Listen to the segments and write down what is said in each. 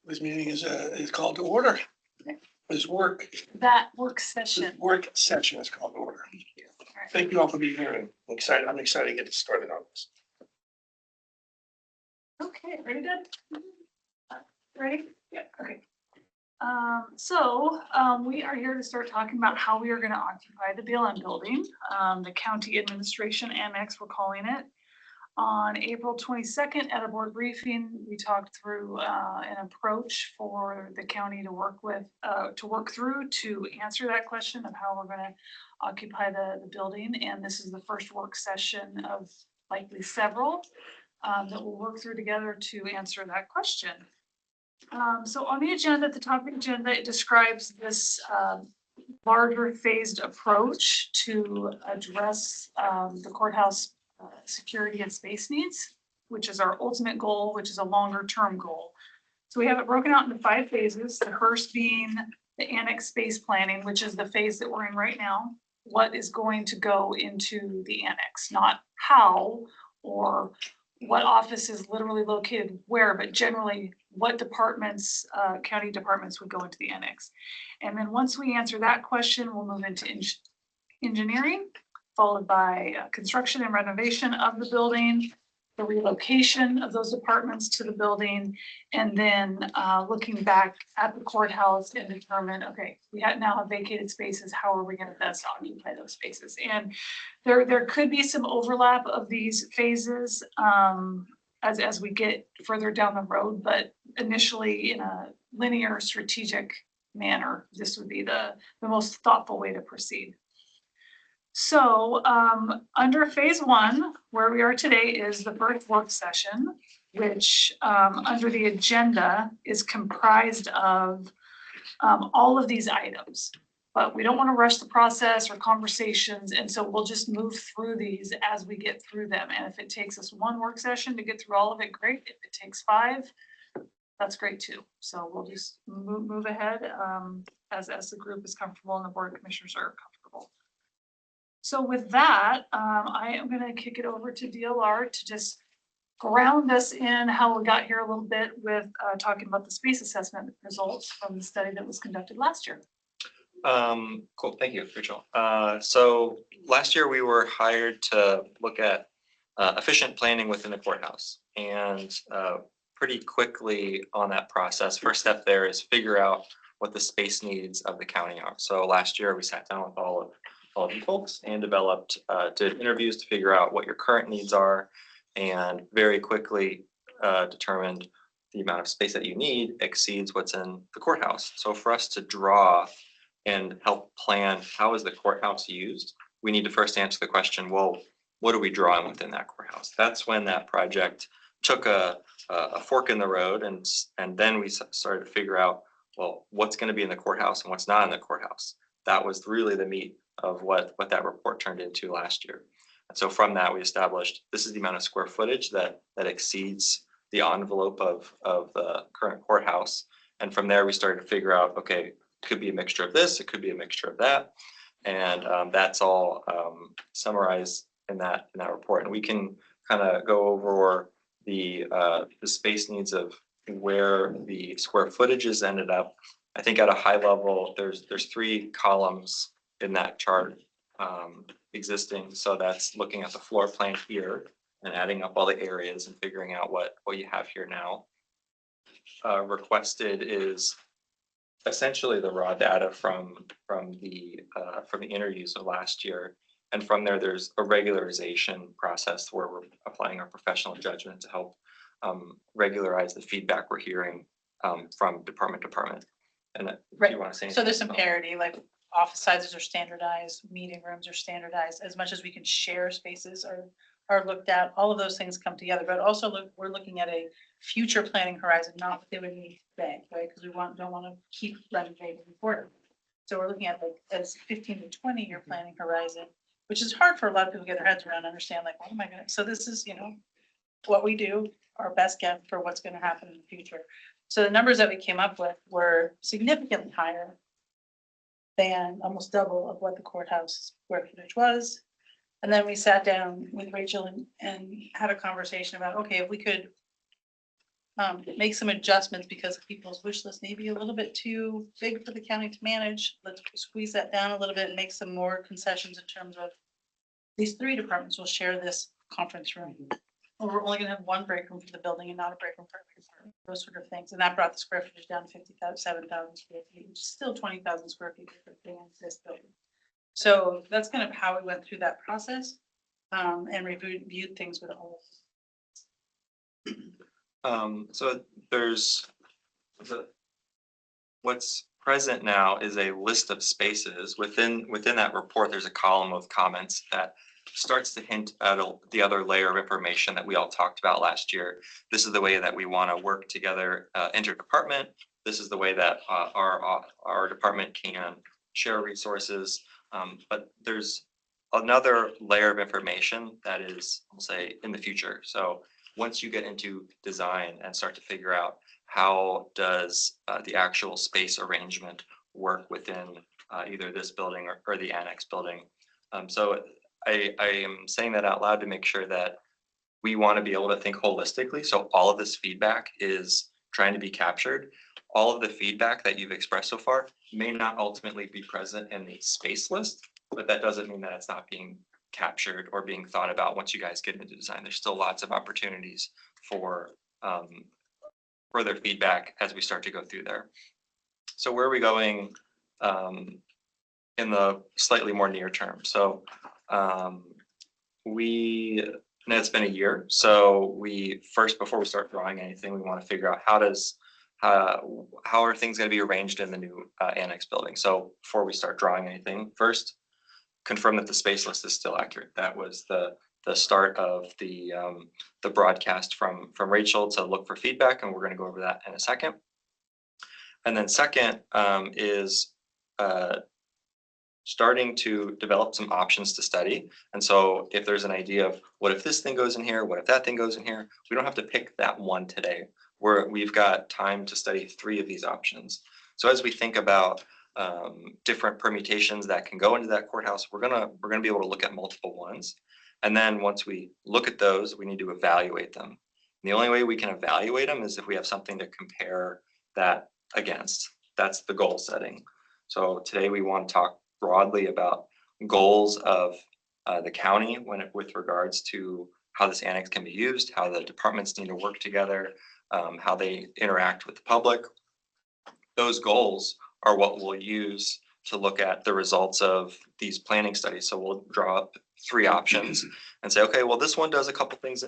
This meeting is called to order. This work session. session is called to order. Thank you all for being here, and I'm excited to get started on this. Okay, ready, good? Ready? Yeah. Okay. We are here to start talking about how we are going to occupy the BLM building, the county administration annex, we're calling it. On April 22nd at a board briefing, we talked through an approach for the county to work through to answer that question of how we're going to occupy the building. And this is the first work session of likely several that we'll work through together to answer that question. So on the agenda, at the top of the agenda, it describes this larger phased approach to address the courthouse security and space needs, which is our ultimate goal, which is a longer term goal. So we have it broken out into 5 phases. The first being the annex space planning, which is the phase that we're in right now. What is going to go into the annex, not how or what office is literally located where, but generally what departments, county departments would go into the annex. And then once we answer that question, we'll move into engineering, followed by construction and renovation of the building, the relocation of those departments to the building, and then looking back at the courthouse and determine, okay, we now have vacated spaces, how are we going to best occupy those spaces? And there could be some overlap of these phases as we get further down the road, but initially in a linear strategic manner, this would be the most thoughtful way to proceed. So under phase 1, where we are today is the first work session, which under the agenda is comprised of all of these items. But we don't want to rush the process or conversations, and so we'll just move through these as we get through them. And if it takes us 1 work session to get through all of it, great. If it takes 5, that's great too. So we'll just move ahead as the group is comfortable and the board of commissioners are comfortable. So with that, I am going to kick it over to DLR to just ground us in how we got here a little bit with talking about the space assessment results from the study that was conducted last year. Cool, thank you, Rachel. So last year we were hired to look at efficient planning within the courthouse, and pretty quickly on that process, first step there is figure out what the space needs of the county are. So last year we sat down with all of you folks and did interviews to figure out what your current needs are, and very quickly determined the amount of space that you need exceeds what's in the courthouse. So for us to draw and help plan how is the courthouse used, we need to first answer the question, well, what are we drawing within that courthouse? That's when that project took a fork in the road, and then we started to figure out, well, what's going to be in the courthouse and what's not in the courthouse. That was really the meat of what that report turned into last year. And so from that, we established this is the amount of square footage that exceeds the envelope of the current courthouse. And from there, we started to figure out, okay, it could be a mixture of this, it could be a mixture of that. And that's all summarized in that report. And we can kind of go over the space needs of where the square footages ended up. I think at a high level, there's 3 columns in that chart existing. So that's looking at the floor plan here and adding up all the areas and figuring out what you have here now. Requested is essentially the raw data from the interviews of last year. And from there, there's a regularization process where we're applying our professional judgment to help regularize the feedback we're hearing from department to department. And right. Do you want to say anything? So there's some parity, like office sizes are standardized, meeting rooms are standardized, as much as we can share spaces are looked at, all of those things come together. But also we're looking at a future planning horizon, not what they would need today, right? Because we don't want to keep renovating forward. So we're looking at like as 15 to 20 year planning horizon, which is hard for a lot of people to get their heads around, understand like, what am I going to, so this is, what we do, our best guess for what's going to happen in the future. So the numbers that we came up with were significantly higher than almost double of what the courthouse square footage was. And then we sat down with Rachel and had a conversation about, okay, if we could make some adjustments because people's wish list may be a little bit too big for the county to manage. Let's squeeze that down a little bit and make some more concessions in terms of these 3 departments will share this conference room. Or we're only gonna have 1 break room for the building and not a break room for every department, those sort of things. And that brought the square footage down to 7,000 square feet, which is still 20,000 square feet for this building. So that's kind of how we went through that process, and reviewed things with all of us. So there's what's present now is a list of spaces. Within that report, there's a column of comments that starts to hint at the other layer of information that we all talked about last year. This is the way that we want to work together interdepartment. This is the way that our department can share resources. But there's another layer of information that is, I'll say, in the future. So once you get into design and start to figure out how does the actual space arrangement work within either this building or the annex building. So I am saying that out loud to make sure that we want to be able to think holistically. So all of this feedback is trying to be captured. All of the feedback that you've expressed so far may not ultimately be present in the space list, but that doesn't mean that it's not being captured or being thought about once you guys get into design. There's still lots of opportunities for further feedback as we start to go through there. So where are we going in the slightly more near term? So it's been a year. So we first, before we start drawing anything, we want to figure out how are things going to be arranged in the new annex building. So before we start drawing anything, first confirm that the space list is still accurate. That was the start of the broadcast from Rachel to look for feedback, and we're going to go over that in a second. And then second is starting to develop some options to study. And so if there's an idea of what if this thing goes in here, what if that thing goes in here, we don't have to pick that one today. We've got time to study 3 of these options. So as we think about different permutations that can go into that courthouse, we're gonna be able to look at multiple ones. And then once we look at those, we need to evaluate them. And the only way we can evaluate them is if we have something to compare that against. That's the goal setting. So today we want to talk broadly about goals of the county with regards to how this annex can be used, how the departments need to work together, how they interact with the public. Those goals are what we'll use to look at the results of these planning studies. So we'll draw up 3 options and say, okay, well, this one does a couple things.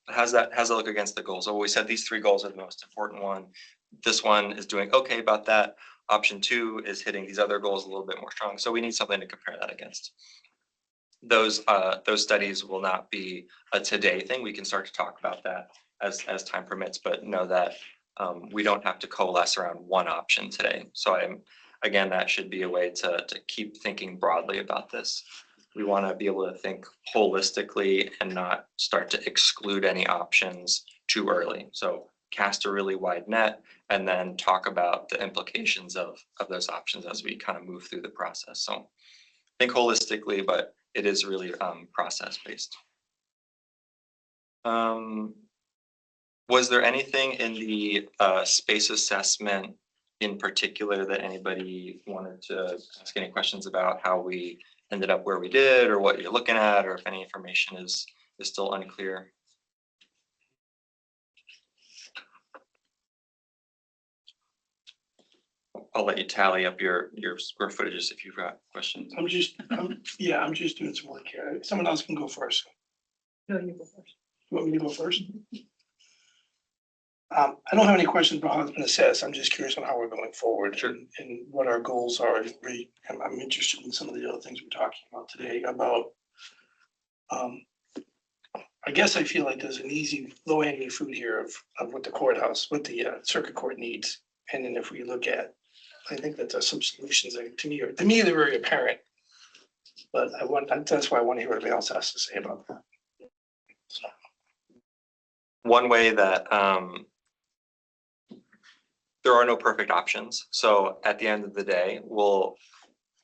How's that look against the goals? So we said these 3 goals are the most important one. This one is doing okay about that. Option 2 is hitting these other goals a little bit more strong. So we need something to compare that against. Those studies will not be a today thing. We can start to talk about that as time permits, but know that we don't have to coalesce around one option today. So again, that should be a way to keep thinking broadly about this. We want to be able to think holistically and not start to exclude any options too early. So cast a really wide net and then talk about the implications of those options as we kind of move through the process. So think holistically, but it is really process based. Was there anything in the space assessment in particular that anybody wanted to ask any questions about, how we ended up where we did, or what you're looking at, or if any information is still unclear? I'll let you tally up your square footages if you've got questions. I'm just doing some work here. Someone else can go first. No, you go first. You want me to go first? I don't have any questions about how it's been assessed. I'm just curious on how we're going forward. Sure. And what our goals are. I'm interested in some of the other things we're talking about today about, I guess I feel like there's an easy low hanging fruit here of what the courthouse, what the circuit court needs. And then if we look at, I think that there's some solutions that to me they're very apparent. But that's why I want to hear what everybody else has to say about that. So. One way that there are no perfect options. So at the end of the day,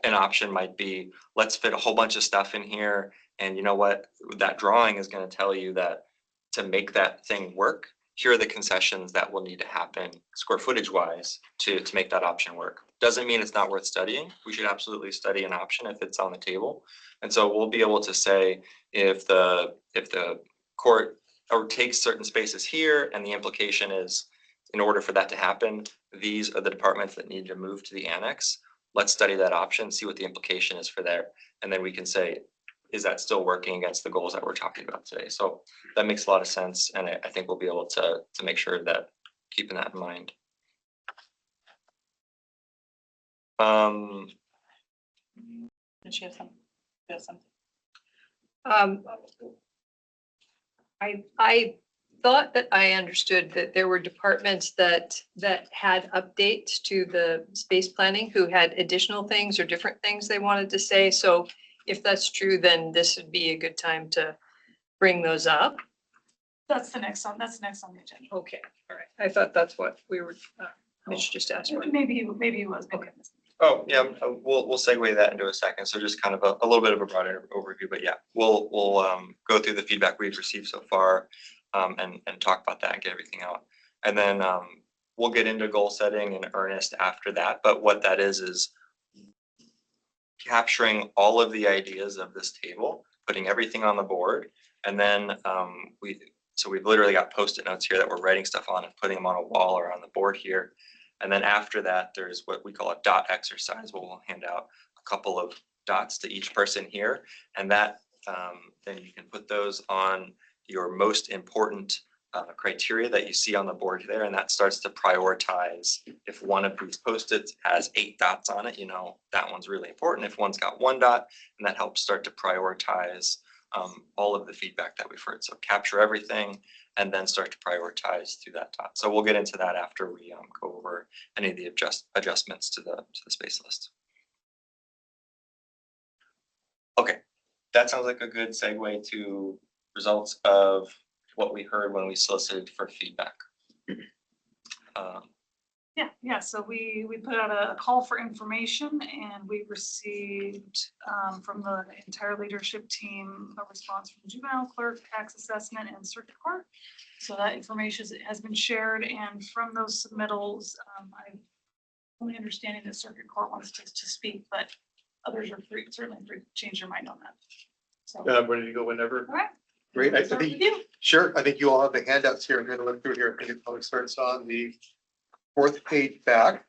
an option might be, let's fit a whole bunch of stuff in here. And you know what, that drawing is going to tell you that to make that thing work, here are the concessions that will need to happen square footage wise to make that option work. Doesn't mean it's not worth studying. We should absolutely study an option if it's on the table. And so we'll be able to say if the court or takes certain spaces here and the implication is in order for that to happen, these are the departments that need to move to the annex. Let's study that option, see what the implication is for there. And then we can say, is that still working against the goals that we're talking about today? So that makes a lot of sense. And I think we'll be able to make sure that keeping that in mind. Did she have something? She has something. I thought that I understood that there were departments that had updates to the space planning who had additional things or different things they wanted to say. So if that's true, then this would be a good time to bring those up. That's the next on the agenda. Okay, all right. I thought that's what we were, Mitch just asked for. Maybe he was. maybe I missed it. Oh, yeah, we'll segue that into a second. So just kind of a little bit of a broader overview, but yeah, we'll go through the feedback we've received so far and talk about that and get everything out. And then we'll get into goal setting in earnest after that. But what that is capturing all of the ideas of this table, putting everything on the board. And then we've literally got Post-it notes here that we're writing stuff on and putting them on a wall or on the board here. And then after that, there's what we call a dot exercise, where we'll hand out a couple of dots to each person here. And that then you can put those on your most important criteria that you see on the board there. And that starts to prioritize. If one of these Post-its has 8 dots on it, you know, that one's really important. If one's got 1 dot, and that helps start to prioritize all of the feedback that we've heard. So capture everything and then start to prioritize through that dot. So we'll get into that after we go over any of the adjustments to the space list. Okay, that sounds like a good segue to results of what we heard when we solicited for feedback. Yeah, so we put out a call for information and we received from the entire leadership team a response from juvenile clerk, tax assessment, and circuit court. So that information has been shared, and from those submittals, I'm only understanding that circuit court wants to speak, but others are certainly free to change their mind on that. So, I'm ready to go whenever. all right. Great. I Start think, with you. sure. I think you all have the handouts here. I'm going to look through here. I think it probably starts on the 4th page back.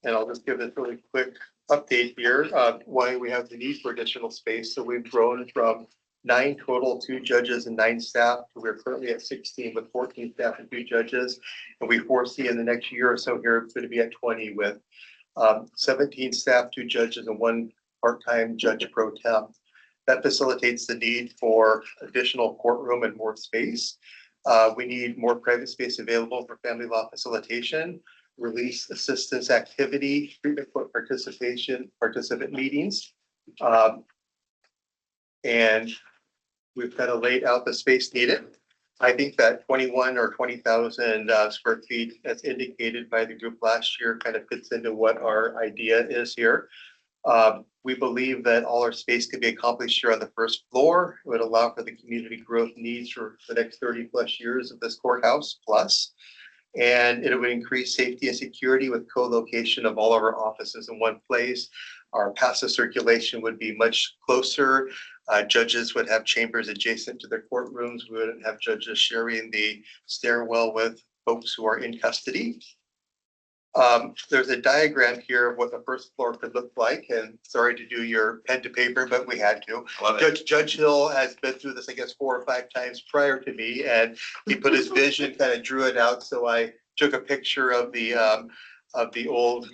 And I'll just give this really quick update here, why we have the need for additional space. So we've grown from 9 total, 2 judges and 9 staff. We're currently at 16 with 14 staff and 2 judges. And we foresee in the next year or so here, it's going to be at 20 with 17 staff, 2 judges, and 1 part-time judge pro temp. That facilitates the need for additional courtroom and more space. We need more private space available for family law facilitation, release assistance activity, treatment court participant meetings. And we've kind of laid out the space needed. I think that 21 or 20,000 square feet as indicated by the group last year kind of fits into what our idea is here. We believe that all our space could be accomplished here on the 1st floor. It would allow for the community growth needs for the next 30+ years of this courthouse plus. And it would increase safety and security with co-location of all of our offices in one place. Our passive circulation would be much closer. Judges would have chambers adjacent to their courtrooms. We wouldn't have judges sharing the stairwell with folks who are in custody. There's a diagram here of what the 1st floor could look like, and sorry to do your pen to paper, but we had to. Judge Hill has been through this, I guess, 4 or 5 times prior to me, and he put his vision, kind of drew it out. So I took a picture of the old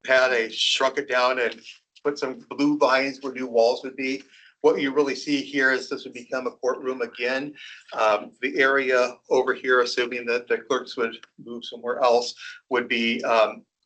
pad. I shrunk it down and put some blue lines where new walls would be. What you really see here is this would become a courtroom again. The area over here, assuming that the clerks would move somewhere else, would be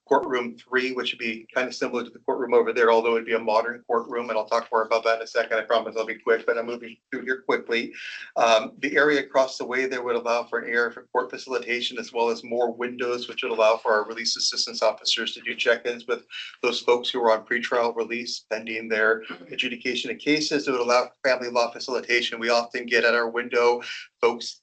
courtroom 3, which would be kind of similar to the courtroom over there, although it'd be a modern courtroom. And I'll talk more about that in a second. I promise I'll be quick, but I'm moving through here quickly. The area across the way there would allow for an area for court facilitation, as well as more windows, which would allow for our release assistance officers to do check-ins with those folks who are on pretrial release pending their adjudication of cases. It would allow for family law facilitation. We often get at our window folks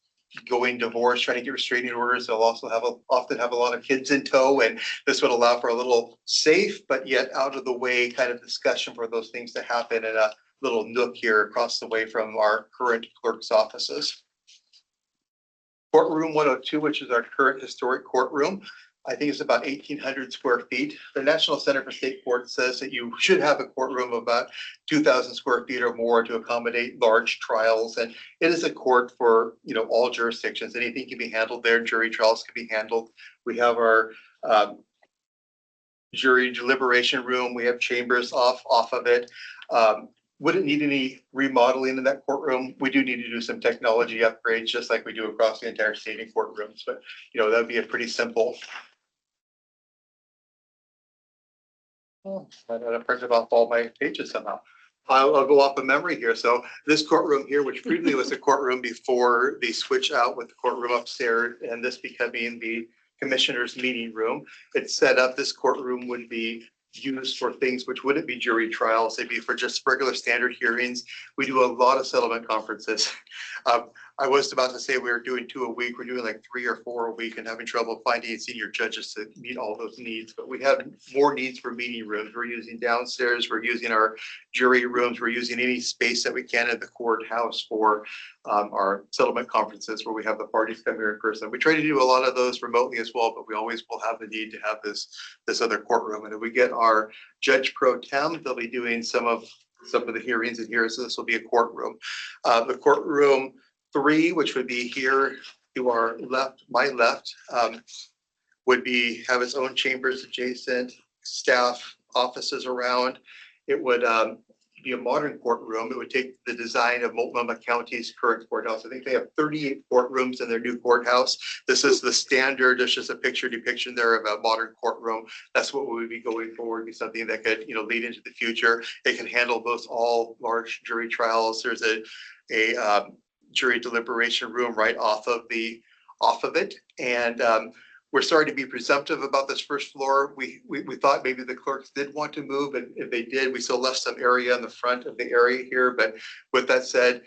going divorce, trying to get restraining orders. They'll also often have a lot of kids in tow, and this would allow for a little safe, but yet out of the way kind of discussion for those things to happen in a little nook here across the way from our current clerk's offices. Courtroom 102, which is our current historic courtroom. I think it's about 1,800 square feet. The National Center for State Courts says that you should have a courtroom of about 2,000 square feet or more to accommodate large trials. And it is a court for, all jurisdictions. Anything can be handled there. Jury trials can be handled. We have our jury deliberation room. We have chambers off of it. Wouldn't need any remodeling in that courtroom. We do need to do some technology upgrades, just like we do across the entire state in courtrooms. But, that'd be a pretty simple. Oh, I gotta print off all my pages somehow. I'll go off of memory here. So this courtroom here, which previously was a courtroom before the switch out with the courtroom upstairs, and this becoming the commissioner's meeting room, it's set up. This courtroom would be used for things which wouldn't be jury trials. They'd be for just regular standard hearings. We do a lot of settlement conferences. I was about to say we were doing 2 a week. We're doing like 3 or 4 a week and having trouble finding senior judges to meet all those needs. But we have more needs for meeting rooms. We're using downstairs. We're using our jury rooms. We're using any space that we can in the courthouse for our settlement conferences where we have the parties come here in person. We try to do a lot of those remotely as well, but we always will have the need to have this other courtroom. And if we get our judge pro tem, they'll be doing some of the hearings in here. So this will be a courtroom. The courtroom 3, which would be here to our left, my left, would have its own chambers adjacent, staff offices around. It would be a modern courtroom. It would take the design of Multnomah County's current courthouse. I think they have 38 courtrooms in their new courthouse. This is the standard. There's just a picture depiction there of a modern courtroom. That's what we would be going forward, be something that could, lead into the future. It can handle all large jury trials. There's a jury deliberation room right off of it. And we're starting to be presumptive about this first floor. We thought maybe the clerks did want to move, and if they did, we still left some area in the front of the area here. But with that said,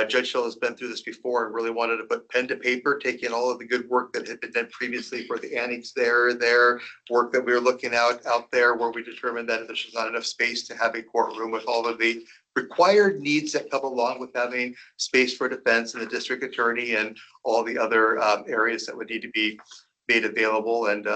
Judge Hill has been through this before and really wanted to put pen to paper, taking all of the good work that had been done previously for the annex there, work that we were looking out there where we determined that there's not enough space to have a courtroom with all of the required needs that come along with having space for defense and the district attorney and all the other areas that would need to be made available. And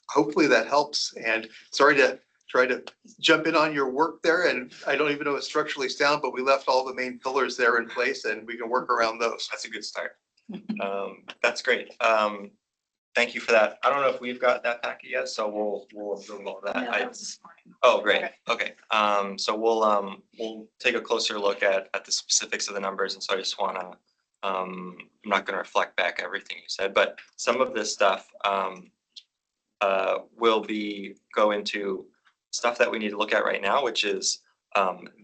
hopefully that helps. And sorry to try to jump in on your work there. And I don't even know it's structurally sound, but we left all the main pillars there in place and we can work around those. That's a good start. That's great. Thank you for that. I don't know if we've got that packet yet, so we'll absorb all that. Yeah, that was this morning. Oh, great. Okay. So we'll take a closer look at the specifics of the numbers. And so I just wanna, I'm not gonna reflect back everything you said, but some of this stuff will go into stuff that we need to look at right now, which is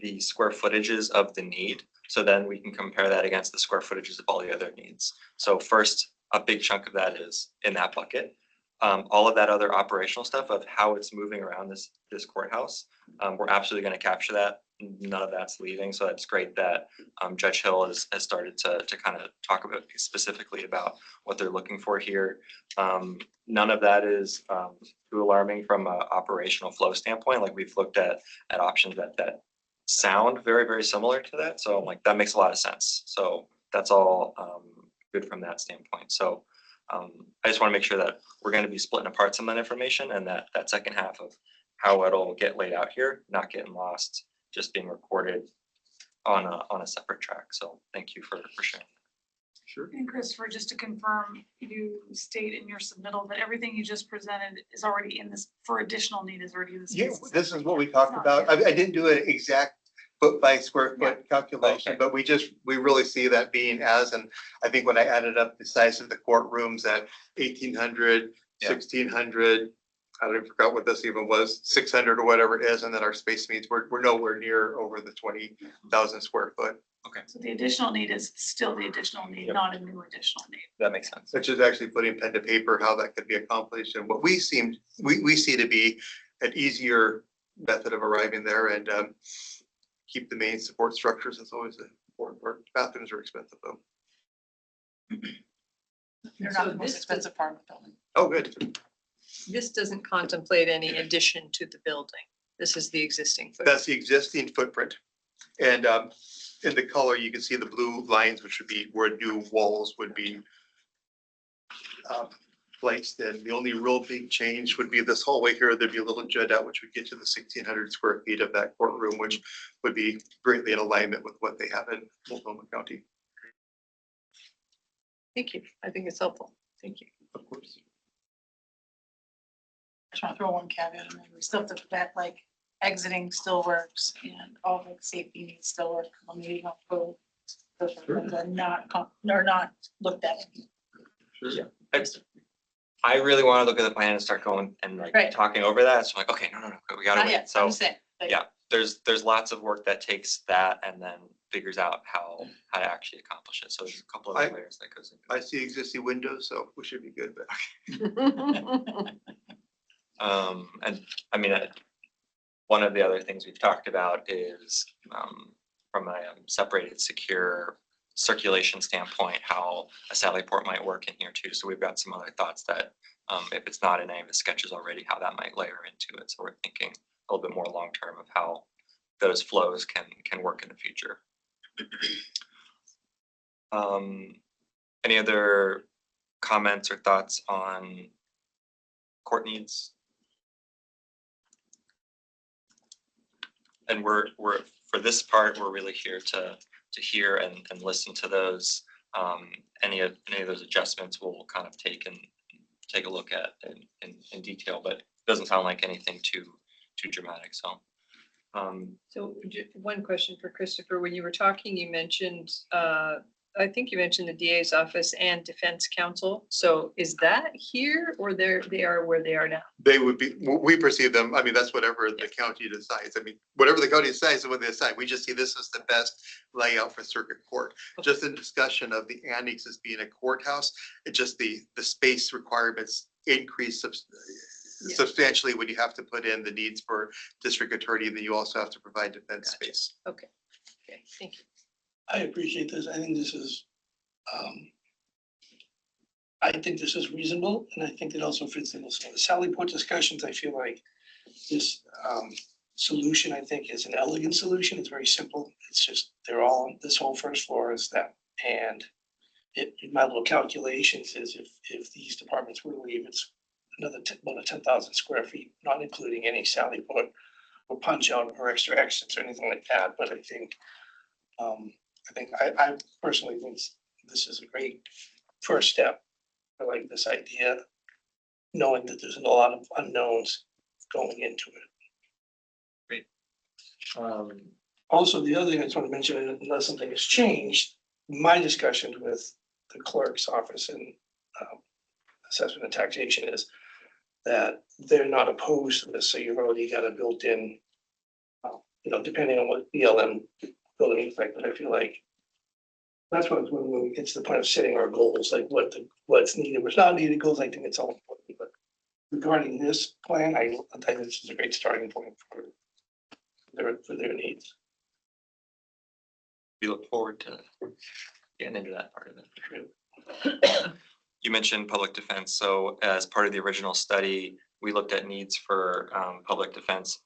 the square footages of the need. So then we can compare that against the square footages of all the other needs. So first, a big chunk of that is in that bucket. All of that other operational stuff of how it's moving around this courthouse, we're absolutely going to capture that. None of that's leaving. So that's great that Judge Hill has started to kind of talk about specifically about what they're looking for here. None of that is too alarming from an operational flow standpoint. Like we've looked at options that sound very, very similar to that. So I'm like, that makes a lot of sense. So that's all good from that standpoint. So I just want to make sure that we're going to be splitting apart some of that information and that second half of how it'll get laid out here, not getting lost, just being recorded on a separate track. So thank you for sharing. Sure. And Christopher, just to confirm, you state in your submittal that everything you just presented is already in this, for additional need is already in this. Yeah, this is what we talked about. I didn't do an exact foot by square foot calculation, Okay. but we really see that being and I think when I added up the size of the courtrooms at 1,800, Yeah. 1,600, I don't even forgot what this even was, 600 or whatever it is, and then our space needs, we're nowhere near over the 20,000 square foot. So the additional need is still the additional need, Yep. not a new additional need. That makes sense. Which is actually putting pen to paper, how that could be accomplished and what we see to be an easier method of arriving there and keep the main support structures. It's always an important part. Bathrooms are expensive though. They're So not the most this- expensive part of the building. Oh, good. This doesn't contemplate any addition to the building. This is the existing footprint. That's the existing footprint. And in the color, you can see the blue lines, which would be where new walls would be placed. And the only real big change would be this hallway here. There'd be a little jut out, which would get to the 1,600 square feet of that courtroom, which would be greatly in alignment with what they have in Multnomah County. Thank you. I think it's helpful. Thank you. Of course. Just want to throw one caveat in there. We still have to vet, like, exiting still works and all the safety needs still work. On the meeting code. Those are not, are not looked at. Yeah. I really want to look at the plan and start going and like Right. talking over that. So I'm like, okay, no, we gotta Not wait. yet, I'm So just saying. like, yeah, there's lots of work that takes that and then figures out how to actually accomplish it. So there's a couple of I- layers that goes into I it. see existing windows, so we should be good, but And I mean, one of the other things we've talked about is from a separated secure circulation standpoint, how a Sally port might work in here too. So we've got some other thoughts that if it's not in any of the sketches already, how that might layer into it. So we're thinking a little bit more long-term of how those flows can work in the future. Any other comments or thoughts on court needs? And we're for this part, we're really here to hear and listen to those. Any of those adjustments we'll kind of take a look at in detail, but it doesn't sound like anything too dramatic. So So one question for Christopher, when you were talking, you mentioned, I think you mentioned the DA's office and Defense Council. So is that here or they are where they are now? they would be, we perceive them, I mean, that's whatever the county decides. I mean, whatever the county decides is what they decide. We just see this as the best layout for circuit court. Just in discussion of the annex as being a courthouse, it just the space requirements increase Yeah. substantially when you have to put in the needs for district attorney, then you also have to provide defense Gotcha. space. Okay, thank you. I appreciate this. I think this is, I think this is reasonable, and I think it also fits in with some of the Sally Port discussions. I feel like this solution, I think, is an elegant solution. It's very simple. It's just, they're all, this whole first floor is that. And my little calculations is if these departments were to leave, it's another about 10,000 square feet, not including any Sally Port or punch out or extra exits or anything like that. But I think I personally think this is a great first step. I like this idea, knowing that there's a lot of unknowns going into it. Also, the other thing I just want to mention, unless something has changed, my discussion with the clerk's office and assessment and taxation is that they're not opposed to this, so you've already got a built-in, depending on what BLM building effect, but I feel like that's when we get to the point of setting our goals, like what's needed, what's not needed, goals, I think it's all important, but regarding this plan, I think this is a great starting point for their needs. we look forward to getting into that part of it. You mentioned public defense. So as part of the original study, we looked at needs for public defense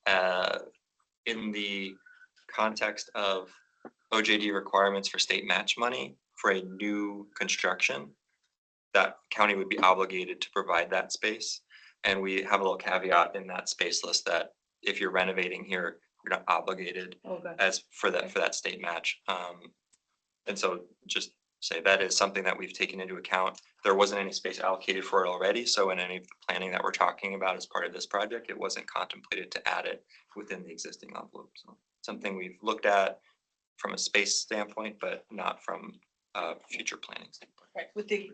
in the context of OJD requirements for state match money for a new construction. That county would be obligated to provide that space. And we have a little caveat in that space list that if you're renovating here, you're not obligated Okay. as for that state match. And so just say that is something that we've taken into account. There wasn't any space allocated for it already. So in any of the planning that we're talking about as part of this project, it wasn't contemplated to add it within the existing envelope. So something we've looked at from a space standpoint, but not from a future planning standpoint. Right, with the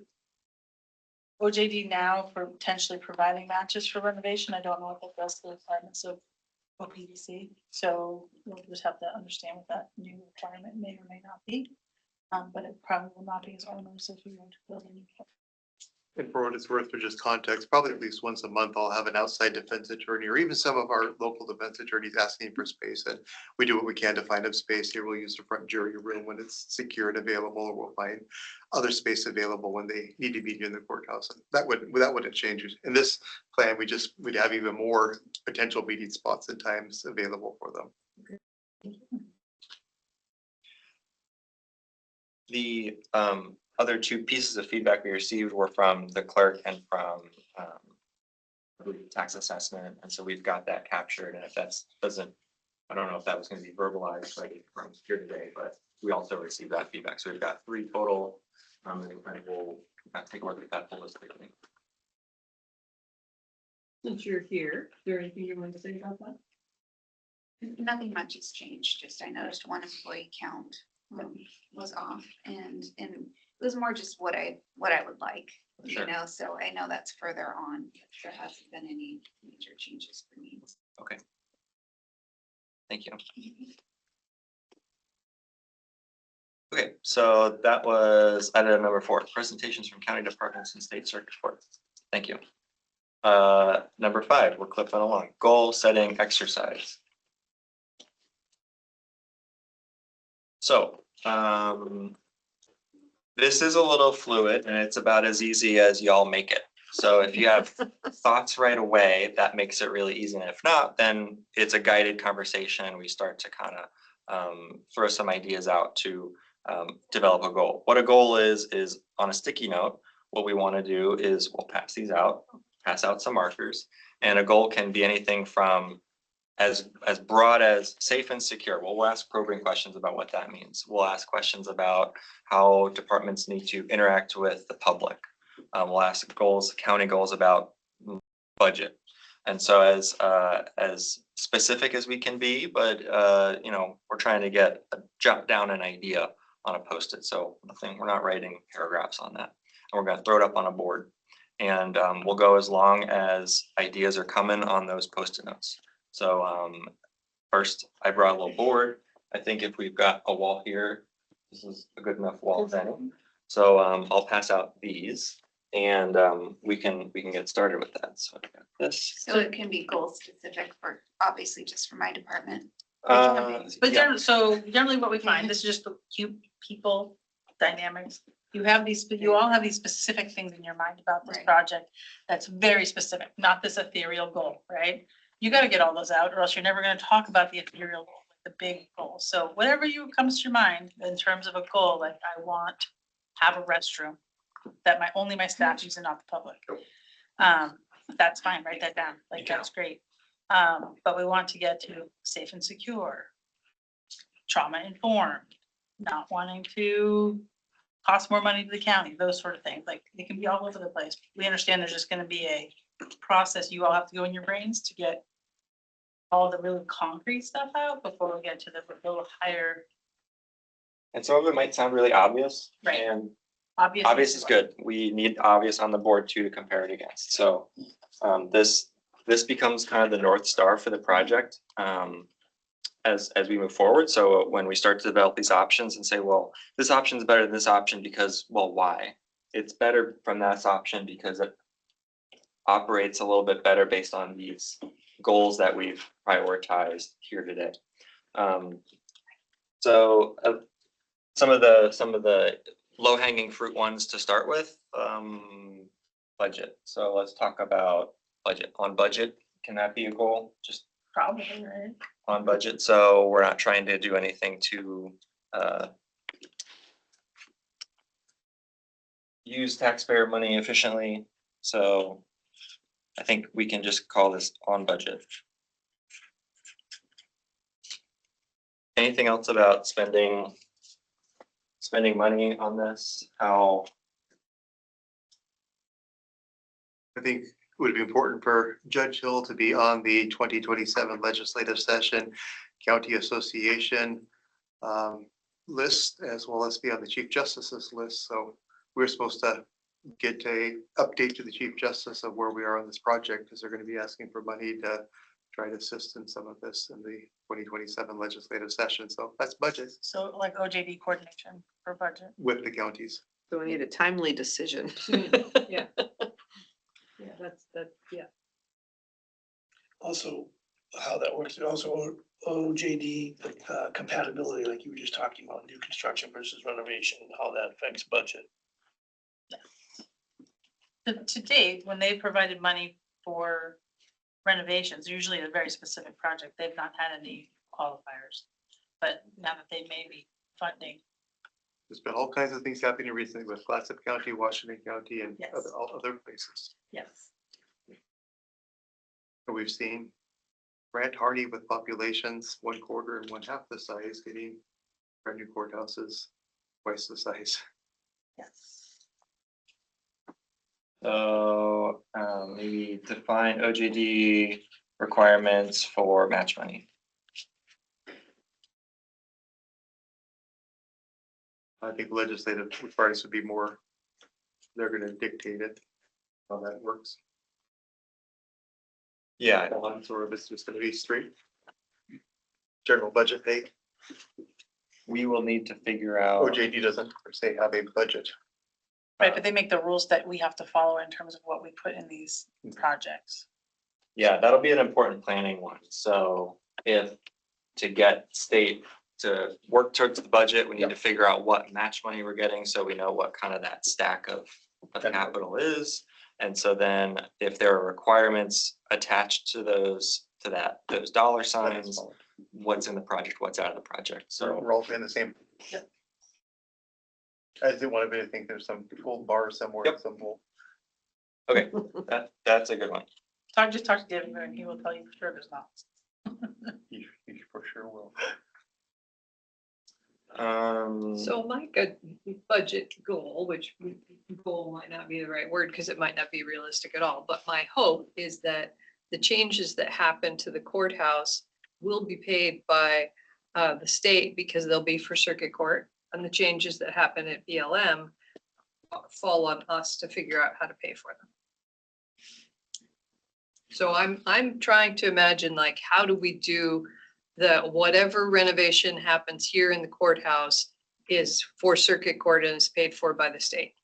OJD now for potentially providing matches for renovation, I don't know what that does to the requirements of OPDC. So we'll just have to understand what that new requirement may or may not be. But it probably will not be as onerous if we were to build a new. And for what it's worth, for just context, probably at least once a month, I'll have an outside defense attorney or even some of our local defense attorneys asking for space. And we do what we can to find them space here. We'll use the front jury room when it's secure and available, or we'll find other space available when they need to be here in the courthouse. And that wouldn't change. In this plan, we'd have even more potential meeting spots and times available for them. The other two pieces of feedback we received were from the clerk and from I believe tax assessment, and so we've got that captured, and if that's doesn't, I don't know if that was gonna be verbalized like from here today, but we also received that feedback, so we've got 3 total. And we'll take a look at that holistically. Since you're here, is there anything you want to say about that? Nothing much has changed, just I noticed one employee count was off and it was more just what I would like, Sure. you know, so I know that's further on. There hasn't been any major changes for me. Okay. Thank you. Okay, so that was item number 4, presentations from county departments and state circuit courts. Thank you. Number 5, we're clipping along, goal setting exercise. So, this is a little fluid and it's about as easy as y'all make it. So if you have thoughts right away, that makes it really easy. And if not, then it's a guided conversation. We start to kind of throw some ideas out to develop a goal. What a goal is on a sticky note, what we want to do is we'll pass these out, pass out some markers, and a goal can be anything from as broad as safe and secure. We'll ask probing questions about what that means. We'll ask questions about how departments need to interact with the public. We'll ask county goals about budget. And so as specific as we can be, but you know, we're trying to jot down an idea on a Post-it. So we're not writing paragraphs on that. And we're going to throw it up on a board. And we'll go as long as ideas are coming on those Post-it notes. So first, I brought a little board. I think if we've got a wall here, this is a good enough wall as any. So I'll pass out these, and we can get started with that. So I got this. So it can be goal specific for, obviously just for my department. But Yeah. generally what we find, this is just the cute people dynamics. You all have these specific things in your mind about this Right. project that's very specific, not this ethereal goal, right? You gotta get all those out or else you're never gonna talk about the ethereal goal, the big goal. So whatever comes to your mind in terms of a goal, like I want to have a restroom that only my staff use and not the public. That's fine, write that down, like that's great. But we want to get to safe and secure, trauma informed, not wanting to cost more money to the county, those sort of things. Like it can be all over the place. We understand there's just gonna be a process you all have to go in your brains to get all the really concrete stuff out before we get to the little higher. And some of it might sound really obvious. Right. And Obvious. obvious is good. We need obvious on the board too to compare it against. So this becomes kind of the North Star for the project as we move forward. So when we start to develop these options and say, well, this option is better than this option because, well, why? It's better from that option because it operates a little bit better based on these goals that we've prioritized here today. So some of the low-hanging fruit ones to start with, budget. So let's talk about budget. On budget, can that be a goal? Just Probably, right? on budget. So we're not trying to do anything to use taxpayer money efficiently. So I think we can just call this on budget. Anything else about spending money on this? How? I think it would be important for Judge Hill to be on the 2027 legislative session, county association list, as well as be on the Chief Justice's list. So we're supposed to get a update to the Chief Justice of where we are on this project, because they're going to be asking for money to try to assist in some of this in the 2027 legislative session. So that's budget So like OJD coordination for budget. with the counties. So we need a timely decision. Yeah, yeah. Also, how that works, also OJD compatibility, like you were just talking about, new construction versus renovation, how that affects budget. To date, when they provided money for renovations, usually a very specific project, they've not had any qualifiers. But now that they may be funding, There's been all kinds of things happening recently with Clatsop County, Washington County, and Yes. all other places. yes. And we've seen Grant Hardy with populations 1/4 and 1/2 the size getting brand new courthouses twice the size. Yes. So maybe define OJD requirements for match money. I think legislative requirements would be more, they're gonna dictate it, how that works. Yeah, Bonds, or if it's just gonna be straight general budget pay. we will need to figure out. OJD doesn't per se have a budget. Right, but they make the rules that we have to follow in terms of what we put in these projects. Yeah, that'll be an important planning one. So if to get state to work towards the budget, we need to figure out what match money we're getting, so we know what kind of that stack of capital is. And so then if there are requirements attached to those dollar signs, what's in the project, what's out of the project, So so. we're all in the same. Yep. I just didn't want to think there's some gold bar somewhere, Yep. some gold. Okay, that's a good one. Just talk to David and he will tell you for sure there's not. You for sure will. So my good budget goal, which goal might not be the right word because it might not be realistic at all, but my hope is that the changes that happen to the courthouse will be paid by the state because they'll be for circuit court, and the changes that happen at BLM fall on us to figure out how to pay for them. So I'm trying to imagine, like, how do we do the whatever renovation happens here in the courthouse is for circuit court and is paid for by the state.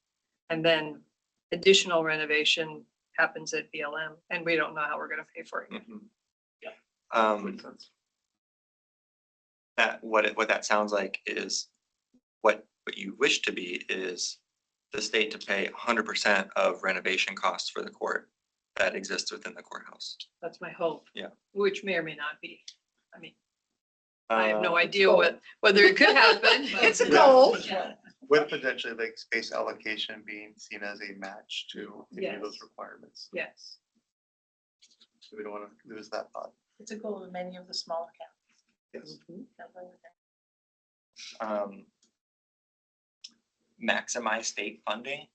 And then additional renovation happens at BLM and we don't know how we're gonna pay for it. Makes sense. What that sounds like is what you wish to be is the state to pay 100% of renovation costs for the court that exists within the courthouse. That's my hope. Yeah. Which may or may not be. I mean, I have no Uh, idea whether it could happen. It's a but- goal. Yeah. With potentially like space allocation being seen as a match to any of those Yes. requirements. Yes. So we don't want to lose that thought. It's a goal of many of the smaller counties. Yes. Maximize state funding.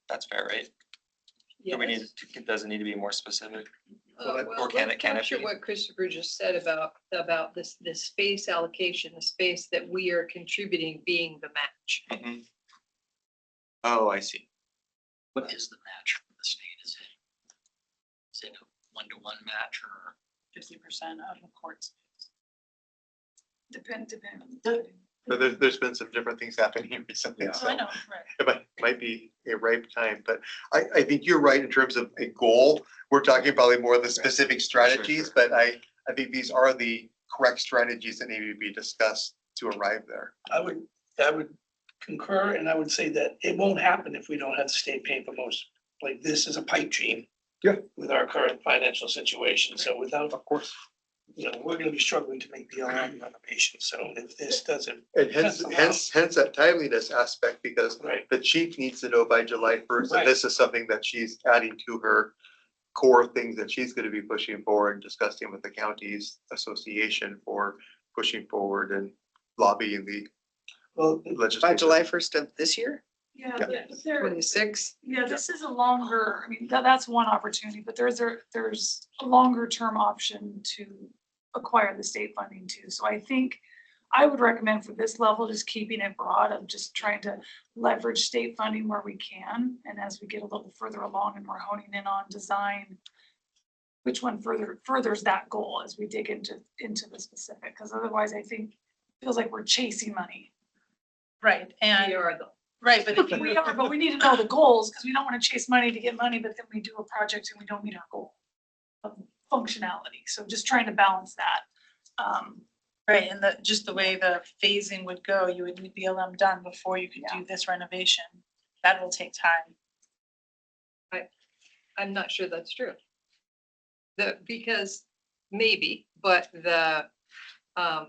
That's fair, right? Do we need, Yes. does it need to be more specific? Well, Or can let's it capture be? what Christopher just said about this space allocation, the space that we are contributing being the match. Mhm. Oh, I see. What is the match from the state? Is it a 1-to-1 match or? 50% of the courts. Depend. But there's been some different things happening recently, Yeah. Oh, so I know, right. it might be a ripe time, but I think you're right in terms of a goal. We're talking probably more of the specific strategies, sure. but I think these are the correct strategies that need to be discussed to arrive there. I would concur, and I would say that it won't happen if we don't have the state paying for most, like, this is a pipe dream. Yeah. With our current financial situation, so without, Of course. we're gonna be struggling to make BLM renovations, so if this doesn't, And hence that timeliness aspect, because right, the chief needs to know by July 1st, Right. and this is something that she's adding to her core things that she's gonna be pushing forward and discussing with the counties association for pushing forward and lobbying the well, By legislature. July 1st of this year? Yeah, Yeah. but there, 26. yeah, this is a longer, I mean, that's one opportunity, but there's a longer term option to acquire the state funding too. So I think I would recommend for this level, just keeping it broad of just trying to leverage state funding where we can. And as we get a little further along and we're honing in on design, which one furthers that goal as we dig into the specific, because otherwise I think it feels like we're chasing money. Right, and We are though. Right, but if you, We are, but we need to know the goals, because we don't want to chase money to get money, but then we do a project and we don't meet our goal of functionality. So just trying to balance that. right, and just the way the phasing would go, you would need BLM done before you could do this renovation. That will take time. I'm not sure that's true. Because maybe, but I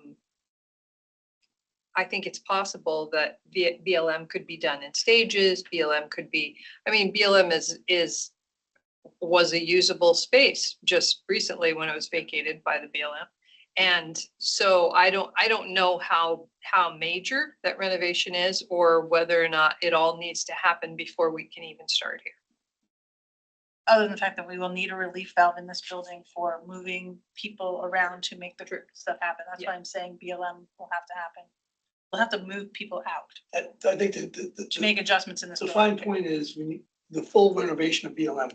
think it's possible that BLM could be done in stages. BLM could be, I mean, BLM was a usable space just recently when it was vacated by the BLM. And so I don't know how major that renovation is, or whether or not it all needs to happen before we can even start here. Other than the fact that we will need a relief valve in this building for moving people around to make the stuff happen. That's why I'm saying BLM will have to happen. We'll have to move people out I think to make adjustments in this the building. fine point is the full renovation of BLM,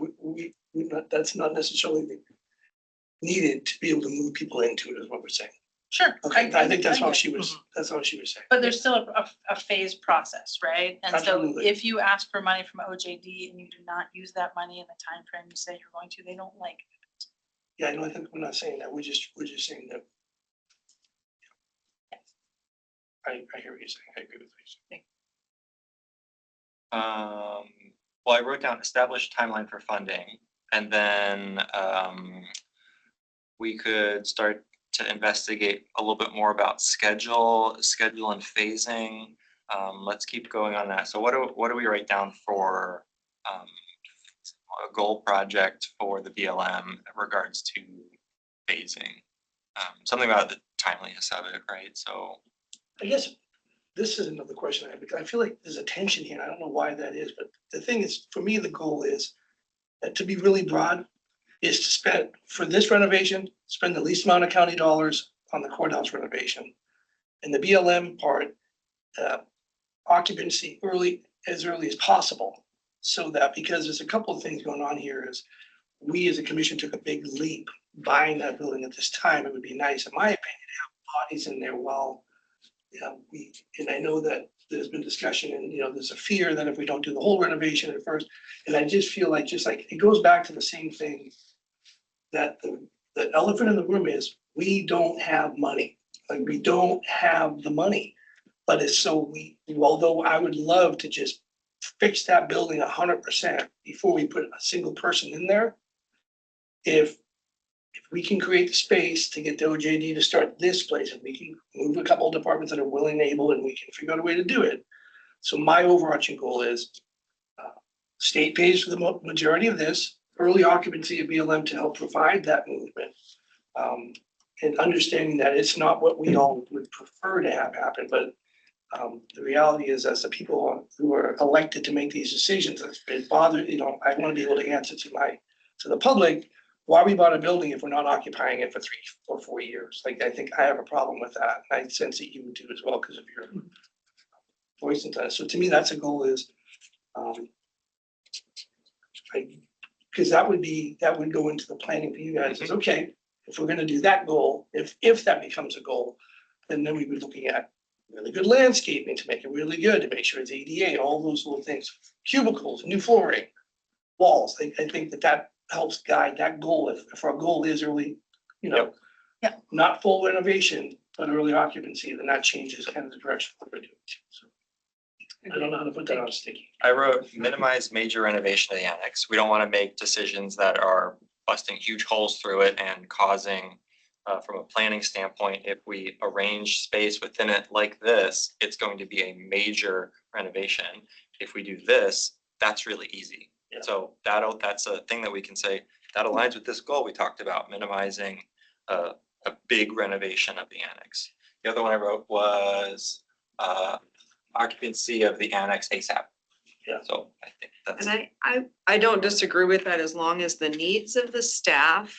that's not necessarily needed to be able to move people into it, is what we're saying. Sure. Okay, I think that's I all get it. she was saying. But there's still a phased process, right? And so Absolutely. if you ask for money from OJD and you do not use that money in the time frame you say you're going to, they don't like it. Yeah, no, I think we're not saying that. We're just saying that. I hear what you're saying. I agree with what you're saying. Well, I wrote down established timeline for funding, and then we could start to investigate a little bit more about schedule and phasing. Let's keep going on that. So what do we write down for a goal project for the BLM in regards to phasing? Something about the timeliness of it, right? So I guess this is another question I have, because I feel like there's a tension here. I don't know why that is, but the thing is, for me, the goal is that to be really broad is to spend, for this renovation, spend the least amount of county dollars on the courthouse renovation. And the BLM part, occupancy as early as possible. So that, because there's a couple of things going on here, is we as a commission took a big leap buying that building at this time. It would be nice, in my opinion, to have bodies in there while and I know that there's been discussion, and there's a fear that if we don't do the whole renovation at first, and I just feel like it goes back to the same thing that the elephant in the room is, we don't have money. Like, we don't have the money. But it's so although I would love to just fix that building 100% before we put a single person in there, if we can create the space to get the OJD to start this place, and we can move a couple of departments that are willing and able, and we can figure out a way to do it. So my overarching goal is state pays for the majority of this, early occupancy of BLM to help provide that movement. And understanding that it's not what we all would prefer to have happen, but the reality is, as the people who are elected to make these decisions, it bothers, I want to be able to answer to the public why we bought a building if we're not occupying it for 3 or 4 years. Like, I think I have a problem with that. I sense that you do as well because of your voice into that. So to me, that's a goal, is because that would go into the planning for you guys. Is okay, if we're going to do that goal, if that becomes a goal, then we would be looking at really good landscaping to make it really good, to make sure it's ADA, all those little things, cubicles, new flooring, walls. I think that helps guide that goal. If our goal is early, not full renovation, but early occupancy, then that changes kind of the direction we're doing. So I don't know how to put that on sticky. I wrote minimize major renovation of the annex. We don't want to make decisions that are busting huge holes through it and causing, from a planning standpoint, if we arrange space within it like this, it's going to be a major renovation. If we do this, that's really easy. Yeah. So that's a thing that we can say that aligns with this goal we talked about, minimizing a big renovation of the annex. The other one I wrote was occupancy of the annex ASAP. Yeah. So I think that's. And I don't disagree with that, as long as the needs of the staff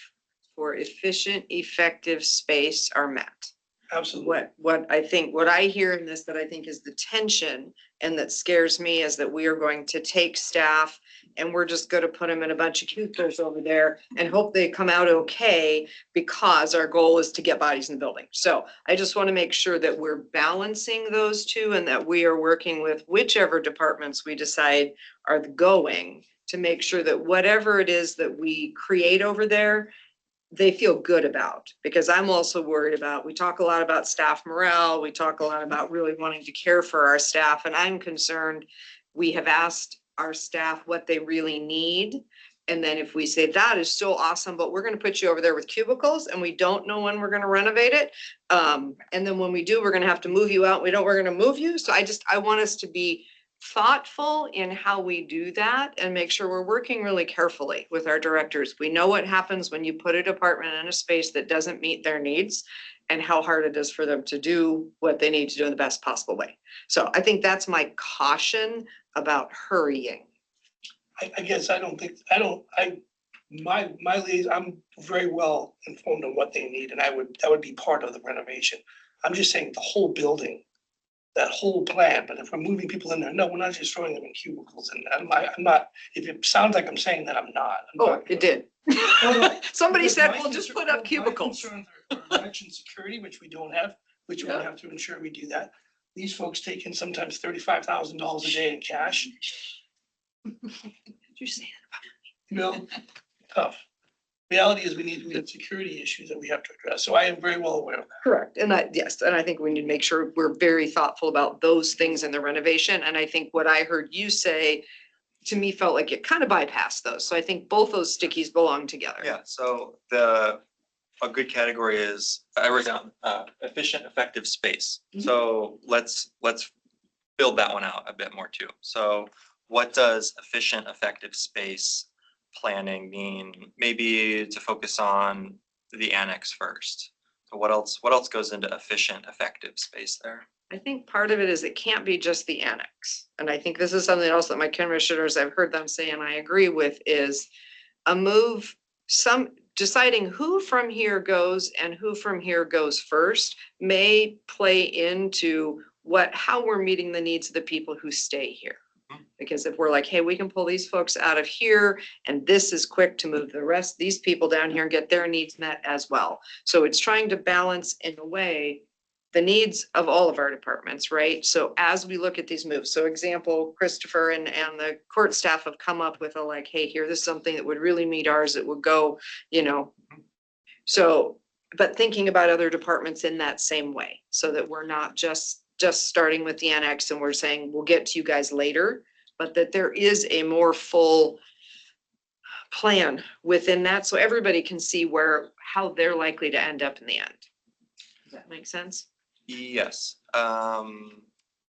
for efficient, effective space are met. Absolutely. what I hear in this that I think is the tension and that scares me is that we are going to take staff and we're just gonna put them in a bunch of cubicles over there and hope they come out okay because our goal is to get bodies in the building. So I just want to make sure that we're balancing those two and that we are working with whichever departments we decide are the going to make sure that whatever it is that we create over there, they feel good about, because I'm also worried about, we talk a lot about staff morale, we talk a lot about really wanting to care for our staff, and I'm concerned we have asked our staff what they really need. And then if we say that is so awesome, but we're gonna put you over there with cubicles and we don't know when we're gonna renovate it. And then when we do, we're gonna have to move you out. We don't, we're gonna move you. So I want us to be thoughtful in how we do that and make sure we're working really carefully with our directors. We know what happens when you put a department in a space that doesn't meet their needs and how hard it is for them to do what they need to do in the best possible way. So I think that's my caution about hurrying. I guess my liaison, I'm very well informed on what they need, and that would be part of the renovation. I'm just saying the whole building, that whole plan, but if we're moving people in there, no, we're not just throwing them in cubicles, and I'm not, if it sounds like I'm saying that, I'm not. Oh, it did. no. Somebody Because said, my well, just concern- put up my cubicles. concerns are election security, which we don't have, which we Yeah. have to ensure we do that. These folks take in sometimes $35,000 a day in cash, Did you say you know, tough. Reality is we have security issues that we have to address, so I am very well aware of that. correct? And yes, and I think we need to make sure we're very thoughtful about those things in the renovation. And I think what I heard you say, to me, felt like it kind of bypassed those. So I think both those stickies belong together. Yeah, so a good category is, I wrote down, efficient, effective space. So let's build that one out a bit more too. So what does efficient, effective space planning mean? Maybe to focus on the annex first. So what else goes into efficient, effective space there? I think part of it is it can't be just the annex. And I think this is something else that my commissioners, I've heard them say, and I agree with, is a move, deciding who from here goes and who from here goes first may play into how we're meeting the needs of the people who stay here. Because if we're like, hey, we can pull these folks out of here and this is quick to move the rest, these people down here and get their needs met as well. So it's trying to balance in a way the needs of all of our departments, right? So as we look at these moves, so example, Christopher and the court staff have come up with a like, hey, here, this is something that would really meet ours, that would go, So, but thinking about other departments in that same way, so that we're not just starting with the annex and we're saying, we'll get to you guys later, but that there is a more full plan within that, so everybody can see how they're likely to end up in the end. Does that make sense? Yes,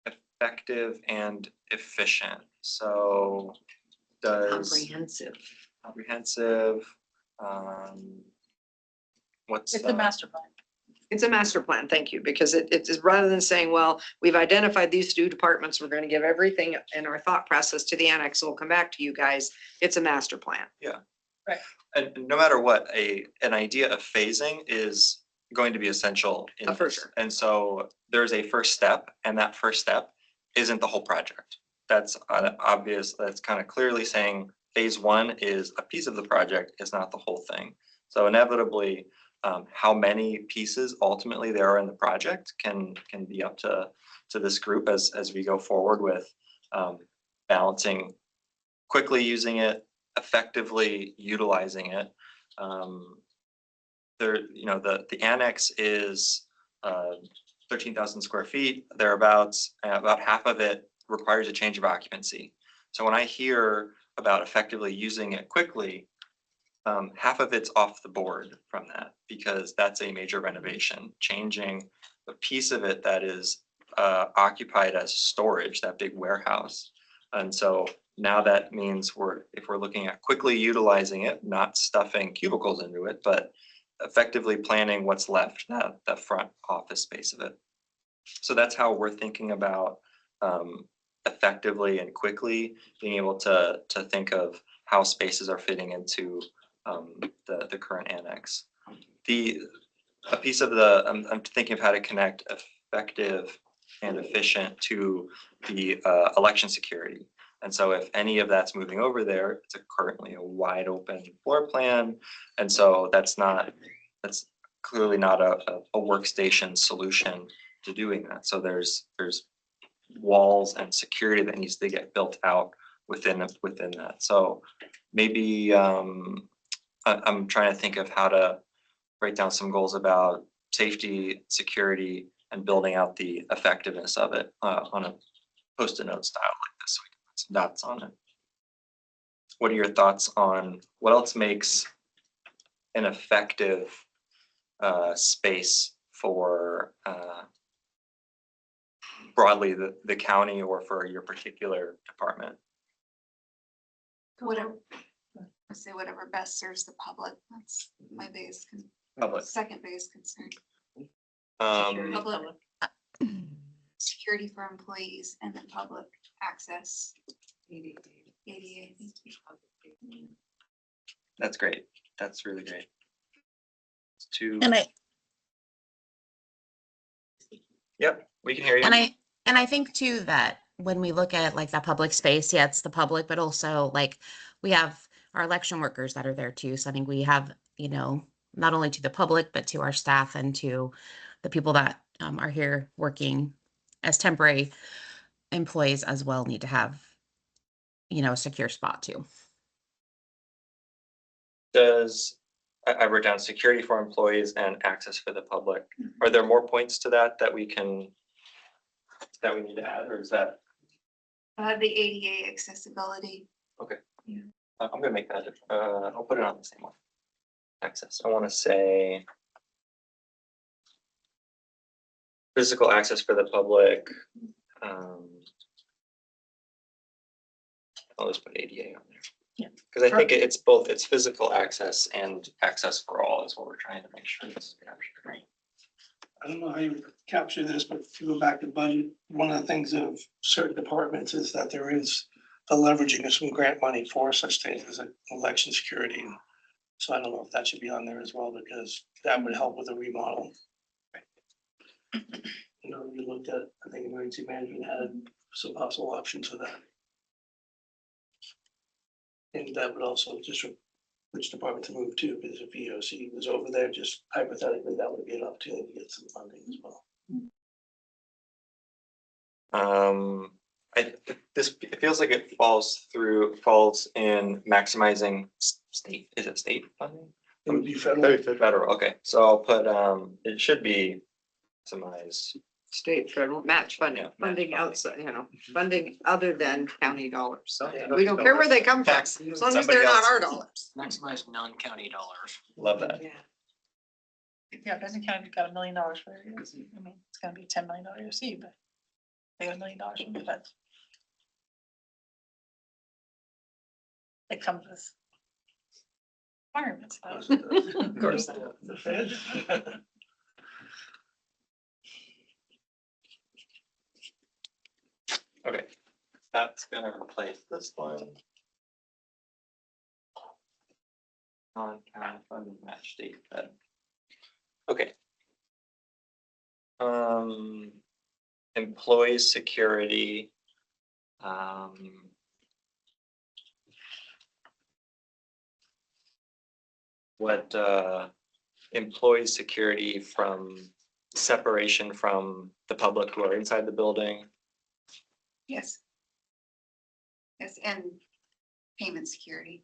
effective and efficient. So does comprehensive, what's It's a master plan. It's a master plan, thank you, because it is, rather than saying, well, we've identified these two departments, we're gonna give everything in our thought process to the annex, so we'll come back to you guys. It's a master plan. And no matter what, an idea of phasing is going to be essential in For this. sure. And so there's a first step, and that first step isn't the whole project. That's obvious. That's kind of clearly saying phase one is a piece of the project, is not the whole thing. So inevitably, how many pieces ultimately there are in the project can be up to this group as we go forward with balancing quickly using it, effectively utilizing it. The annex is 13,000 square feet, thereabouts. About half of it requires a change of occupancy. So when I hear about effectively using it quickly, half of it's off the board from that, because that's a major renovation, changing the piece of it that is occupied as storage, that big warehouse. And so now that means if we're looking at quickly utilizing it, not stuffing cubicles into it, but effectively planning what's left, that front office space of it. So that's how we're thinking about effectively and quickly being able to think of how spaces are fitting into the current annex. a piece of the, I'm thinking of how to connect effective and efficient to the election security. And so if any of that's moving over there, it's currently a wide open floor plan. And so that's clearly not a workstation solution to doing that. So there's walls and security that needs to get built out within that. So maybe I'm trying to think of how to write down some goals about safety, security, and building out the effectiveness of it on a post-it note style like this, so we can put some dots on it. What are your thoughts on what else makes an effective space for broadly the county or for your particular department? Whatever, I say whatever best serves the public. That's my biggest, Public. second biggest concern. Um, Security for employees and then public access. ADA. that's great. That's really great. To, yep, we can hear you. And I think too that when we look at like that public space, yeah, it's the public, but also like we have our election workers that are there too. So I think we have, you know, not only to the public, but to our staff and to the people that are here working as temporary employees as well need to have, you know, a secure spot too. I wrote down security for employees and access for the public. Are there more points to that that we need to add, or is that? The ADA accessibility. I'm gonna make that, I'll put it on the same one. Access, I wanna say. Physical access for the public. I'll just put ADA on there. Yeah. Cause I think it's both, it's physical access and access for all is what we're trying to make sure is captured, right? I don't know how you capture this, but if you go back to budget, one of the things of certain departments is that there is the leveraging of some grant money for such things as election security. So I don't know if that should be on there as well, because that would help with the remodel. You know, we looked at, I think emergency management had some possible options for that. And that would also just which department to move to, because if EOC was over there, just hypothetically, that would be an opportunity to get some funding as well. It feels like it falls in maximizing state, is it state funding? It would be federal. Federal, okay, so I'll put, it should be maximize. State, federal, match funding, Yeah, match funding funding. outside, funding other than county dollars. So Yeah. we don't care where they come from, as long as Somebody they're not else. our dollars. Maximize non-county dollars. Love that. Yeah, Benson County got $1 million for their EOC. I mean, it's gonna be a $10 million EOC, but they got $1 million from the feds. It comes with requirements. though. Of course. The Fed. Okay, that's gonna replace this one. Non-county funding match state fed. Okay. Employee security. What employee security from separation from the public who are inside the building? Yes. Yes, and payment security.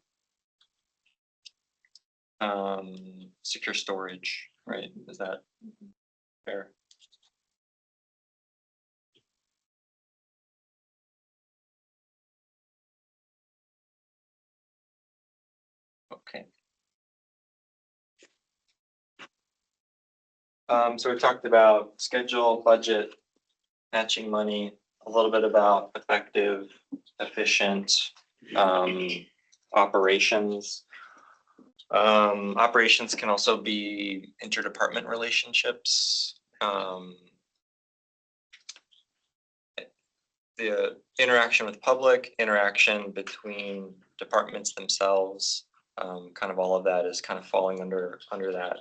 Secure storage, right? Is that fair? Okay. So we talked about schedule, budget, matching money, a little bit about effective, efficient, operations. Operations can also be interdepartment relationships. The interaction with public, interaction between departments themselves, kind of all of that is kind of falling under that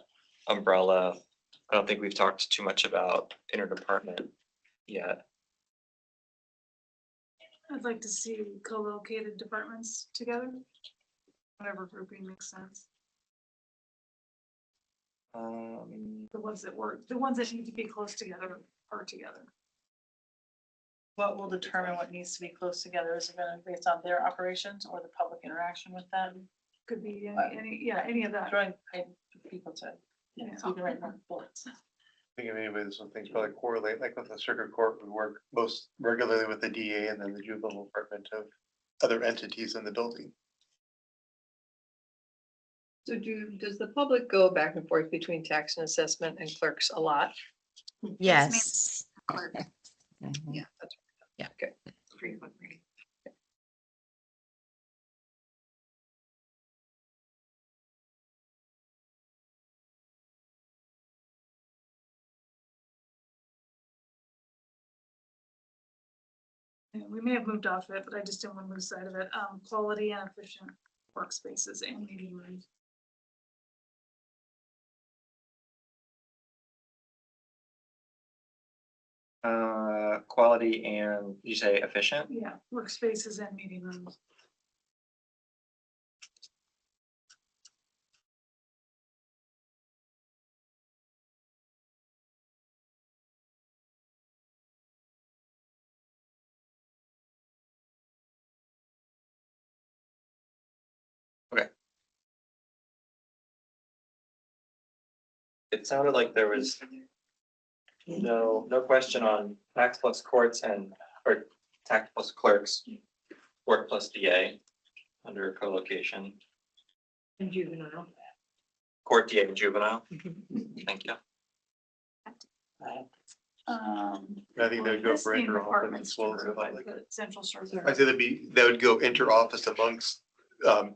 umbrella. I don't think we've talked too much about interdepartment yet. I'd like to see co-located departments together. Whatever grouping makes sense. The ones that work, the ones that need to be close together are together. What will determine what needs to be close together? Is it gonna be based on their operations or the public interaction with them? Could be any of that. Throwing people to, Yeah. so we can write more bullets. I think of maybe some things probably correlate, like with the circuit court, we work most regularly with the DA and then the juvenile department of other entities in the building. So does the public go back and forth between tax and assessment and clerks a lot? Yes. Clerk. Mhm. Yeah, that's. Yeah. Okay. Frequently. Yeah, we may have moved off it, but I just didn't want to lose sight of it. Quality and efficient workspaces and meeting rooms. Quality and you say efficient? Yeah, workspaces and meeting rooms. It sounded like there was no question on tax plus courts or tax plus clerks, court plus DA under co-location, And juvenile. court DA and juvenile. Thank you. I think they'd go for Listing interoffice departments as well as to the group, I public. put Central service. I say that would go inter-office amongst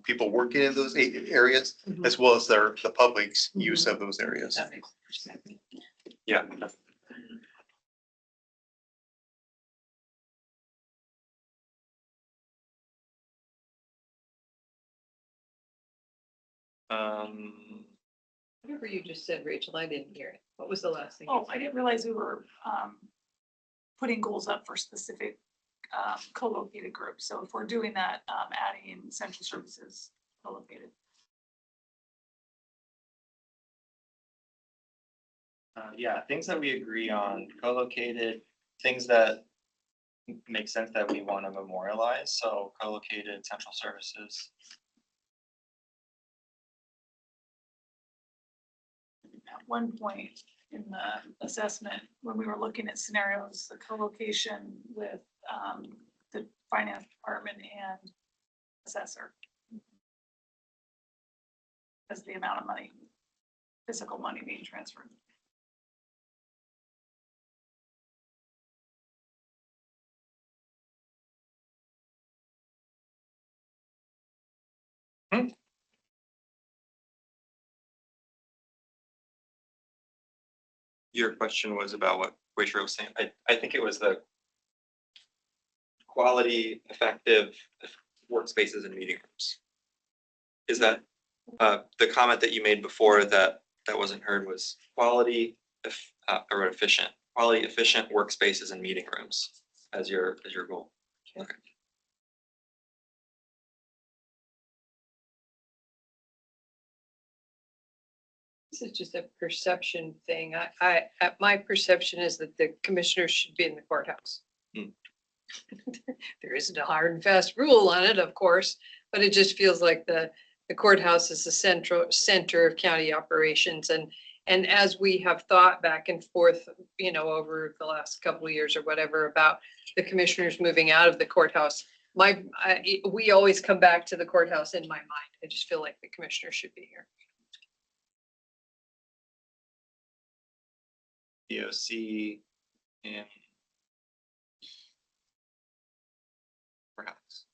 people working in those areas, as well as the public's use of those areas. That makes sense. Yeah. Whatever you just said, Rachel, I didn't hear it. What was the last thing? you Oh, said? I didn't realize we were putting goals up for specific co-located groups. So if we're doing that, adding central services co-located. Yeah, things that we agree on, co-located, things that make sense that we want to memorialize, so co-located central services. At one point in the assessment, when we were looking at scenarios, the co-location with the finance department and assessor. As the amount of money, physical money being transferred. Your question was about what Rachel was saying. I think it was the quality, effective workspaces and meeting rooms. Is that the comment that you made before that wasn't heard was quality or efficient, quality, efficient workspaces and meeting rooms as your goal? Okay. This is just a perception thing. My perception is that the commissioners should be in the courthouse. Hmm. There isn't a hard and fast rule on it, of course, but it just feels like the courthouse is the center of county operations. And as we have thought back and forth, over the last couple of years or whatever about the commissioners moving out of the courthouse, we always come back to the courthouse in my mind. I just feel like the commissioner should be here. DOC and perhaps.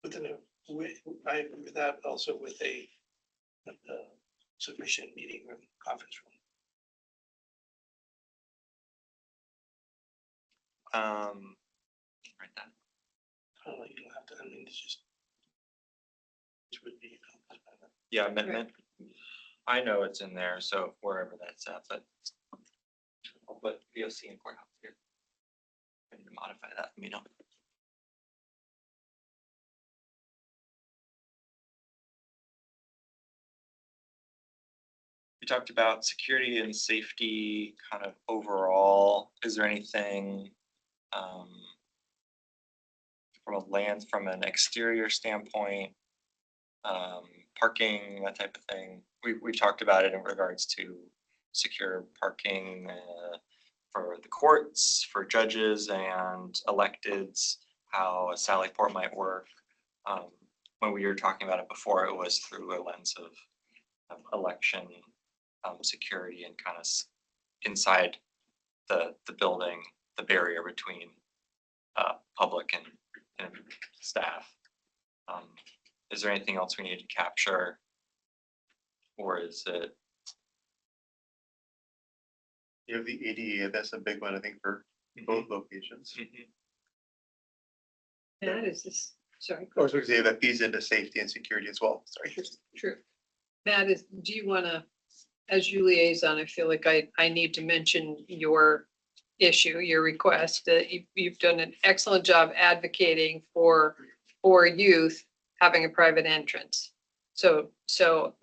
But then I agree with that also with a sufficient meeting room, conference room. Right then. I don't know, you don't have to, I mean, it's just. Which would be. Yeah, amendment. I know it's in there, so wherever that's at, but I'll put VOC in courthouse here. I need to modify that, you know. We talked about security and safety kind of overall. Is there anything from an exterior standpoint, parking, that type of thing? We talked about it in regards to secure parking for the courts, for judges and electeds, how a Sally Port might work. When we were talking about it before, it was through a lens of election security and kind of inside the building, the barrier between public and staff. Is there anything else we need to capture? Or is it? You have the ADA, that's a big one, I think, for both locations. Matt, is this, sorry. Or so we say that feeds into safety and security as well, sorry. True. Matt, do you wanna, as you liaison, I feel like I need to mention your issue, your request, that you've done an excellent job advocating for youth having a private entrance. So,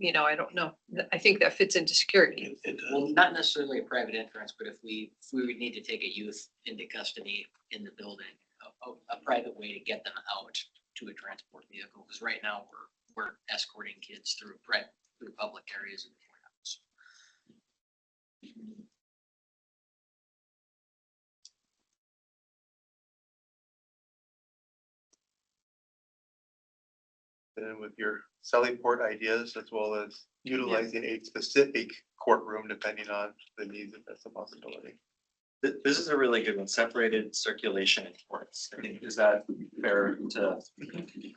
I don't know, I think that fits into security. Well, not necessarily a private entrance, but if we would need to take a youth into custody in the building, a private way to get them out to a transport vehicle, because right now we're escorting kids through public areas in the courthouse. Then with your Sally Port ideas, as well as utilizing a specific courtroom depending on the needs, if that's a possibility. This is a really good one, separated circulation in courts. I think, is that fair to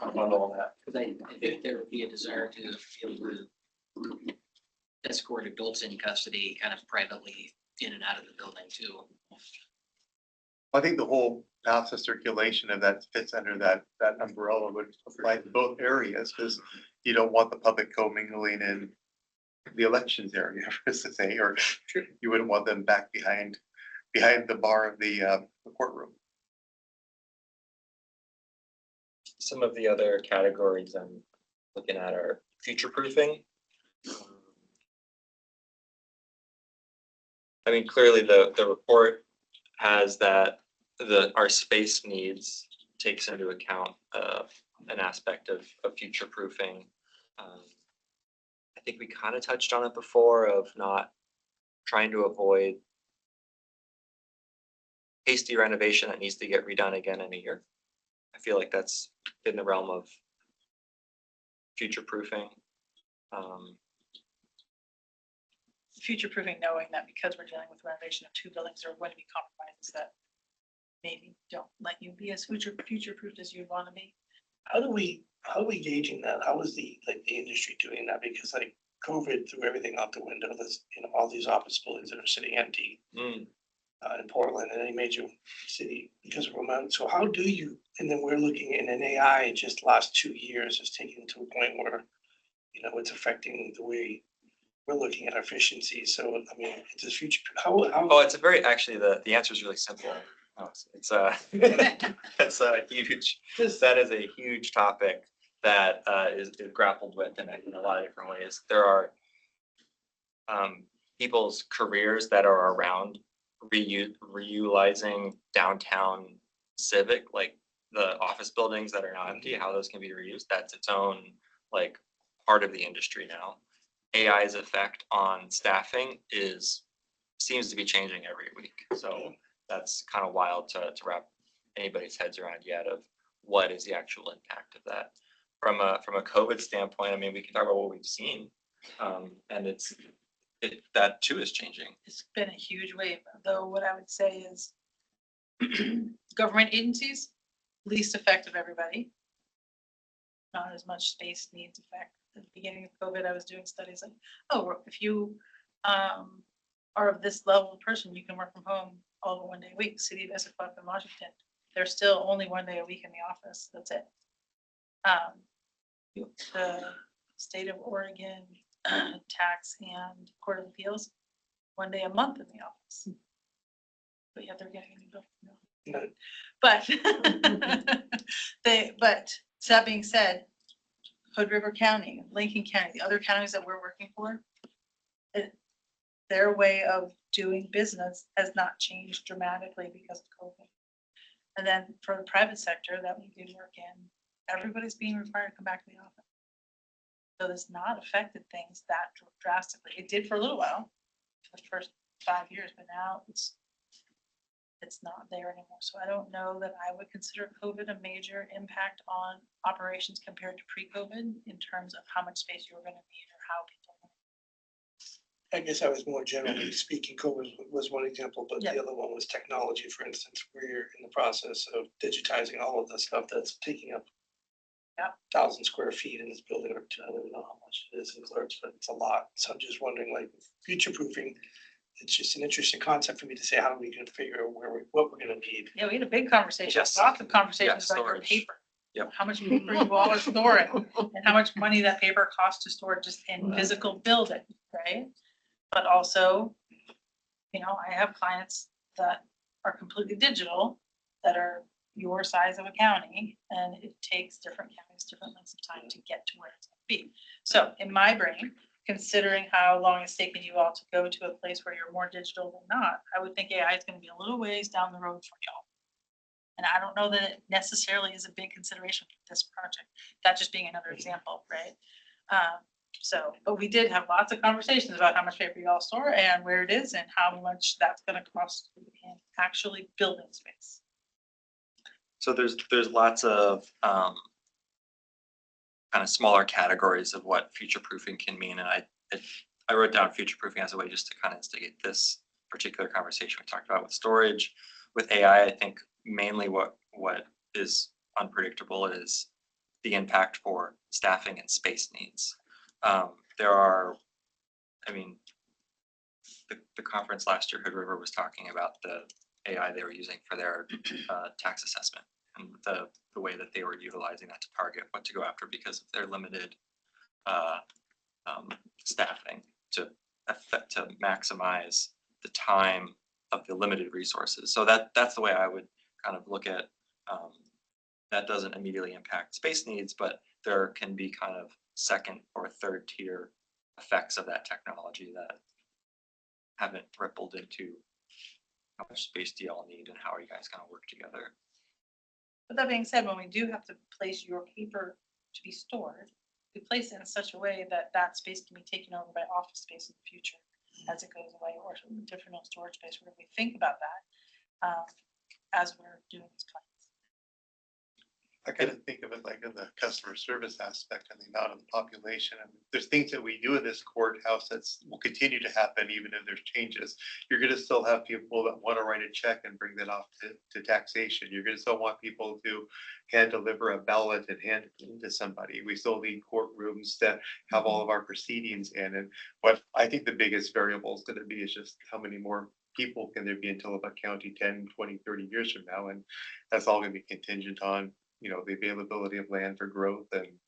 bundle all that? Because I think there would be a desire to be able to escort adults in custody kind of privately in and out of the building too. I think the whole path of circulation of that fits under that umbrella would apply to both areas, because you don't want the public commingling in the elections area, as to say, or you wouldn't want them back behind the bar of the courtroom. Some of the other categories I'm looking at are future proofing. I mean, clearly the report has that our space needs takes into account an aspect of future proofing. I think we kind of touched on it before of not trying to avoid hasty renovation that needs to get redone again in a year. I feel like that's in the realm of future proofing. Future proofing, knowing that because we're dealing with renovation of two buildings, there are going to be compromises that maybe don't let you be as future proofed as you'd want to be. How are we gauging that? How is the industry doing that? Because like COVID threw everything out the window. There's, all these office buildings that are sitting empty in Portland and any major city because of remote. So how do you, and then we're looking in an AI just last 2 years is taken to a point where, it's affecting the way we're looking at efficiency. So, I mean, it's a future, Oh, it's a very, actually, the answer is really simple. It's it's a huge, that is a huge topic that is grappled with in a lot of different ways. There are people's careers that are around reutilizing downtown civic, like the office buildings that are now empty, how those can be reused. That's its own part of the industry now. AI's effect on staffing seems to be changing every week. So that's kind of wild to wrap anybody's heads around yet of what is the actual impact of that. From a COVID standpoint, I mean, we can talk about what we've seen, and that too is changing. It's been a huge wave, though what I would say is government agencies, least effective of everybody. Not as much space needs effect. At the beginning of COVID, I was doing studies like, if you are of this level of person, you can work from home all but 1 day a week. City of Essequah and Washington, they're still only 1 day a week in the office. That's it. The state of Oregon, tax and court of appeals, 1 day a month in the office. But yet they're getting a new building. No. But that being said, Hood River County, Lincoln County, the other counties that we're working for, their way of doing business has not changed dramatically because of COVID. And then for the private sector that we do work in, everybody's being required to come back to the office. So it's not affected things that drastically. It did for a little while, for the first 5 years, but now it's not there anymore. So I don't know that I would consider COVID a major impact on operations compared to pre-COVID in terms of how much space you're gonna need or how people. I guess I was more generally speaking, COVID was one example, but Yeah. the other one was technology, for instance. We're in the process of digitizing all of the stuff that's taking up Yeah. 1,000 square feet in this building, or I don't know how much it is in clerks, but it's a lot. So I'm just wondering, like, future proofing, it's just an interesting concept for me to say, how are we gonna figure out what we're gonna need? Yeah, we had a big conversation, Yes. lots of conversations Yeah, about your storage. paper. Yep. How much paper you all are storing and how much money that paper costs to store just in physical building, right? But also, I have clients that are completely digital, that are your size of a county, and it takes different counties, different lengths of time to get to where it's gonna be. So in my brain, considering how long it's taken you all to go to a place where you're more digital than not, I would think AI is gonna be a little ways down the road for y'all. And I don't know that it necessarily is a big consideration for this project, that just being another example, right? But we did have lots of conversations about how much paper you all store and where it is and how much that's gonna cost in actually building space. So there's lots of kind of smaller categories of what future proofing can mean, and I wrote down future proofing as a way just to kind of instigate this particular conversation we talked about with storage. With AI, I think mainly what is unpredictable is the impact for staffing and space needs. The conference last year, Hood River was talking about the AI they were using for their tax assessment and the way that they were utilizing that to target what to go after because of their limited staffing to maximize the time of the limited resources. So that's the way I would kind of look at that. Doesn't immediately impact space needs, but there can be kind of second or third tier effects of that technology that haven't rippled into how much space do y'all need and how are you guys gonna work together? But that being said, when we do have to place your paper to be stored, we place it in such a way that that space can be taken over by office space in the future as it goes away, or different storage space, where we think about that as we're doing these plans. I kind of think of it like in the customer service aspect and the amount of the population. And there's things that we do in this courthouse will continue to happen even if there's changes. You're gonna still have people that want to write a check and bring that off to taxation. You're gonna still want people to hand deliver a ballot and hand it to somebody. We still need courtrooms that have all of our proceedings in. And what I think the biggest variable is gonna be is just how many more people can there be in Tillamook County 10, 20, 30 years from now? And that's all gonna be contingent on the availability of land for growth and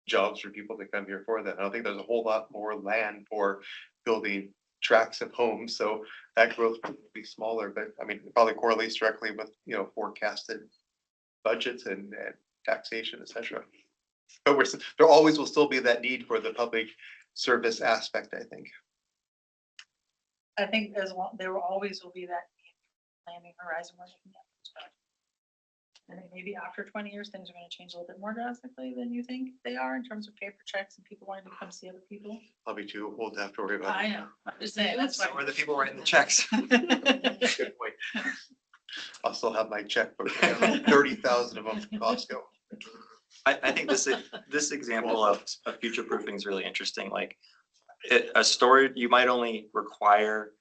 jobs for people to come here for that. I don't think there's a whole lot more land for building tracts of homes, so that growth will be smaller, but I mean, it probably correlates directly with, forecasted budgets and taxation, et cetera. But there always will still be that need for the public service aspect, I think. I think there will always be that planning horizon we're looking at. And then maybe after 20 years, things are going to change a little bit more drastically than you think they are in terms of paper checks and people wanting to come see other people. I'll be too old to have to worry about it. I know, I'm just saying, that's So why. are the people writing the checks? Good point. I'll still have my checkbook, 30,000 of them from Costco. I think this example of future proofing is really interesting. Like a storage, you might only require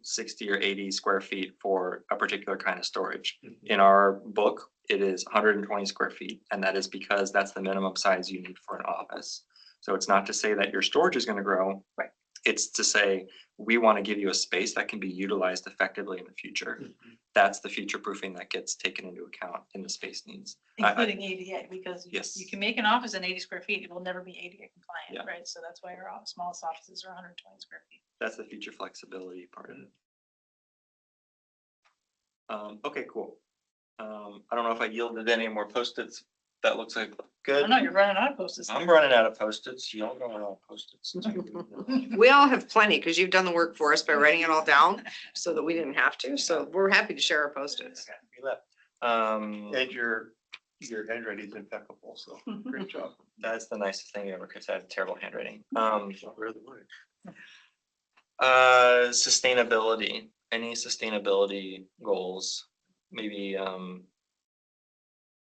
60 or 80 square feet for a particular kind of storage. In our book, it is 120 square feet, and that is because that's the minimum size you need for an office. So it's not to say that your storage is going to grow. Right. It's to say, we want to give you a space that can be utilized effectively in the future. That's the future proofing that gets taken into account in the space needs. Including ADA, because Yes. you can make an office in 80 square feet, it will never be ADA compliant, Yeah. right? So that's why our smallest offices are 120 square feet. That's the future flexibility part of it. Okay, cool. I don't know if I yielded any more Post-its. That looks like Oh good. no, you're running out of posters. I'm running out of Post-its. Y'all running out of Post-its. We all have plenty because you've done the work for us by writing it all down so that we didn't have to. So we're happy to share our Post-its. Okay, we left. And your handwriting is impeccable, so great job. That's the nicest thing ever, because I have terrible handwriting. Really would. Sustainability, any sustainability goals? Maybe,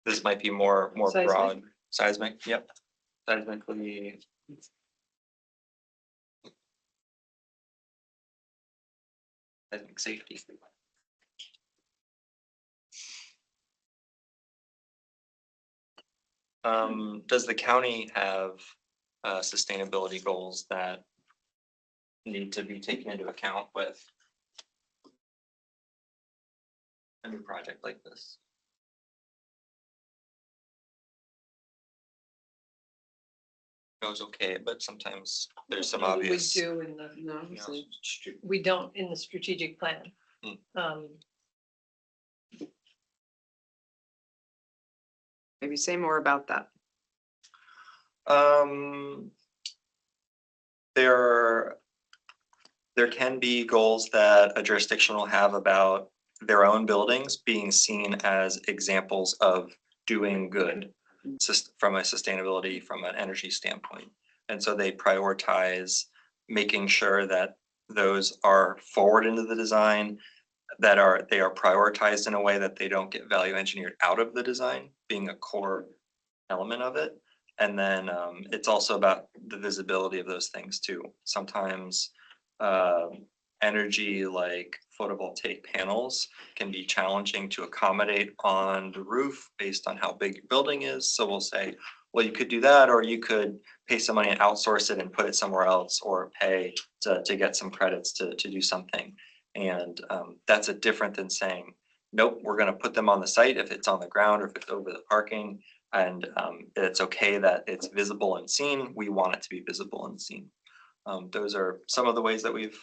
this might be more Seismic? broad. Seismic, yep. Seismically. Seismic safety. Does the county have sustainability goals that need to be taken into account with a new project like this? Goes okay, but sometimes there's some obvious. We do in the, No, you know, so we don't in the strategic plan. maybe say more about that. There can be goals that a jurisdiction will have about their own buildings being seen as examples of doing good from a sustainability, from an energy standpoint. And so they prioritize making sure that those are forward into the design, that they are prioritized in a way that they don't get value engineered out of the design, being a core element of it. And then it's also about the visibility of those things too. Sometimes energy like photovoltaic panels can be challenging to accommodate on the roof based on how big your building is. So we'll say, well, you could do that, or you could pay some money and outsource it and put it somewhere else, or pay to get some credits to do something. And that's a different than saying, nope, we're gonna put them on the site if it's on the ground or if it's over the parking. And it's okay that it's visible and seen. We want it to be visible and seen. Those are some of the ways that we've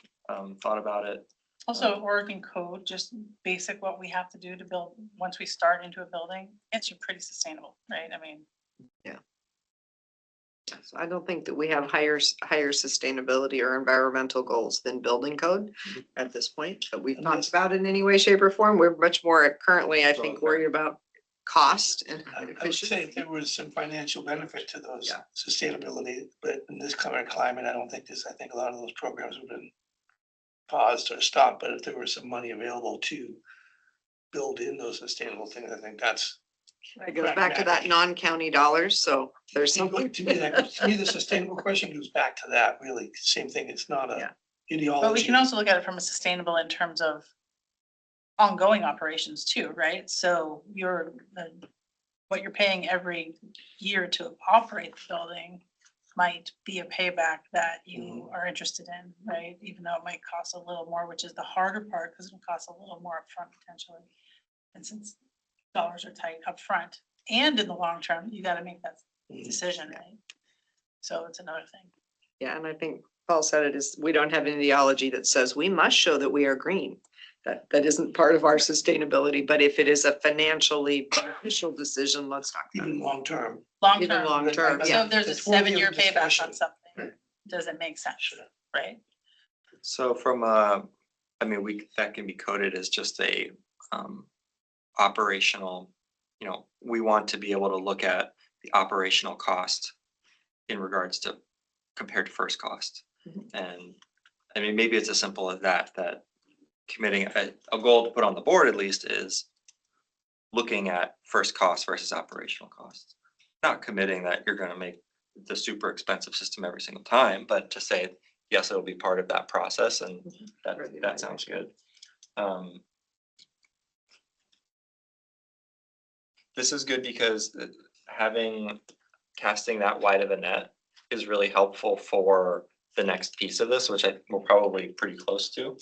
thought about it. Also, Oregon code, just basic what we have to do to build, once we start into a building, it's pretty sustainable, right? I mean, So I don't think that we have higher sustainability or environmental goals than building code at this point, that we've talked about in any way, shape or form. We're much more currently, I think, worried about cost and I would efficiency. say there was some financial benefit to those Yeah. sustainability, but in this current climate, I don't think I think a lot of those programs have been paused or stopped, but if there was some money available to build in those sustainable things, I think that's. It goes back to that non-county dollars, so there's To something. me, the sustainable question goes back to that, really, same thing, it's not Yeah. a ideology. but we can also look at it from a sustainable in terms of ongoing operations too, right? So what you're paying every year to operate the building might be a payback that you are interested in, right? Even though it might cost a little more, which is the harder part, because it costs a little more upfront potentially. And since dollars are tight upfront and in the long term, you gotta make that decision, right? So it's another thing. Yeah, and I think Paul said it is, we don't have an ideology that says we must show that we are green. That isn't part of our sustainability, but if it is a financially beneficial decision, let's talk about Even it. long term. Long Even term. long term, So yeah. if there's a It's worthy of 7-year payback discussion. on something, does it make sense, Sure. right? So from I mean, that can be coded as just a operational, we want to be able to look at the operational cost in regards to compared to first cost. And I mean, maybe it's as simple as that committing a goal to put on the board at least is looking at first cost versus operational costs. Not committing that you're gonna make the super expensive system every single time, but to say, yes, it'll be part of that process, and that sounds good. This is good because casting that wide of a net is really helpful for the next piece of this, which we're probably pretty close to.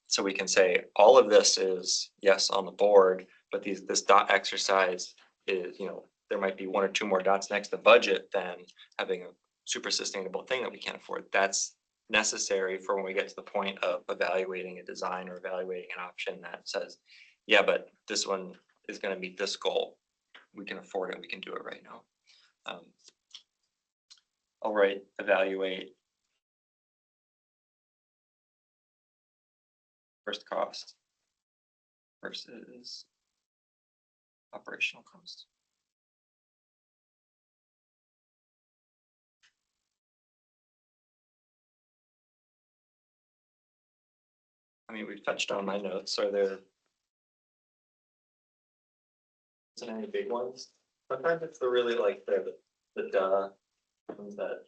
So we can say all of this is yes on the board, but this dot exercise is, there might be one or two more dots next to budget than having a super sustainable thing that we can't afford. That's necessary for when we get to the point of evaluating a design or evaluating an option that says, yeah, but this one is going to meet this goal. We can afford it. We can do it right now. All right, evaluate first cost versus operational cost. I mean, we've touched on my notes. Are there any big ones? Sometimes it's the really like the duh ones that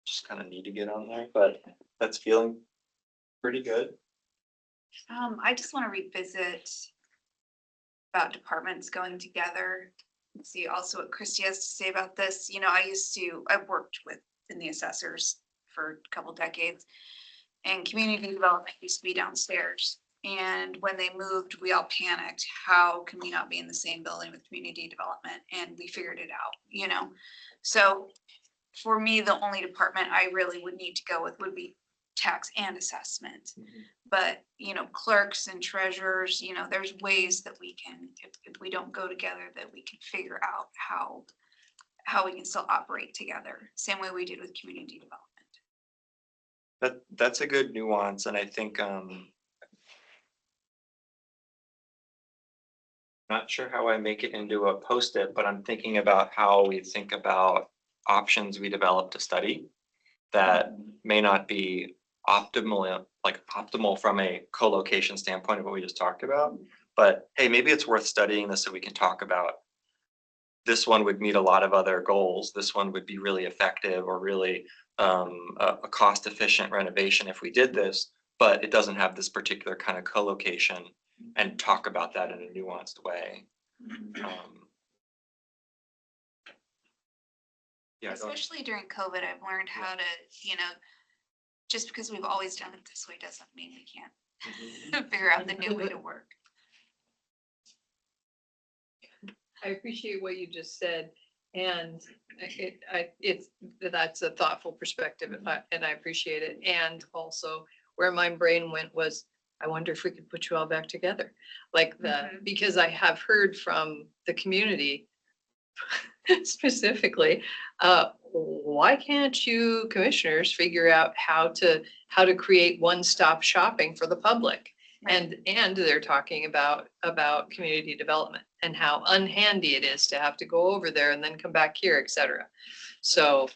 just kind of need to get on there, but that's feeling pretty good. I just want to revisit about departments going together. And see also what Christy has to say about this. I've worked in the assessors for a couple decades. And community development used to be downstairs. And when they moved, we all panicked. How can we not be in the same building with community development? And we figured it out, So for me, the only department I really would need to go with would be tax and assessment. But, clerks and treasurers, there's ways that we can, if we don't go together, that we can figure out how we can still operate together. Same way we did with community development. That's a good nuance, and I think not sure how I make it into a post-it, but I'm thinking about how we think about options we develop to study that may not be optimal from a co-location standpoint of what we just talked about. But hey, maybe it's worth studying this so we can talk about this one would meet a lot of other goals. This one would be really effective or really a cost-efficient renovation if we did this, but it doesn't have this particular kind of co-location, and talk about that in a nuanced way. Yeah, Especially during COVID, I've learned how to, just because we've always done it this way doesn't mean we can't figure out the new way to work. I appreciate what you just said, and that's a thoughtful perspective, and I appreciate it. And also, where my brain went was, I wonder if we could put you all back together, because I have heard from the community specifically, why can't you commissioners figure out how to create one-stop shopping for the public? And they're talking about community development and how unhandy it is to have to go over there and then come back here, et cetera. So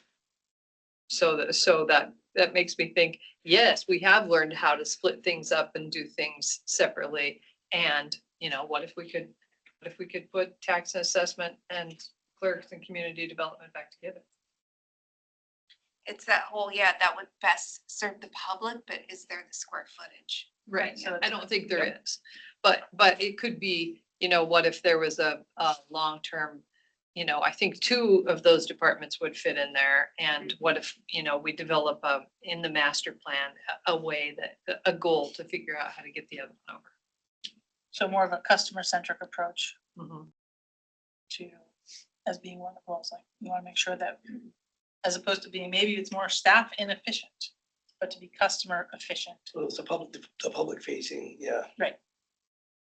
that makes me think, yes, we have learned how to split things up and do things separately. And, what if we could put tax and assessment and clerks and community development back together? It's that whole, that would best serve the public, but is there the square footage? Right, So I don't think there is, but it could be, what if there was a long-term, I think 2 of those departments would fit in there. And what if, we develop in the master plan, a way that, a goal to figure out how to get the other one over. So more of a customer-centric approach Mhm. to, as being one of the goals, like you want to make sure that, as opposed to being, maybe it's more staff inefficient, but to be customer efficient. Well, it's the public facing, yeah.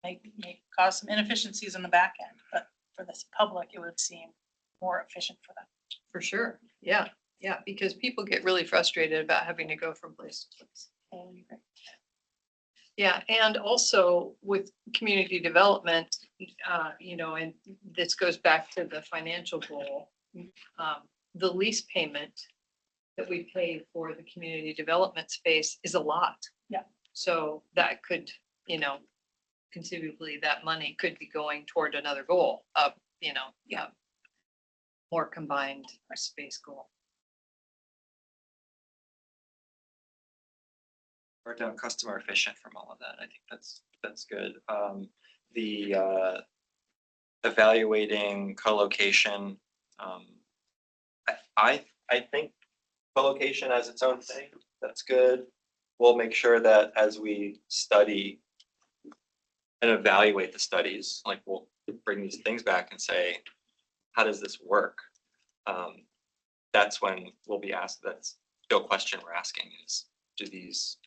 May cause some inefficiencies in the back end, but for this public, it would seem more efficient for them. For sure, yeah, because people get really frustrated about having to go from place to place. Yeah, and also with community development, and this goes back to the financial goal. The lease payment that we pay for the community development space is a lot. Yeah. So that could, conceivably, that money could be going toward another goal of, more combined space goal. Write down customer efficient from all of that. I think that's good. The evaluating co-location. I think co-location as its own thing, that's good. We'll make sure that as we study and evaluate the studies, like we'll bring these things back and say, how does this work? That's when we'll be asked, that's the question we're asking is, do these,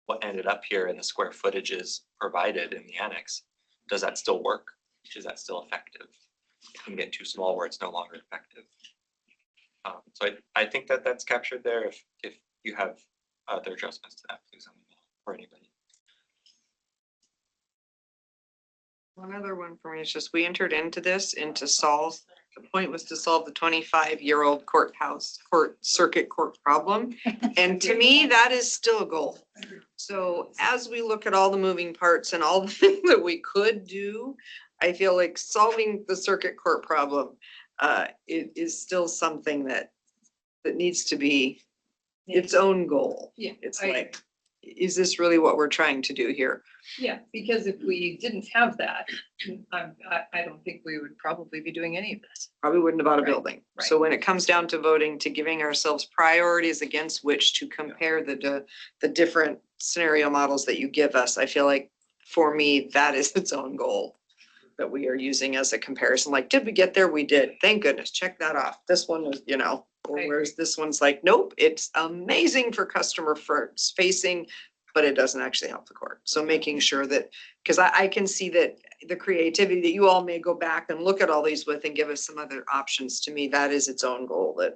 what ended up here in the square footages provided in the annex, does that still work? Is that still effective? It can get too small where it's no longer effective. So I think that that's captured there. If you have other adjustments to that, please let me know, or anybody. One other one for me is just, we entered into this to solve, the point was to solve the 25-year-old circuit court problem. And to me, that is still a goal. So as we look at all the moving parts and all the things that we could do, I feel like solving the circuit court problem is still something that needs to be its own goal. Yeah, It's I like, is this really what we're trying to do here? Yeah, because if we didn't have that, I don't think we would probably be doing any of this. Probably wouldn't have bought a Right, building. So when it comes down to voting, to giving ourselves priorities against which to compare the different scenario models that you give us, I feel like for me, that is its own goal that we are using as a comparison. Like, did we get there? We did. Thank goodness. Check that off. This one was, or I whereas this one's like, nope, it's amazing for customer facing, but it doesn't actually help the court. So making sure that, because I can see that the creativity that you all may go back and look at all these with and give us some other options. To me, that is its own goal. That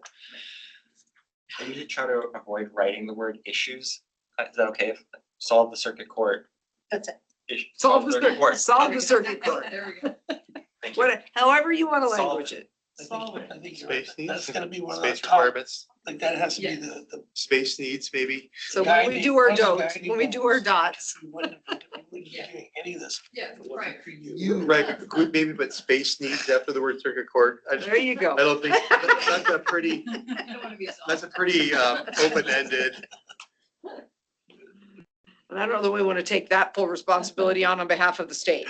I usually try to avoid writing the word issues. Is that okay? If solve the circuit court. That's it. solve the circuit court. Solve the circuit court. There we go. Thank you. However you want to Solve language it. I think you're right. Space needs. That's gonna be one of the Space top, requirements, like that has to be Yeah. the. space needs, maybe. So when we do our dots, when we do our dots. We wouldn't be doing any of this. Yeah, right. Right, good, maybe, but space needs after the word circuit court. There you go. I don't think, that's a pretty, I don't wanna be that's a pretty open-ended. And I don't know that we want to take that full responsibility on behalf of the state.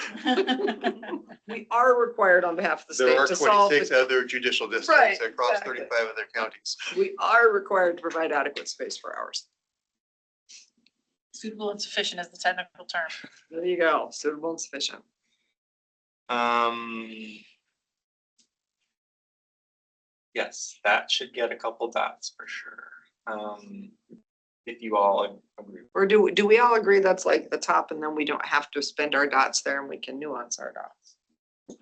We are required on behalf of the There state are to solve, 26 other judicial Right, districts across exactly. 35 other counties. we are required to provide adequate space for ours. Suitable and sufficient is the technical term. There you go, suitable and sufficient. Yes, that should get a couple dots for sure. If you all agree. Or do we all agree that's like the top and then we don't have to spend our dots there and we can nuance our dots?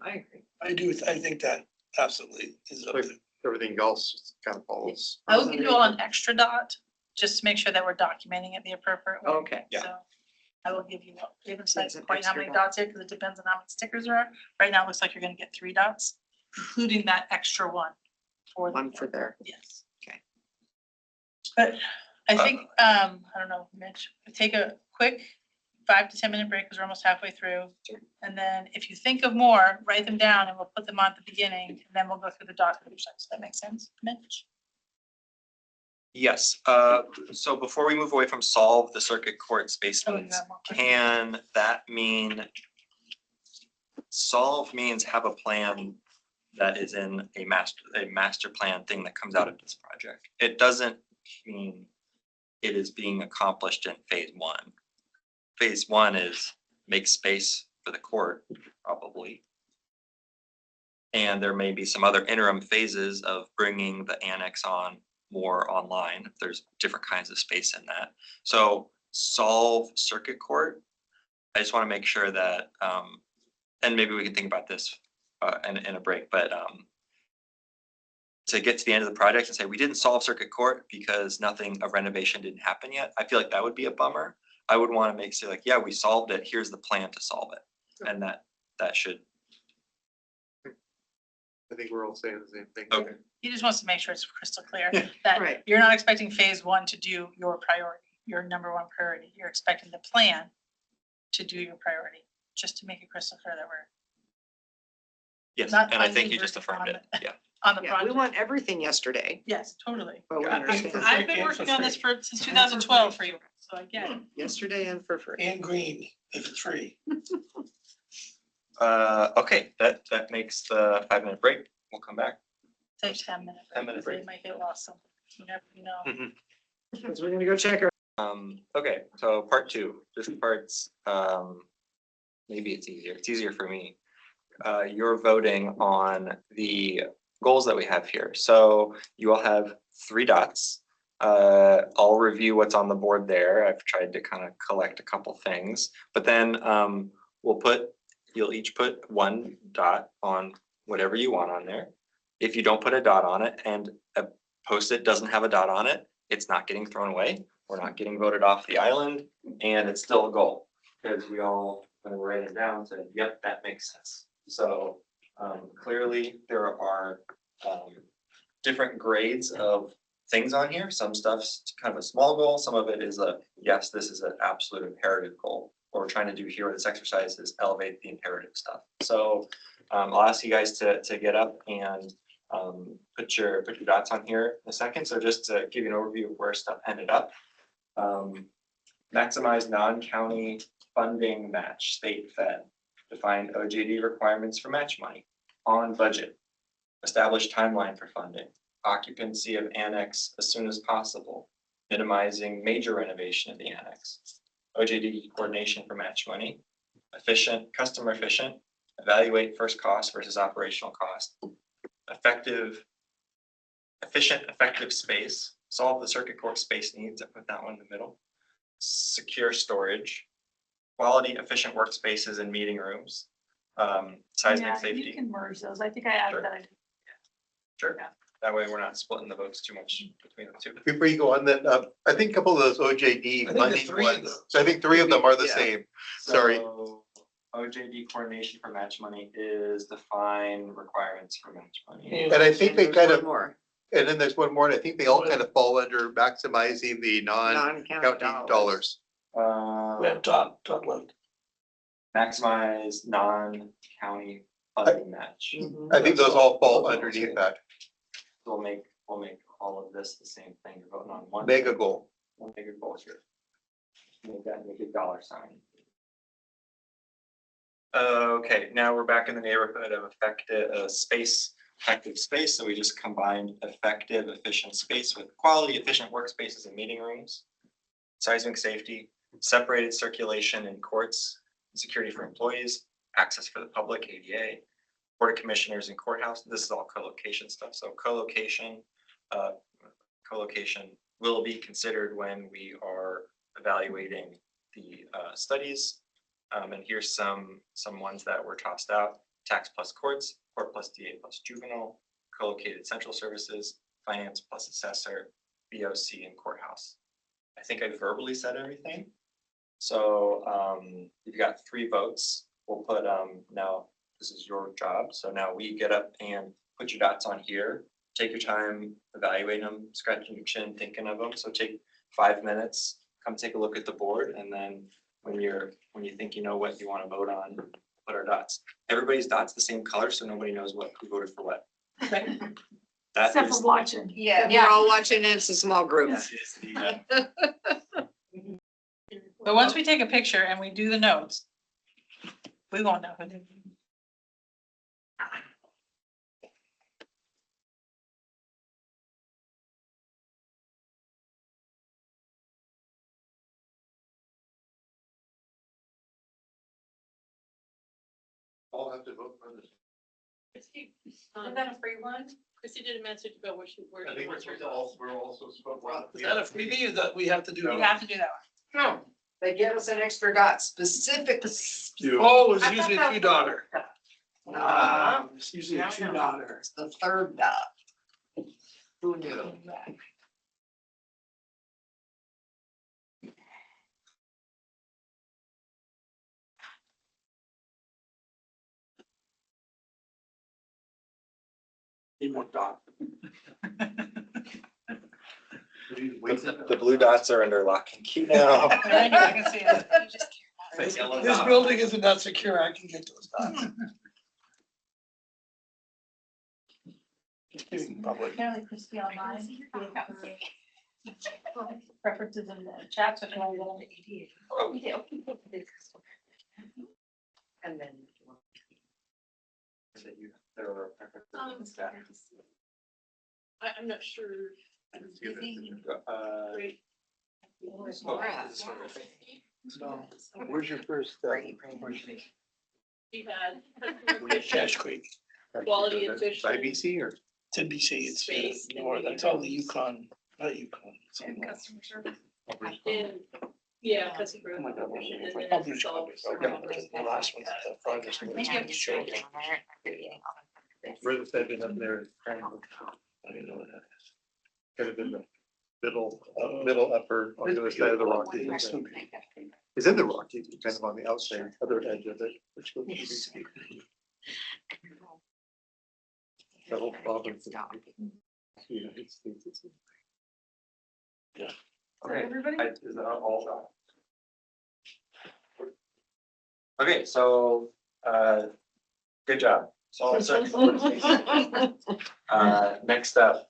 I agree. I think that absolutely is up to. Everything else just kind of follows. I will give you all an extra dot, just to make sure that we're documenting it the appropriate way. Okay. Yeah. So I will give you, we haven't That's said an quite how extra many dot. dots here, because it depends on how many stickers there are. Right now, it looks like you're gonna get 3 dots, including that extra one. One for there. Yes. Okay. But I think, I don't know, Mitch, take a quick 5 to 10 minute break, because we're almost halfway through. And then if you think of more, write them down and we'll put them on at the beginning, and then we'll go through the dots. Does that make sense, Mitch? Yes, so before we move away from solve the circuit court space Oh, you needs, have more. can that mean? Solve means have a plan that is in a master plan thing that comes out of this project. It doesn't mean it is being accomplished in phase 1. Phase 1 is make space for the court, probably. And there may be some other interim phases of bringing the annex on more online. There's different kinds of space in that. So solve circuit court. I just want to make sure that, and maybe we can think about this in a break, but to get to the end of the project and say, we didn't solve circuit court because nothing of renovation didn't happen yet. I feel like that would be a bummer. I would want to say like, yeah, we solved it. Here's the plan to solve it. And that should. I think we're all saying the same thing. Okay. He just wants to make sure it's crystal clear Right. that you're not expecting phase 1 to do your priority, your number 1 priority. You're expecting the plan to do your priority, just to make it crystal clear that we're Yes, Not and I think only you just working affirmed on it. Yeah. on the Yeah, we project. want everything yesterday, Yes, totally. but we Yeah. understand I've been working on this since 2012 for you, so I get it. yesterday and for free. And green, if it's free. Okay, that makes the 5-minute break. We'll come back. Takes 10 minutes. 10-minute because They break. might get lost somewhere. You never know. Because we're gonna go check our. Okay, so part two, this part's, maybe it's easier. It's easier for me. You're voting on the goals that we have here. So you all have 3 dots. I'll review what's on the board there. I've tried to kind of collect a couple things, but then you'll each put 1 dot on whatever you want on there. If you don't put a dot on it and a post-it doesn't have a dot on it, it's not getting thrown away. We're not getting voted off the island, and it's still a goal. Because we all, when we write it down, said, yep, that makes sense. So clearly there are different grades of things on here. Some stuff's kind of a small goal. Some of it is a, yes, this is an absolute imperative goal. What we're trying to do here with this exercise is elevate the imperative stuff. So I'll ask you guys to get up and put your dots on here in a second. So just to give you an overview of where stuff ended up. Maximize non-county funding match, state fed. Define OJD requirements for match money. On budget. Establish timeline for funding. Occupancy of annex as soon as possible. Minimizing major renovation of the annex. OJD coordination for match money. Efficient, customer efficient. Evaluate first cost versus operational cost. Efficient, effective space. Solve the circuit court space needs. I put that one in the middle. Secure storage. Quality, efficient workspaces and meeting rooms. Seismic Yeah, safety. you can merge those. I think I added Sure. that. Sure. Yeah. That way we're not splitting the votes too much between the two. Before you go on, then, I think a couple of those OJD I think there's funding 3 of ones, those. so I think 3 of them are the Yeah. same. Sorry. So, OJD coordination for match money is define requirements for match money. And I think they There's kind one of, more, and then there's one more, and I think they all kind of fall under maximizing the non-county non-county dollars. We have top left. Maximize non-county funding match. Mhm. I think those all fall Those are all underneath same. that We'll make all of this the same thing. You're voting on one. mega goal. One mega goal here. Make a dollar sign. Okay, now we're back in the neighborhood of effective space. So we just combined effective, efficient space with quality, efficient workspaces and meeting rooms. Seismic safety, separated circulation in courts, security for employees, access for the public, ADA, board of commissioners and courthouse. This is all co-location stuff. So co-location will be considered when we are evaluating the studies. And here's some ones that were tossed out: tax plus courts, court plus DA plus juvenile, co-located central services, finance plus assessor, BOC and courthouse. I think I verbally said everything. So you've got 3 votes. We'll put now this is your job. So now we get up and put your dots on here. Take your time, evaluate them, scratching your chin, thinking of them. So take 5 minutes, come take a look at the board, and then when you think you know what you want to vote on, put our dots. Everybody's dots the same color, so nobody knows who voted for what. Right. That Except is- for watching. Yeah. we're all watching, and it's a small group. that is the, But once we take a picture and we do the notes, we won't know who did. All have to vote for this. Christie, was that a free one? Christie did a message about where she I think wants her we're also supposed. Is that a freebie or that we have to do? You have to do that one. No, they give us an extra dot specifically. Oh, it's I thought usually that a was- $2. Uh, It's usually a No, no. $2. It's the 3rd dot. Who knew? Need more dot. the blue dots are under lock and key now. I can see it. This Yellow this dot. building isn't that secure. I can get those dots. Just kidding, public. Apparently Christie online. Preferences in the chat, so if you want to go into ADA. We do. And then. There were preferences and stuff. I'm not sure Where's your first? Cash Creek, Quality and fish. IBC or? to BC, it's Space. north, that's all the Yukon, not Yukon. it's all And north. customer service. Yeah, customer. Oh my God, And then I'll there's finish solve copies. Okay, surrounding. the last one, the farthest one. Where's the been up there? I don't know what that is. Kind of in the middle, Oh. middle upper on the other side of the rock. It's so big. It's in the rock, kind of on the outside, other edge of it, which goes. That whole province. Yeah, it's. Yeah. Okay, Everybody? is that all done? Okay, so, good job. So, next up,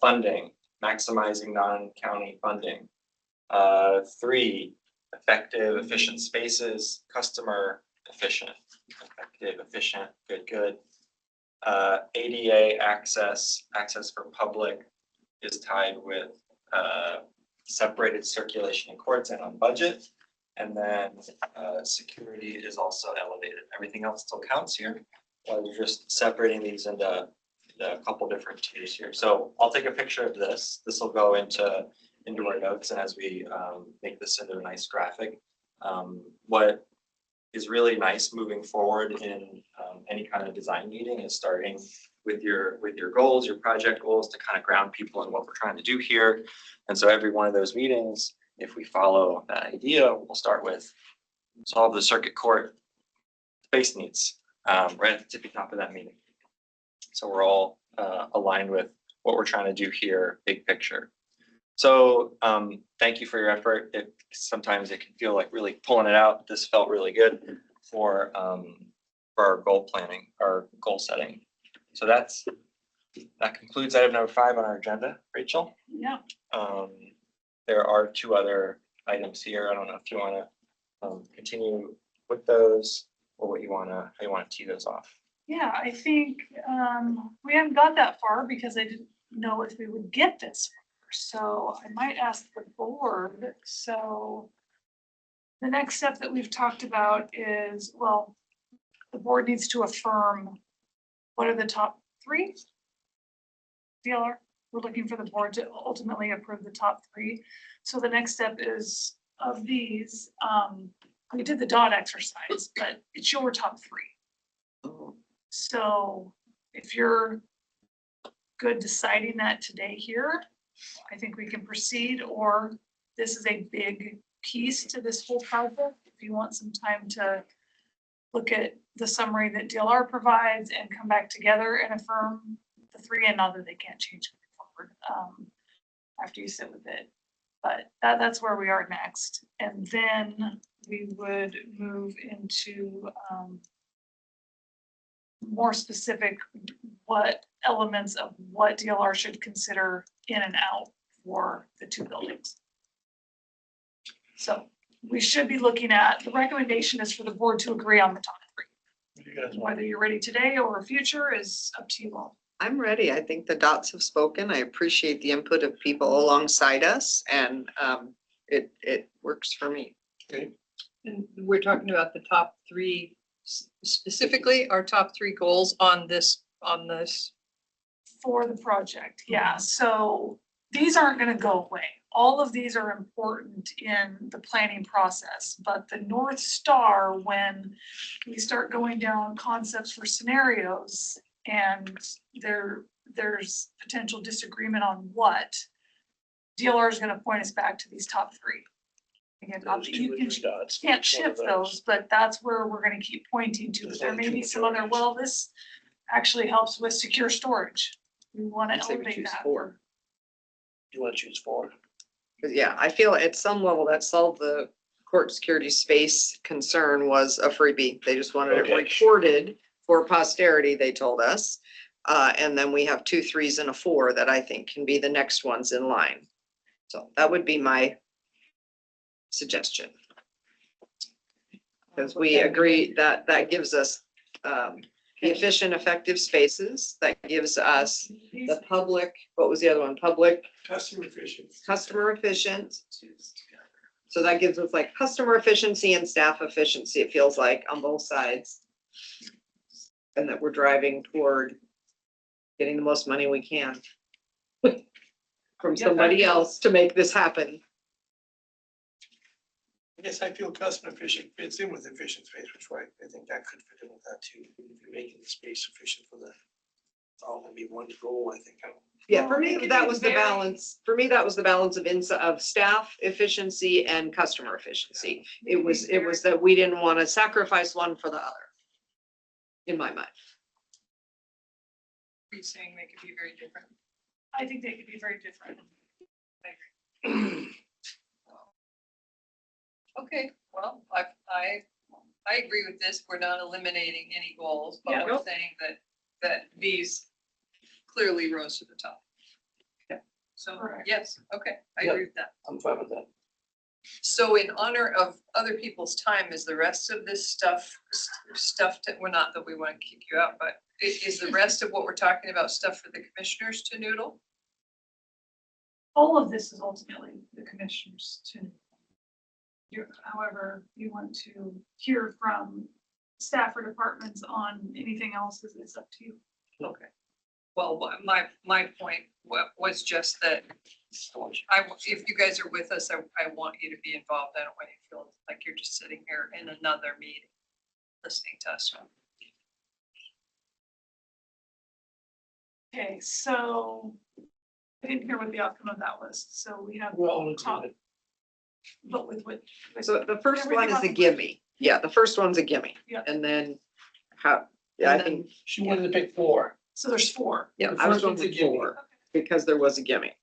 funding, maximizing non-county funding. 3, effective, efficient spaces, customer efficient, effective, efficient, good. ADA access for public is tied with, separated circulation in courts and on budget. And then, security is also elevated. Everything else still counts here. You're just separating these into a couple different tiers here. So I'll take a picture of this. This will go into our notes, and as we make this into a nice graphic. What is really nice moving forward in any kind of design meeting is starting with your goals, your project goals, to kind of ground people in what we're trying to do here. And so every one of those meetings, if we follow that idea, we'll start with solve the circuit court space needs, right at the tippy top of that meeting. So we're all aligned with what we're trying to do here, big picture. So thank you for your effort. Sometimes it can feel like really pulling it out. This felt really good for our goal planning, our goal setting. So that concludes item number 5 on our agenda. Rachel? Yeah. There are 2 other items here. I don't know if you want to continue with those or how you want to tee those off. Yeah, I think we haven't got that far because I didn't know if we would get this far. So I might ask the board. So the next step that we've talked about is, well, the board needs to affirm what are the top 3 DLR. We're looking for the board to ultimately approve the top 3. So the next step is of these, we did the dot exercise, but it's your top 3. So if you're good deciding that today here, I think we can proceed, or this is a big piece to this whole project. If you want some time to look at the summary that DLR provides and come back together and affirm the 3, and not that they can't change forward after you sit with it. But that's where we are next. And then we would move into more specific, what elements of what DLR should consider in and out for the 2 buildings. So we should be looking at, the recommendation is for the board to agree on the top 3. You guys want- Whether you're ready today or future is up to you all. I'm ready. I think the dots have spoken. I appreciate the input of people alongside us, and it works for me. And we're talking about the top 3, specifically our top 3 goals on this. For the project, yeah, so these aren't gonna go away. All of these are important in the planning process, but the North Star, when we start going down concepts for scenarios and there's potential disagreement on what, DLR is gonna point us back to these top 3. Again, not Those that 2 you with can, 3 dots. can't Which one of shift those, but that's where we're gonna keep pointing to. There's There only may 2 be some other, majorities. well, this actually helps with secure storage. We wanna I'd say we elevate choose that. 4. You want to choose 4? Cause yeah, I feel at some level that solved the court security space concern was a freebie. They just wanted it Okay. recorded for posterity, they told us. And then we have 2 3s and a 4 that I think can be the next ones in line. So that would be my suggestion. Because we agree that that gives us the efficient, effective spaces. That gives us the public, what was the other one? Public, Customer efficient. customer efficient. So that gives us like customer efficiency and staff efficiency, it feels like, on both sides. And that we're driving toward getting the most money we can from somebody else to make this happen. I guess I feel customer efficient fits in with efficient space, which way I think that could fit in with that too. If you're making the space efficient for the, it's all gonna be one goal, I think. Yeah, for Well, me, it could that be was the very- balance. For me, that was the balance of staff efficiency and customer efficiency. It was that we didn't want to sacrifice one for the other. In my mind. Are you saying they could be very different? I think they could be very different. Okay, well, I agree with this. We're not eliminating any goals, but Yeah. we're saying that these clearly rose to the top. Yeah. So, Correct. yes, okay, I Yeah. agree with that. I'm fine with that. So in honor of other people's time, is the rest of this stuff that, we're not that we want to kick you out, but is the rest of what we're talking about stuff for the commissioners to noodle? All of this is ultimately the commissioners to. However, you want to hear from staff or departments on anything else, it's up to you. Okay. Well, my point was just that if you guys are with us, I want you to be involved. I don't want you to feel like you're just sitting here in another meeting, listening to us. Okay, so I didn't hear what the outcome of that was, so we have. Well, included. But with. So the first one is a Everything gimme. Yeah, the first one's a gimme. Yeah. And then how, yeah, I think, She wanted to pick 4. So there's 4. yeah, The I was first going one's a with gimme. 4 because there was a gimme.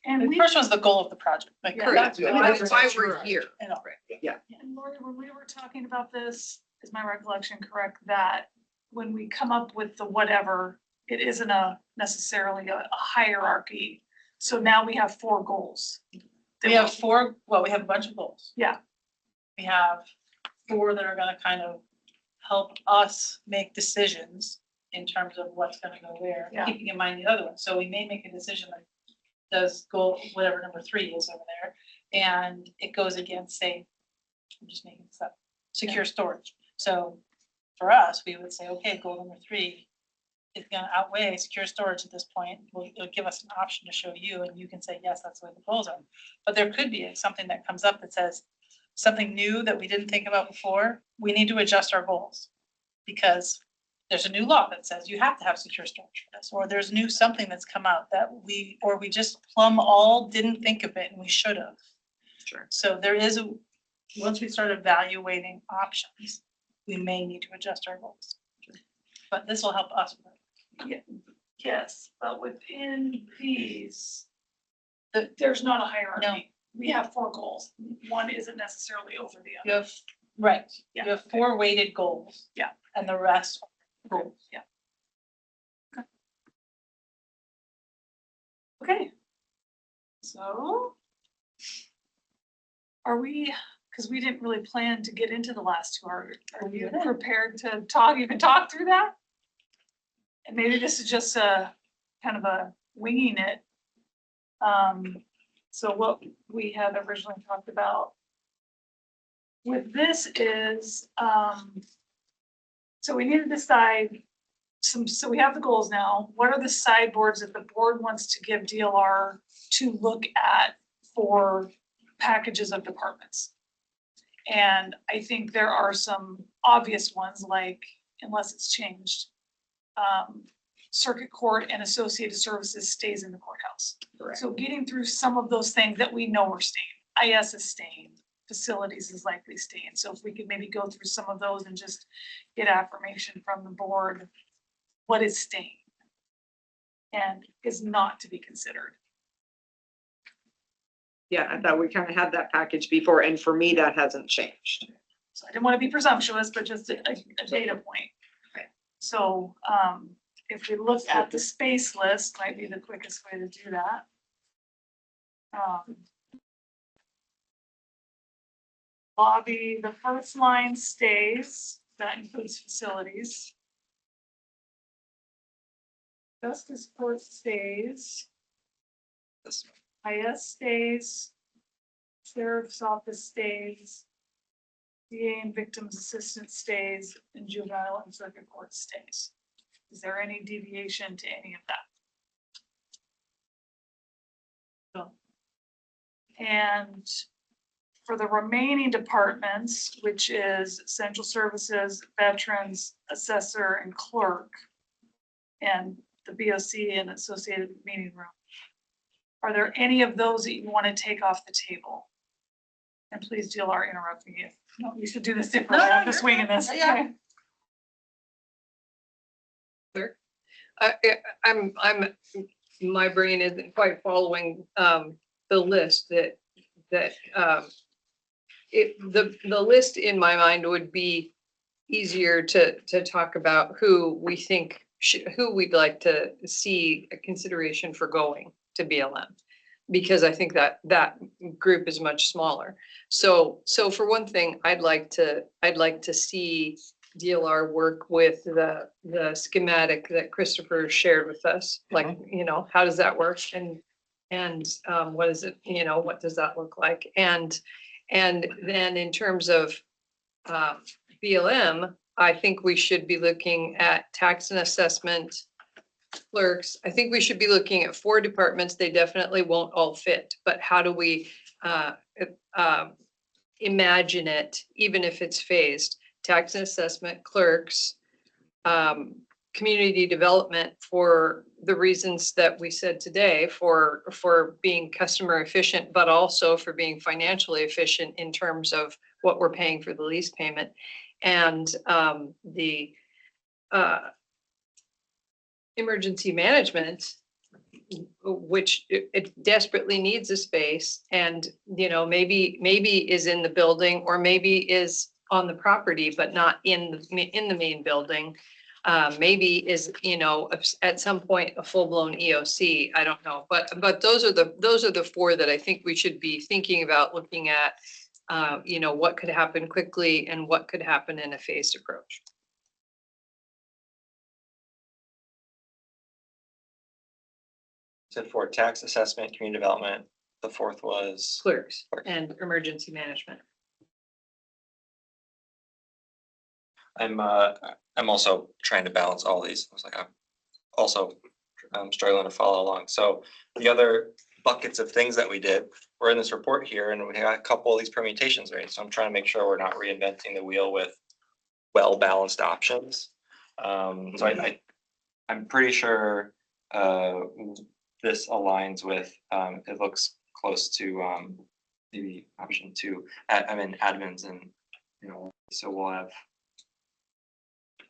And The we, first one's the goal of the project. Like, Yeah. correct. Yeah. That's why we're here. I know. and Lori, when we were talking about this, is my recollection correct, that when we come up with the whatever, it isn't necessarily a hierarchy. So now we have 4 goals. We have 4, well, we have a bunch of goals. Yeah. We have 4 that are gonna kind of help us make decisions in terms of what's gonna go where, Yeah. keeping in mind the other one. So we may make a decision like, does goal, whatever number 3 is over there, and it goes against, say, I'm just making this up, secure storage. So for us, we would say, okay, goal number 3 is gonna outweigh secure storage at this point. It'll give us an option to show you, and you can say, yes, that's the way the goals are. But there could be something that comes up that says, something new that we didn't think about before, we need to adjust our goals. Because there's a new law that says you have to have secure storage for this, or there's new something that's come out that we just plumb all didn't think of it and we should have. Sure. So there is once we start evaluating options, we may need to adjust our goals. But this will help us. Yes, but within these, there's not a hierarchy. We have 4 goals. One isn't necessarily over the You other. have, right, Yeah, you have 4 weighted goals. Yeah. And the rest are goals. Yeah. Okay. So. Are we, because we didn't really plan to get into the last 2, are we prepared to even talk through that? And maybe this is just a kind of a winging it. So what we had originally talked about with this is, so we need to decide so we have the goals now. What are the sideboards that the board wants to give DLR to look at for packages of departments? And I think there are some obvious ones, like, unless it's changed, circuit court and associated services stays in the courthouse. Correct. So getting through some of those things that we know are staying, IS is staying, facilities is likely staying. So if we could maybe go through some of those and just get affirmation from the board, what is staying and is not to be considered. Yeah, I thought we kind of had that package before, and for me, that hasn't changed. So I didn't want to be presumptuous, but just a data point. Okay. So if we look at the space list, might be the quickest way to do that. Lobby, the first line stays, that includes facilities. Justice Court stays. This- IS stays. Sheriff's Office stays. DA and Victims Assistant stays, and Juvenile and Circuit Court stays. Is there any deviation to any of that? No. And for the remaining departments, which is Central Services, Veterans, Assessor, and Clerk, and the BOC and Associated Meeting Room, are there any of those that you want to take off the table? And please, Jill, are interrupting you. No, you should do this differently. No, I'm you're just winging good. this. Yeah. Okay. My brain isn't quite following the list that the list in my mind would be easier to talk about who we think who we'd like to see a consideration for going to BLM. Because I think that group is much smaller. So for one thing, I'd like to see DLR work with the schematic that Christopher shared with us. Like, you know, how does that work? And what is it, you know, what does that look like? And then in terms of BLM, I think we should be looking at tax and assessment, clerks. I think we should be looking at 4 departments. They definitely won't all fit, but how do we imagine it, even if it's phased? Tax and assessment, clerks, community development for the reasons that we said today, for being customer efficient, but also for being financially efficient in terms of what we're paying for the lease payment. And the emergency management, which it desperately needs a space, and, you know, maybe is in the building or maybe is on the property, but not in the main building. Maybe is, you know, at some point a full-blown EOC. I don't know, but those are the 4 that I think we should be thinking about looking at. You know, what could happen quickly and what could happen in a phased approach. Said 4, tax assessment, community development. The 4th was Clerks and emergency management. I'm also trying to balance all these. I was like, I'm also struggling to follow along. So the other buckets of things that we did were in this report here, and we got a couple of these permutations, right? So I'm trying to make sure we're not reinventing the wheel with well-balanced options. So I'm pretty sure this aligns with, it looks close to maybe option 2. I'm in admins, and, you know, so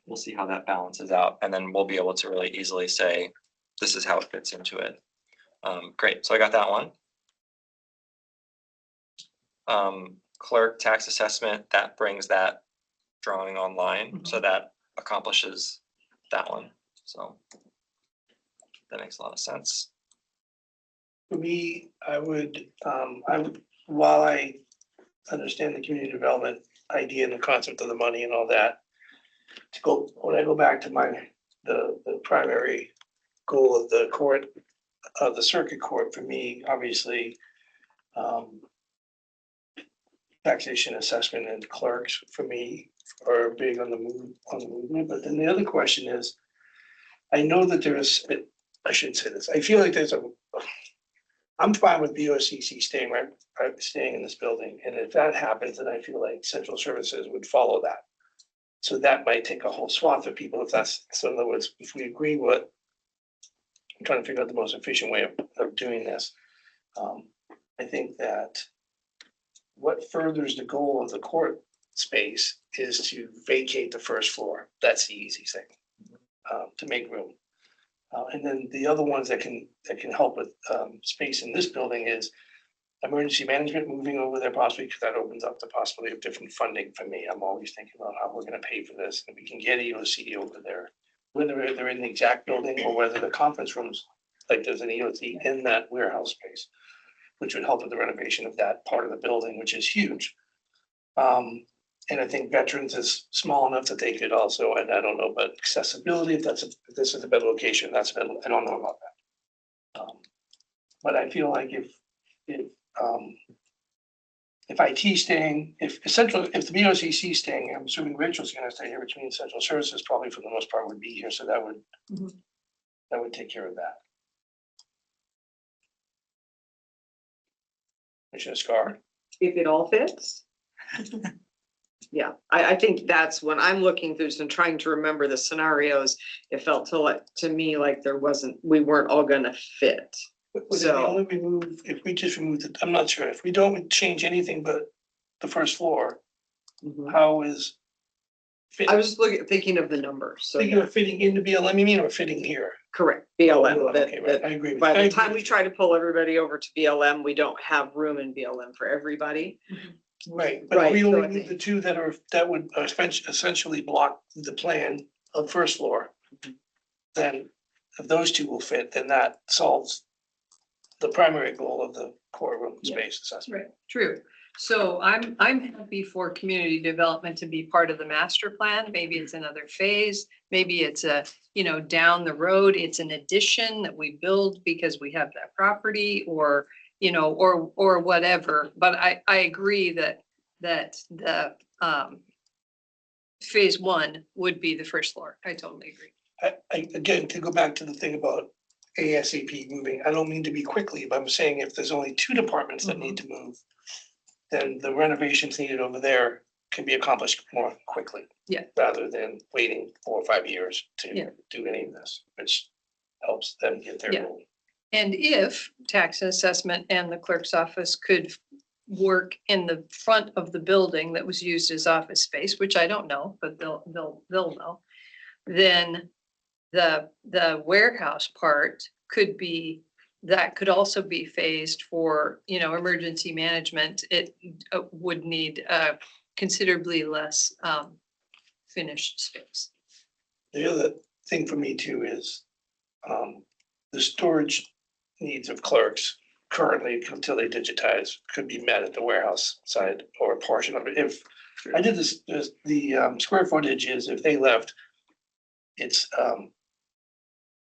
we'll see how that balances out, and then we'll be able to really easily say, this is how it fits into it. Great, so I got that one. Clerk tax assessment, that brings that drawing online, so that accomplishes that one. So that makes a lot of sense. For me, I would, while I understand the community development idea and the concept of the money and all that, when I go back to the primary goal of the court, of the circuit court, for me, obviously, taxation, assessment, and clerks, for me, are big on the movement. But then the other question is, I know that I shouldn't say this, I feel like I'm fine with BOCC staying in this building, and if that happens, then I feel like Central Services would follow that. So that might take a whole swath of people if that's, so in other words, if we agree I'm trying to figure out the most efficient way of doing this. I think that what furthers the goal of the court space is to vacate the first floor. That's the easy thing, to make room. And then the other ones that can help with space in this building is emergency management moving over there possibly, because that opens up the possibility of different funding for me. I'm always thinking about how we're gonna pay for this, and we can get EOC over there, whether they're in the exact building or whether the conference rooms, like there's an EOC in that warehouse space, which would help with the renovation of that part of the building, which is huge. And I think veterans is small enough that they could also, and I don't know about accessibility, if this is a better location, I don't know about that. But I feel like if IT staying, if the BOCC staying, I'm assuming Rachel's gonna stay here, which means central services probably for the most part would be here, so that would take care of that. Commissioner Scar? If it all fits. Yeah, I think that's when I'm looking through and trying to remember the scenarios, it felt to me like we weren't all gonna fit. Would it So- only remove, if we just remove it, I'm not sure, if we don't change anything but the first floor, Mhm. how is? I was just thinking of the numbers, so Thinking yeah, of fitting into BLM, you mean, or fitting here? correct, BLM, Okay, right, that I agree with by you. the time we try to pull everybody over to BLM, we don't have room in BLM for everybody. Right, but if we Right, so only I move the think- two that would essentially block the plan of first floor. Then if those two will fit, then that solves the primary goal of the core room Yeah. space assessment. Right, true. So I'm happy for community development to be part of the master plan. Maybe it's another phase. Maybe it's down the road, it's an addition that we build because we have that property or, or whatever. But I agree that the phase one would be the first floor. I totally agree. Again, to go back to the thing about ASAP moving, I don't mean to be quickly, but I'm saying if there's only two departments that need to move, then the renovations needed over there can be accomplished more quickly. Yeah. Rather than waiting 4 or 5 years Yeah. to do any of this, which helps them get their Yeah. goal. And if tax assessment and the clerk's office could work in the front of the building that was used as office space, which I don't know, but they'll know, then the warehouse part that could also be phased for, emergency management. It would need considerably less finished space. The other thing for me too is the storage needs of clerks currently until they digitize could be met at the warehouse side or a portion of it. If I did the square footage is if they left, it's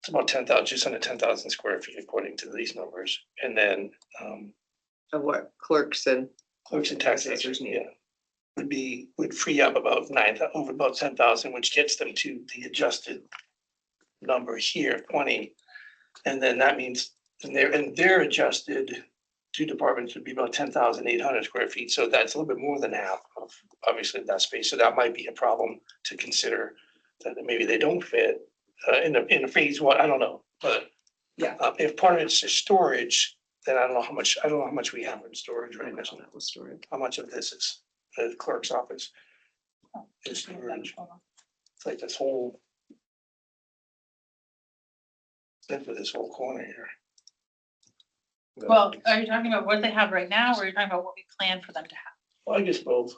about 10,000, just under 10,000 square feet according to these numbers. And then Of what clerks and, clerks and taxation, yeah, would free up about over about 10,000, which gets them to the adjusted number here, 20. And then that means, and their adjusted two departments would be about 10,800 square feet. So that's a little bit more than half of obviously that space. So that might be a problem to consider, that maybe they don't fit in a phase one, I don't know, but Yeah. If part of it's just storage, then I don't know how much we have in storage right now. that was storage. How much of this is the clerk's office? Is storage. It's like this whole. Except for this whole corner here. Well, are you talking about what they have right now, or are you talking about what we plan for them to have? Well, I guess both.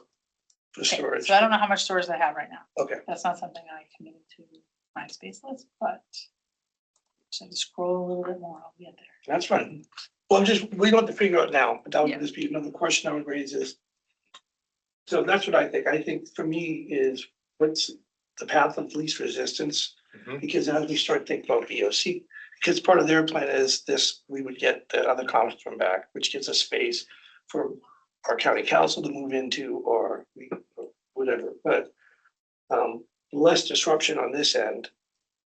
For Okay, storage. So I don't know how much storage they have right now. Okay, That's not something I committed to my space list, but so to scroll a little bit more, I'll get there. that's fine. Well, we don't have to figure out now, but that Yeah. would just be another question I would raise is. So that's what I think. I think for me is what's the path of least resistance? Mhm. Because as we start thinking about VOC, because part of their plan is this, we would get the other comments from back, which gives us space for our county council to move into or whatever, but less disruption on this end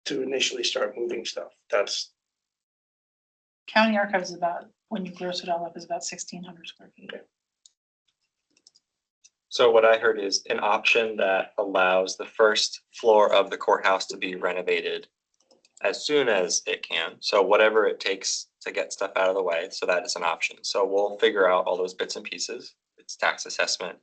to initially start moving stuff. That's, County archives is about, when you gross it all up, is about 1,600 square feet. So what I heard is an option that allows the first floor of the courthouse to be renovated as soon as it can. So whatever it takes to get stuff out of the way. So that is an option. So we'll figure out all those bits and pieces. It's tax assessment,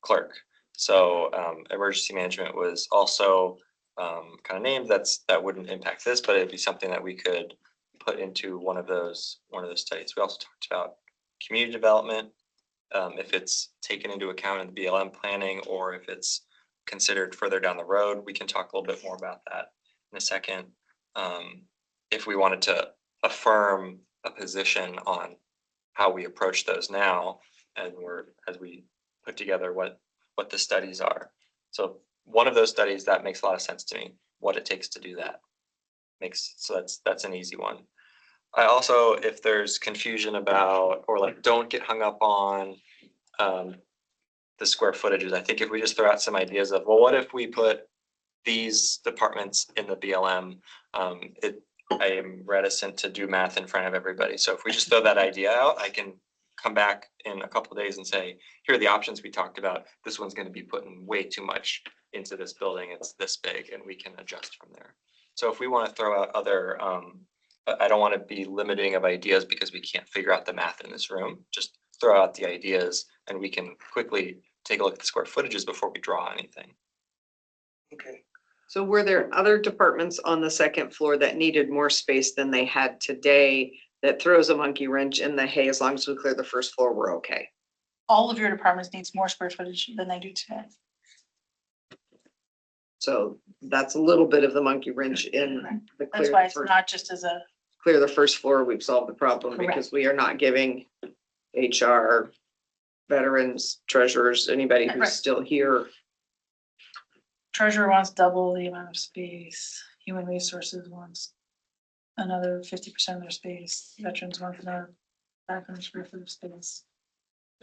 clerk. So emergency management was also kind of named. That wouldn't impact this, but it'd be something that we could put into one of those studies. We also talked about community development. If it's taken into account in the BLM planning or if it's considered further down the road, we can talk a little bit more about that in a second. If we wanted to affirm a position on how we approach those now, and as we put together what the studies are. So one of those studies that makes a lot of sense to me, what it takes to do that. So that's an easy one. I also, if there's confusion about, or like, don't get hung up on the square footages. I think if we just throw out some ideas of, well, what if we put these departments in the BLM? I am reticent to do math in front of everybody. So if we just throw that idea out, I can come back in a couple of days and say, here are the options we talked about. This one's going to be putting way too much into this building. It's this big, and we can adjust from there. So if we want to throw out other, I don't want to be limiting of ideas because we can't figure out the math in this room. Just throw out the ideas and we can quickly take a look at the square footages before we draw anything. Okay. So were there other departments on the second floor that needed more space than they had today that throws a monkey wrench in the, hey, as long as we clear the first floor, we're okay? All of your departments needs more square footage than they do today. So that's a little bit of the monkey wrench in the That's clear why the it's first, not just as a, clear the first floor, we've solved the problem Correct. because we are not giving HR, veterans, treasurers, anybody Right. who's still here. treasurer wants double the amount of space, human resources wants another 50% of their space, veterans wants another 500 square foot of space,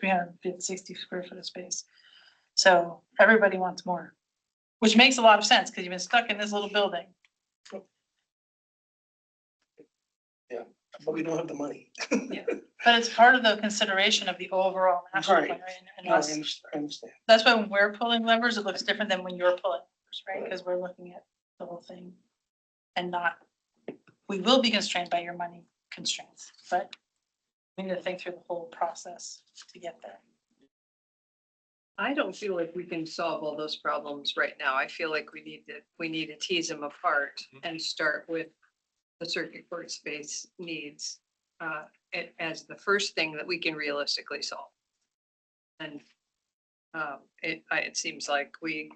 360 square foot of space. So everybody wants more, which makes a lot of sense because you've been stuck in this little building. But we don't have the money. But it's part of the consideration of the overall master Right. plan. And No, I us- understand. that's why when we're pulling levers, it looks different than when you're pulling levers, right? Because we're looking at the whole thing and not, we will be constrained by your money constraints, but we need to think through the whole process to get there. I don't feel like we can solve all those problems right now. I feel like we need to tease them apart and start with the circuit court space needs as the first thing that we can realistically solve. And it seems like we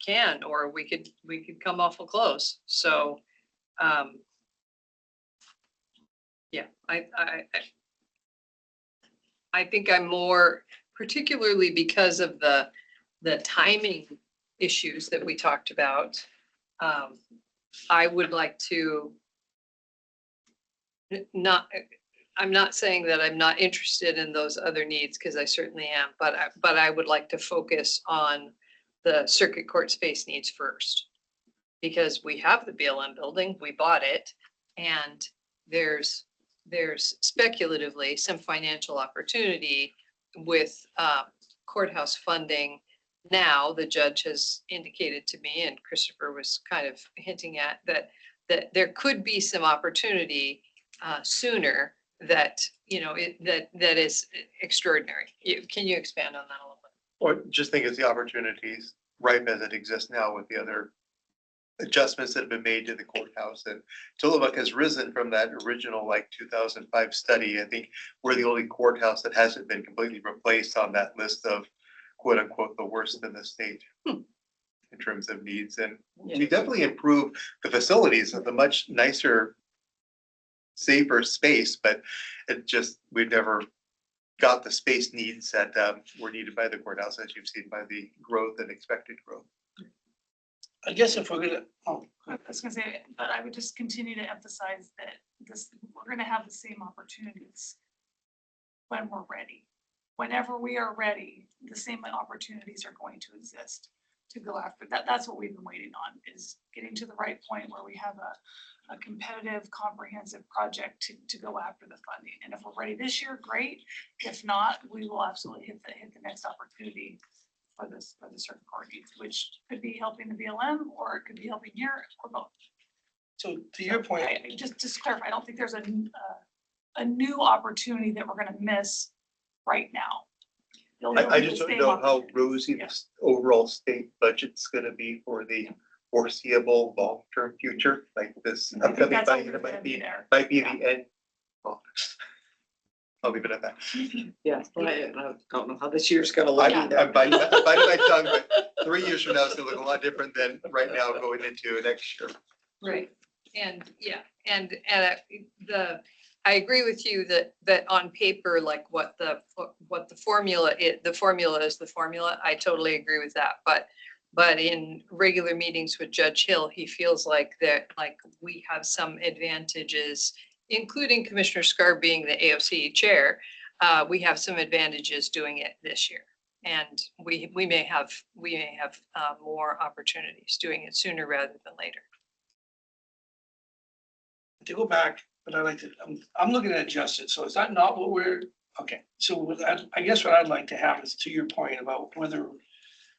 can, or we could come awful close. So yeah, I think I'm more, particularly because of the timing issues that we talked about. I would like to I'm not saying that I'm not interested in those other needs, because I certainly am, but I would like to focus on the circuit court space needs first. Because we have the BLM building, we bought it, and there's speculatively some financial opportunity with courthouse funding. Now, the judge has indicated to me, and Christopher was kind of hinting at, that there could be some opportunity sooner that, that is extraordinary. Can you expand on that a little bit? Or just think it's the opportunities ripe as it exists now with the other adjustments that have been made to the courthouse. And Tillamook has risen from that original 2005 study. I think we're the only courthouse that hasn't been completely replaced on that list of quote unquote the worst in the state in terms of needs. And we definitely improve the facilities with a much nicer, safer space, but it just, we've never got the space needs that were needed by the courthouse, as you've seen by the growth and expected growth. I guess if we're gonna, I was gonna say, but I would just continue to emphasize that we're gonna have the same opportunities when we're ready. Whenever we are ready, the same opportunities are going to exist to go after that. That's what we've been waiting on, is getting to the right point where we have a competitive, comprehensive project to go after the funding. And if we're ready this year, great. If not, we will absolutely hit the next opportunity for the circuit court needs, which could be helping the BLM, or it could be helping here, or both. so to your point, Just to clarify, I don't think there's a new opportunity that we're gonna miss right now. I just don't know how rosy Yeah. the overall state budget's gonna be for the foreseeable long-term future, like this I think upcoming that's budget always gonna might be be there. the end. Well, I'll leave it at that. Yeah, I don't know how this year's gonna look I'm either. biting my tongue, but 3 years from now, it's gonna look a lot different than right now going into next year. Right. And yeah, and I agree with you that on paper, like what the formula the formula is the formula. I totally agree with that. But in regular meetings with Judge Hill, he feels like we have some advantages, including Commissioner Scar being the AOC chair. We have some advantages doing it this year. And we may have more opportunities doing it sooner rather than later. To go back, but I like to, I'm looking at adjusted, so is that not what we're, okay, so I guess what I'd like to have is to your point about whether,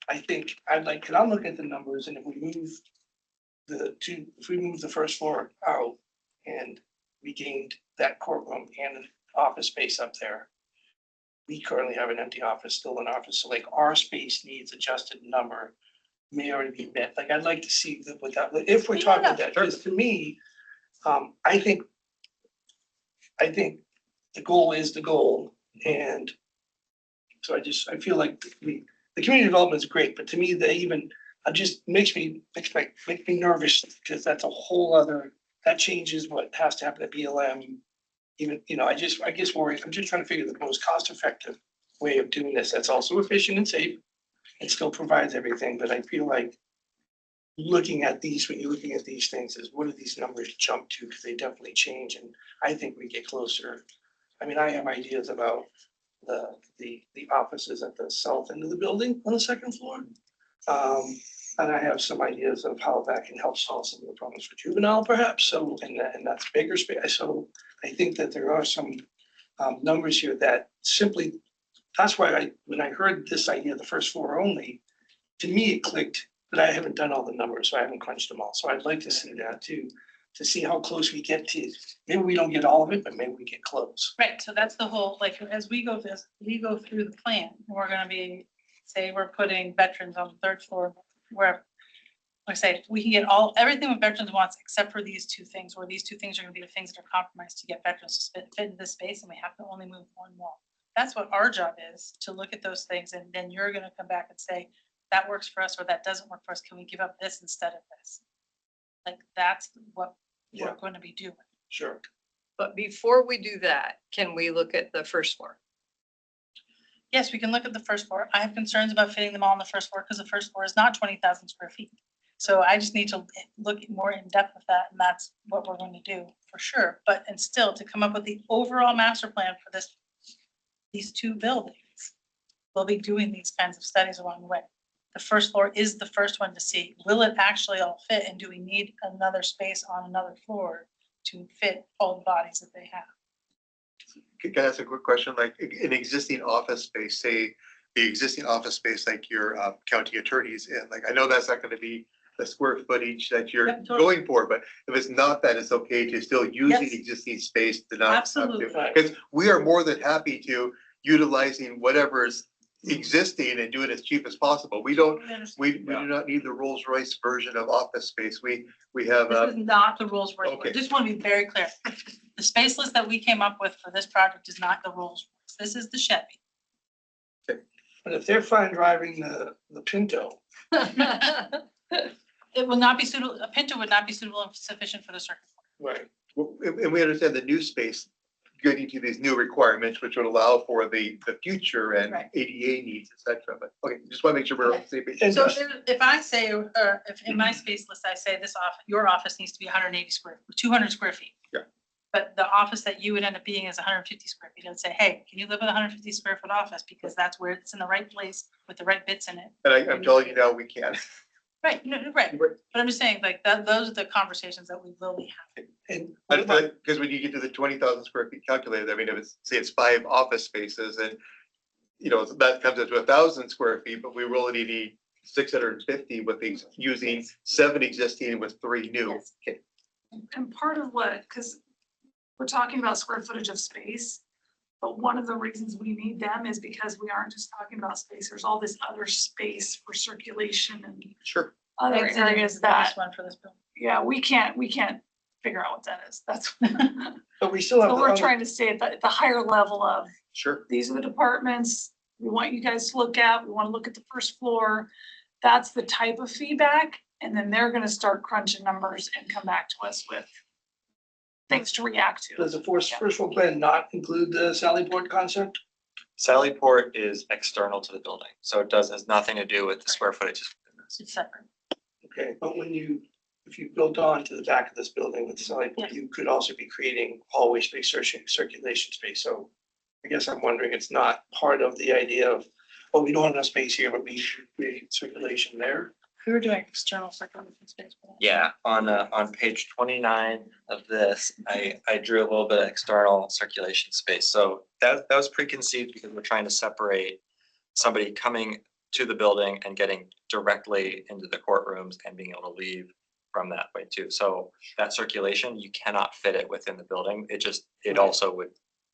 I think, cause I'm looking at the numbers, and if we move the first floor out and we gained that courtroom and an office space up there, we currently have an empty office, still an office, so like our space needs adjusted number may already be met, like I'd like to see what that, if we're talking about that, because to me, I think the goal is the goal, and so I feel like the community development is great, but to me, it just makes me nervous, because that's a whole other, that changes what has to happen at BLM. Even, I guess worried, I'm just trying to figure the most cost-effective way of doing this, that's also efficient and safe, and still provides everything, but I feel like looking at these, when you're looking at these things, is what do these numbers jump to, because they definitely change, and I think we get closer. I mean, I have ideas about the offices at the south end of the building on the second floor. And I have some ideas of how that can help solve some of the problems for juvenile perhaps, so, and that's bigger space, so I think that there are some numbers here that simply, that's why when I heard this idea of the first floor only, to me it clicked, but I haven't done all the numbers, so I haven't crunched them all, so I'd like to see that too, to see how close we get to, maybe we don't get all of it, but maybe we get close. Right, so that's the whole, like, as we go through the plan, we're gonna be, say, we're putting veterans on the third floor, wherever. Like I say, we can get everything what veterans wants, except for these two things, where these two things are gonna be the things that are compromised to get veterans to fit in this space, and we have to only move one wall. That's what our job is, to look at those things, and then you're gonna come back and say, that works for us, or that doesn't work for us, can we give up this instead of this? Like, that's what we're Yeah. gonna be doing. Sure. But before we do that, can we look at the first floor? Yes, we can look at the first floor. I have concerns about fitting them all on the first floor, because the first floor is not 20,000 square feet. So I just need to look more in depth with that, and that's what we're going to do for sure. But, and still, to come up with the overall master plan for these two buildings, we'll be doing these kinds of studies along the way. The first floor is the first one to see, will it actually all fit, and do we need another space on another floor to fit all the bodies that they have? Can I ask a quick question? Like an existing office space, say the existing office space like your county attorney's in, like I know that's not going to be the square footage that you're Yep, totally. going for, but if it's not that, it's okay to still use the Yes. existing space to not. Absolutely. Because we are more than happy to utilizing whatever's existing and do it as cheap as possible. We don't, we do not need the Rolls Royce version of office space. We have. This is not the Rolls Royce. Okay. I just want to be very clear. The space list that we came up with for this project is not the Rolls Royce. This is the Chevy. But if they're fine driving the Pinto, It will not be suitable, a Pinto would not be suitable and sufficient for the circuit court. right, Well, and we understand the new space getting to these new requirements, which would allow for the future and Right. ADA needs, et cetera. But, okay, just want to make sure we're on the same page. And So if I say, if in my space list, I say this office, your office needs to be 200 square feet. Yeah. But the office that you would end up being is 150 square feet. I'd say, hey, can you live in a 150 square foot office? Because that's where it's in the right place with the right bits in it. And I'm telling you now, we can. Right, no, right. But I'm just saying, like, those are the conversations that we will be having. and Because when you get to the 20,000 square feet calculated, I mean, if it's, say it's 5 office spaces and, that comes up to 1,000 square feet, but we really need 650 with these using 7 existing with 3 new. Yes. Okay. And part of what, because we're talking about square footage of space, but one of the reasons we need them is because we aren't just talking about space. There's all this other space for circulation and Sure. other Exiting areas is the that, biggest one for this building. yeah, we can't figure out what that is. That's, but we still have. so the we're other- trying to stay at the higher level of, Sure. these are the departments we want you guys to look at. We want to look at the first floor. That's the type of feedback. And then they're going to start crunching numbers and come back to us with things to react to. Does the first floor plan not include the Sally Port concept? Sallyport is external to the building, so it has nothing to do with the square footage. It's separate. Okay, but if you built on to the back of this building with Sally Port, Yes. you could also be creating hallway space, circulation space, so I guess I'm wondering, it's not part of the idea of, well, we don't have enough space here, but we should create circulation there. We were doing external circulation space. for that. Yeah, on page 29 of this, I drew a little bit of external circulation space. So that was preconceived because we're trying to separate somebody coming to the building and getting directly into the courtrooms and being able to leave from that way too. So that circulation, you cannot fit it within the building. It Right. also would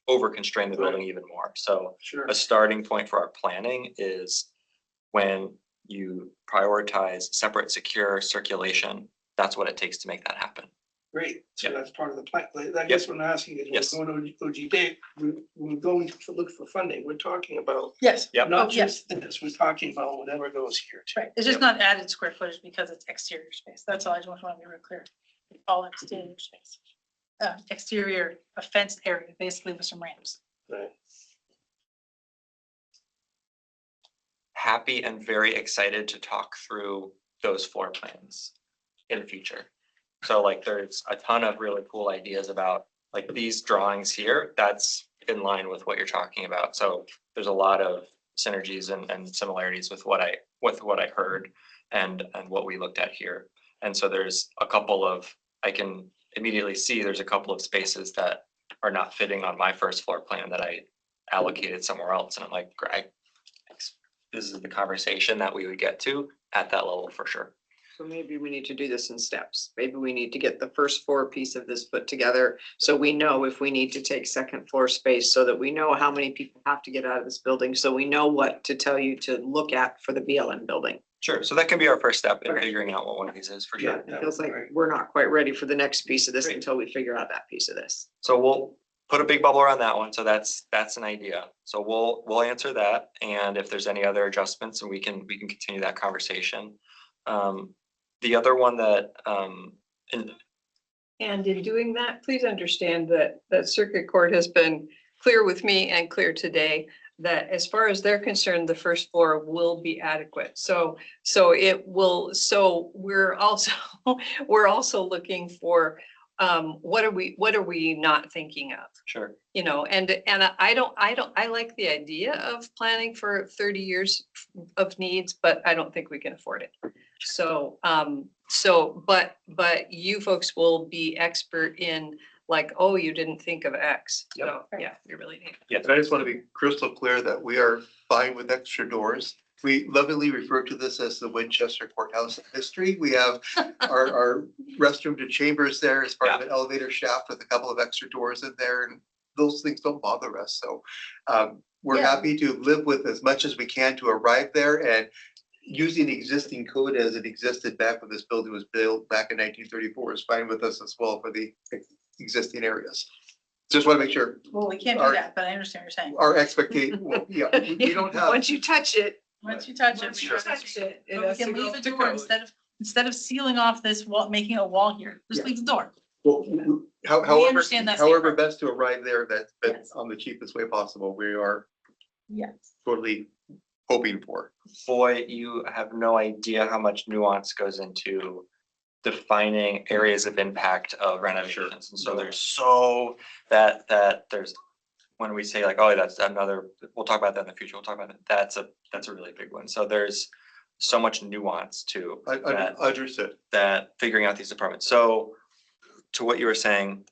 over constrain the building even more. So Sure. a starting point for our planning is when you prioritize separate, secure circulation, that's what it takes to make that happen. Great, so Yeah. that's part of the plan. Like, I guess what I'm asking is, Yes. we're going to OGP, we're going to look for funding. We're talking about Yes, Yep. not Oh, yes. just this, we're talking about whatever goes here too. right. It's just not added square footage because it's exterior space. That's all. I just want to be real clear. All exterior space. Exterior, a fenced area, basically with some ramps. Right. Happy and very excited to talk through those floor plans in the future. So like there's a ton of really cool ideas about like these drawings here, that's in line with what you're talking about. So there's a lot of synergies and similarities with what I heard and what we looked at here. And so there's a couple of, I can immediately see there's a couple of spaces that are not fitting on my first floor plan that I allocated somewhere else. And I'm like, Greg, this is the conversation that we would get to at that level for sure. So maybe we need to do this in steps. Maybe we need to get the first floor piece of this put together. So we know if we need to take second floor space, so that we know how many people have to get out of this building. So we know what to tell you to look at for the BLM building. Sure, so that can be our first step in Okay. figuring out what one of these is for Yeah, sure. that Feels would be like great. we're not quite ready for the next piece of this until we figure out that piece of this. So we'll put a big bubble around that one, so that's an idea. So we'll answer that, and if there's any other adjustments, and we can continue that conversation. The other one that, and And in doing that, please understand that circuit court has been clear with me and clear today that as far as they're concerned, the first floor will be adequate. So it will, so we're also, we're also looking for, what are we not thinking of? sure, You know, and I like the idea of planning for 30 years of needs, but I don't think we can afford it. So, but you folks will be expert in like, oh, you didn't think of X. So, yeah, you really need. yeah, And I just want to be crystal clear that we are fine with extra doors. We lovingly refer to this as the Winchester Courthouse history. We have our restroom to chambers there as part of an elevator shaft with a couple of extra doors in there, and those things don't bother us. So we're Yeah. happy to live with as much as we can to arrive there, and using the existing code as it existed back when this building was built back in 1934 is fine with us as well for the existing areas. Just want to make sure Well, we can't do Our- that, but I understand what you're saying. our expectation, we don't have. Once you touch it. Once you touch it. Once we you have to- touch it, it But we has to can go leave the to door code. instead of sealing off this wall, making a wall here, just Yeah. leave the door. Well, however, understand that's however different. best to arrive there, that's Yes. on the cheapest way possible, we are Yes. totally hoping for. boy, you have no idea how much nuance goes into defining areas of impact of renovations. And so there's so that there's, when we say like, oh, that's another, we'll talk about that in the future, we'll talk about that, that's a really big one. So there's so much nuance to that. Understood. That figuring out these departments. So to what you were saying,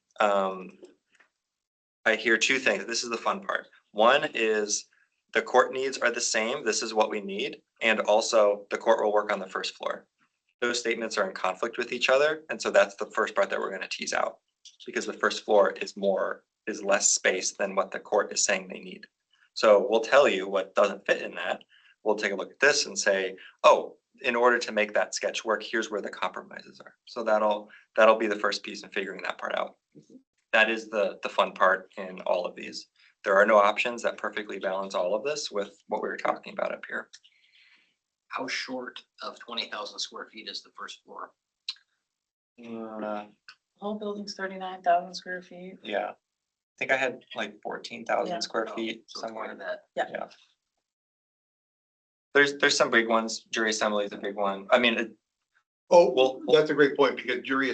I hear two things. This is the fun part. One is the court needs are the same. This is what we need. And also the court will work on the first floor. Those statements are in conflict with each other. And so that's the first part that we're going to tease out, because the first floor is less space than what the court is saying they need. So we'll tell you what doesn't fit in that. We'll take a look at this and say, oh, in order to make that sketch work, here's where the compromises are. So that'll be the first piece in figuring that part out. That is the fun part in all of these. There are no options that perfectly balance all of this with what we were talking about up here. How short of 20,000 square feet is the first floor? Whole building's 39,000 square feet. Yeah. I think I had like 14,000 Yeah. square feet So it's more somewhere. than that. Yeah. There's some big ones. Jury assembly is a big one. I mean, Oh, Well- that's a great point, because jury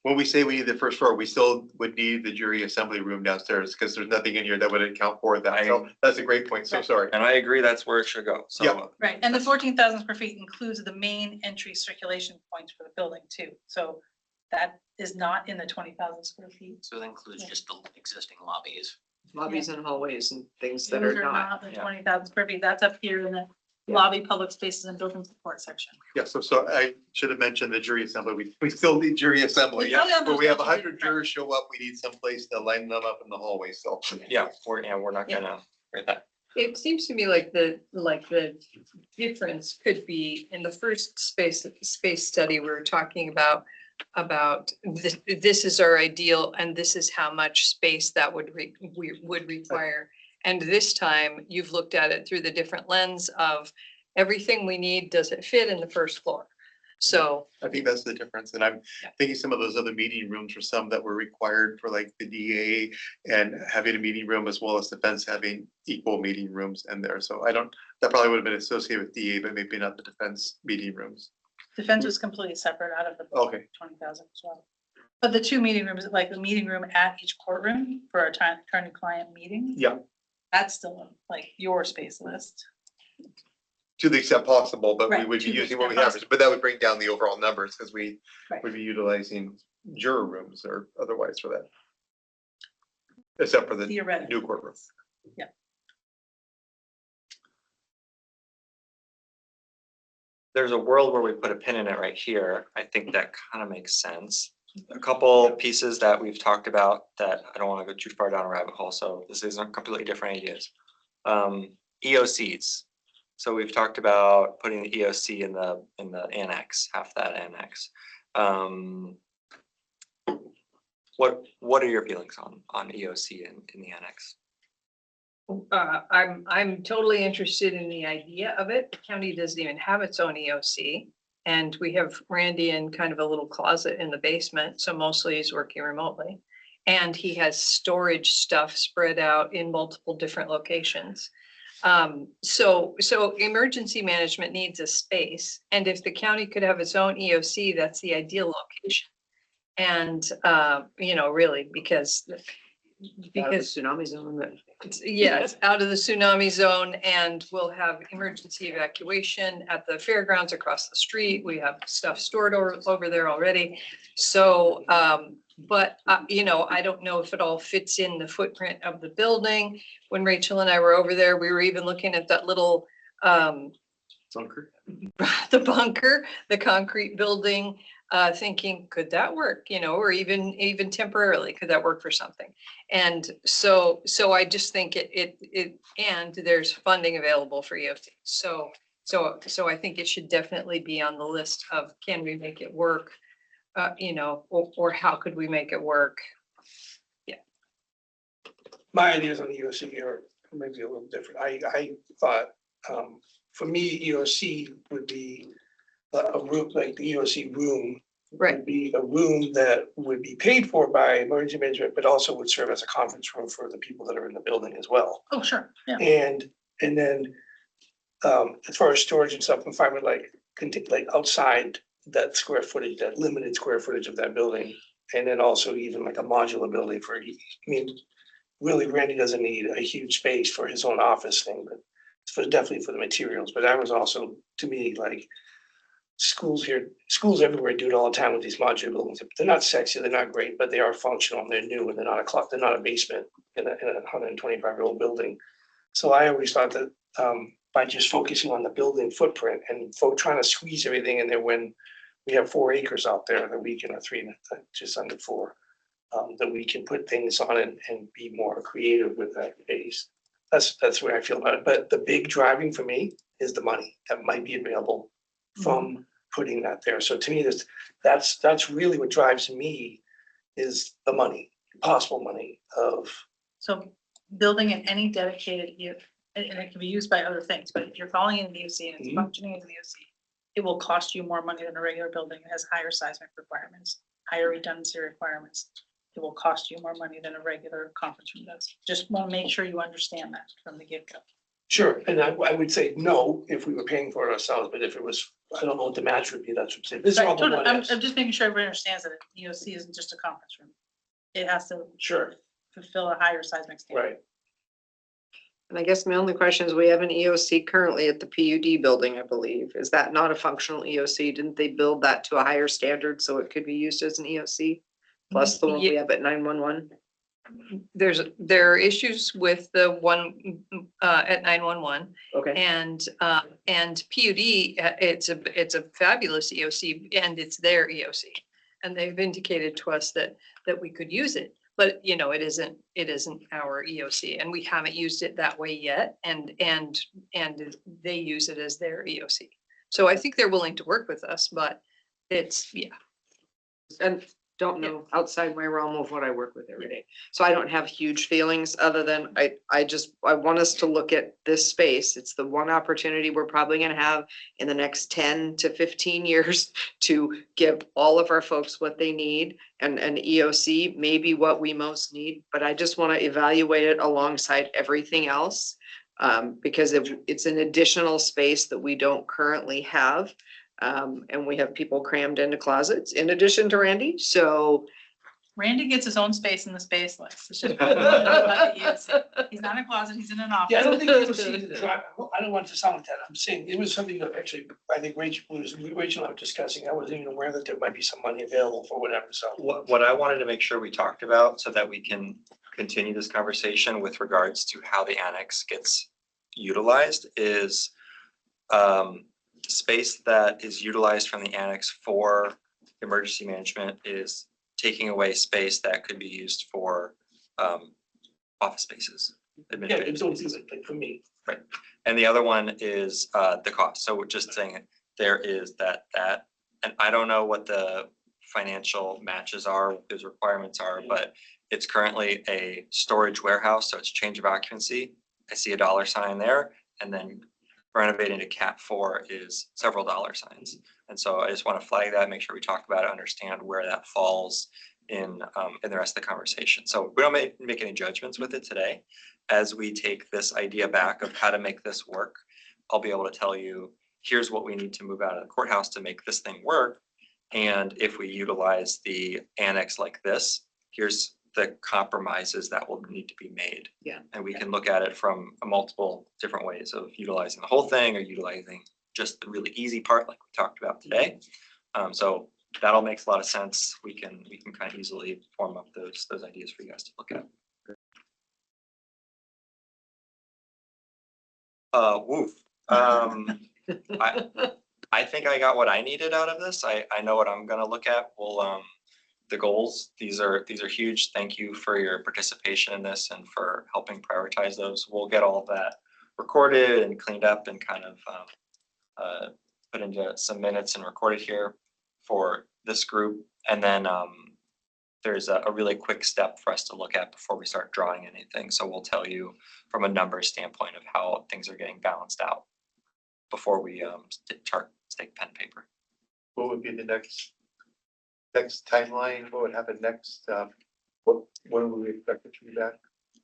when we say we need the first floor, we still would need the jury assembly room downstairs, because there's nothing in here that would account for that. So that's a great point. So Right. sorry. and I agree that's where it should go. Yeah. So Right, and the 14,000 square feet includes the main entry circulation points for the building too. So that is not in the 20,000 square feet. So that includes just the existing lobbies. Lobbies and hallways and things that Those are not. the Yeah. 20,000 square feet. That's up here in the Yeah. lobby, public spaces and building support section. Yeah, so I should have mentioned the jury assembly. We still need jury assembly. We Yeah, probably but we have almost 100 jurors show up. We need some place to line them up in the hallway, so. yeah, we're not Yeah. gonna write that. It seems to me like the difference could be in the first space study, we were talking about this is our ideal and this is how much space that we would require. And this time you've looked at it through the different lens of everything we need, does it fit in the first floor? So, I think that's the difference. And I'm Yeah. thinking some of those other meeting rooms were some that were required for like the DA and having a meeting room as well as defense having equal meeting rooms in there. So that probably would have been associated with DA, but maybe not the defense meeting rooms. Defense was completely separate out of the Okay, 20,000 as well. But the two meeting rooms, like the meeting room at each courtroom for our attorney-client meeting. yeah, That's still like your space list. to the extent possible, but we Right, would to be the using what we extent have, possible. but that would bring down the overall numbers because we Right. would be utilizing juror rooms or otherwise for that. Except for the Theoretically. new courtroom. There's a world where we put a pin in it right here. I think that kind of makes sense. A couple pieces that we've talked about that I don't want to go too far down a rabbit hole, so this is completely different ideas. EOCs. So we've talked about putting the EOC in the annex, half that annex. What are your feelings on EOC in the annex? I'm totally interested in the idea of it. The county doesn't even have its own EOC. And we have Randy in kind of a little closet in the basement, so mostly he's working remotely. And he has storage stuff spread out in multiple different locations. So emergency management needs a space, and if the county could have its own EOC, that's the ideal location. And, really, because Tsunami zone. yeah, it's out of the tsunami zone, and we'll have emergency evacuation at the fairgrounds across the street. We have stuff stored over there already. So, but, I don't know if it all fits in the footprint of the building. When Rachel and I were over there, we were even looking at that little, Bunker. the bunker, the concrete building, thinking, could that work, or even temporarily, could that work for something? And so I just think and there's funding available for EOC. So I think it should definitely be on the list of, can we make it work? Or how could we make it work? My ideas on EOC are maybe a little different. I thought, for me, EOC would be a room, like the EOC room. Right. Would be a room that would be paid for by emergency management, but also would serve as a conference room for the people that are in the building as well. Oh, sure, yeah. And then, as far as storage and stuff, I'm fine with like outside that square footage, that limited square footage of that building. And then also even like a modular building really Randy doesn't need a huge space for his own office thing, but it's definitely for the materials. But that was also, to me, like schools everywhere do it all the time with these modular buildings. They're not sexy, they're not great, but they are functional and they're new and they're not a basement in a 125-year-old building. So I always thought that by just focusing on the building footprint and trying to squeeze everything in there when we have 4 acres out there that we can, or 3, just under 4, that we can put things on and be more creative with that base. That's the way I feel about it. But the big driving for me is the money that might be available from putting that there. So to me, that's really what drives me is the money, possible money of. So building in any dedicated, and it can be used by other things, but if you're calling it an EOC and it's Mhm. functioning as an EOC, it will cost you more money than a regular building. It has higher seismic requirements. higher redundancy requirements. It will cost you more money than a regular conference room does. Just want to make sure you understand that from the get-go. Sure, and I would say no if we were paying for it ourselves, but if it was, I don't know what the match would be, that's what I'm saying. This is all the what I'm ifs. just making sure everybody understands that EOC isn't just a conference room. It has to Sure, fulfill a higher seismic standard. right. And I guess my only question is, we have an EOC currently at the PUD building, I believe. Is that not a functional EOC? Didn't they build that to a higher standard so it could be used as an EOC? Plus the one we have at 911? There are issues with the one at 911 Okay. and PUD, it's a fabulous EOC and it's their EOC. And they've indicated to us that we could use it, but you know, it isn't our EOC and we haven't used it that way yet. And they use it as their EOC. So I think they're willing to work with us, but it's, yeah. And don't know outside my realm of what I work with every day. So I don't have huge feelings other than I want us to look at this space. It's the one opportunity we're probably gonna have in the next 10 to 15 years to give all of our folks what they need, and an EOC may be what we most need, but I just want to evaluate it alongside everything else. Because it's an additional space that we don't currently have. And we have people crammed into closets in addition to Randy, so. Randy gets his own space in the space list. It's just he's not in a closet, he's in an office. Yeah, I don't think you'll see it. I don't want it to sound like that. I'm saying it was something that actually, I think Rachel and I were discussing. I wasn't even aware that there might be some money available for whatever, so. What I wanted to make sure we talked about so that we can continue this conversation with regards to how the annex gets utilized is space that is utilized from the annex for emergency management is taking away space that could be used for office spaces. Yeah, it's always like for me. Right. And the other one is the cost. So we're just saying there is that, and I don't know what the financial matches are, what those requirements are, but it's currently a storage warehouse, so it's change of occupancy. I see a dollar sign there, and then renovating to Cat 4 is several dollar signs. And so I just want to flag that, make sure we talk about it, understand where that falls in the rest of the conversation. So we don't make any judgments with it today. As we take this idea back of how to make this work, I'll be able to tell you, here's what we need to move out of the courthouse to make this thing work. And if we utilize the annex like this, here's the compromises that will need to be made. Yeah. And we can look at it from multiple different ways of utilizing the whole thing or utilizing just the really easy part like we talked about today. So that all makes a lot of sense. We can kind of easily form up those ideas for you guys to look at. Woof. I think I got what I needed out of this. I know what I'm gonna look at. We'll the goals, these are huge. Thank you for your participation in this and for helping prioritize those. We'll get all of that recorded and cleaned up and kind of put into some minutes and recorded here for this group. And then there's a really quick step for us to look at before we start drawing anything. So we'll tell you from a numbers standpoint of how things are getting balanced out before we take pen and paper. What would be the next timeline? What would happen next? When would we expect it to be back?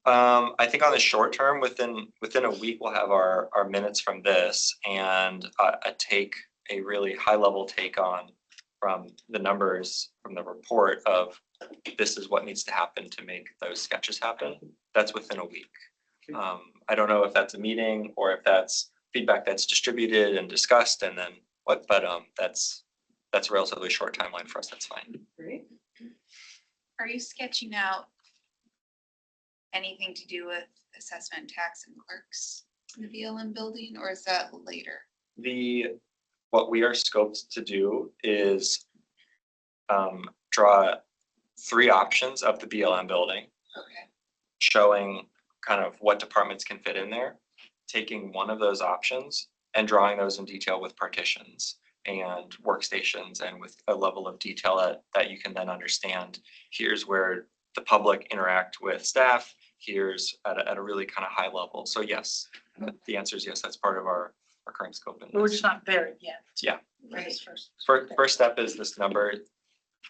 I think on the short term, within a week, we'll have our minutes from this and a really high level take on from the numbers from the report of this is what needs to happen to make those sketches happen. That's within a week. I don't know if that's a meeting or if that's feedback that's distributed and discussed and then what, but that's a relatively short timeline for us. That's fine. Great. Are you sketching out anything to do with assessment, tax and clerks in the BLM building, or is that later? What we are scoped to do is draw 3 options of the BLM building. Okay. Showing kind of what departments can fit in there, taking one of those options and drawing those in detail with partitions and workstations and with a level of detail that you can then understand. Here's where the public interact with staff. Here's at a really kind of high level. So yes, the answer is yes, that's part of our current scope. We're just not there yet. Yeah. Right. First step is this number.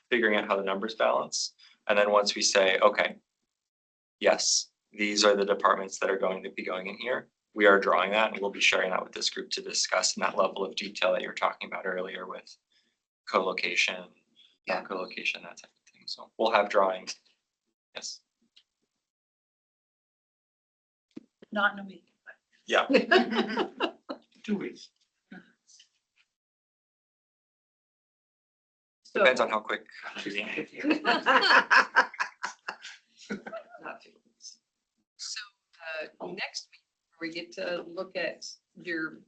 figuring out how the numbers balance. And then once we say, okay, yes, these are the departments that are going to be going in here, we are drawing that and we'll be sharing that with this group to discuss in that level of detail that you were talking about earlier with co-location, non-co-location, that type of thing. So we'll have drawings. Yes. Not in a week. Yeah. 2 weeks. Depends on how quick. So, next week, we get to look at your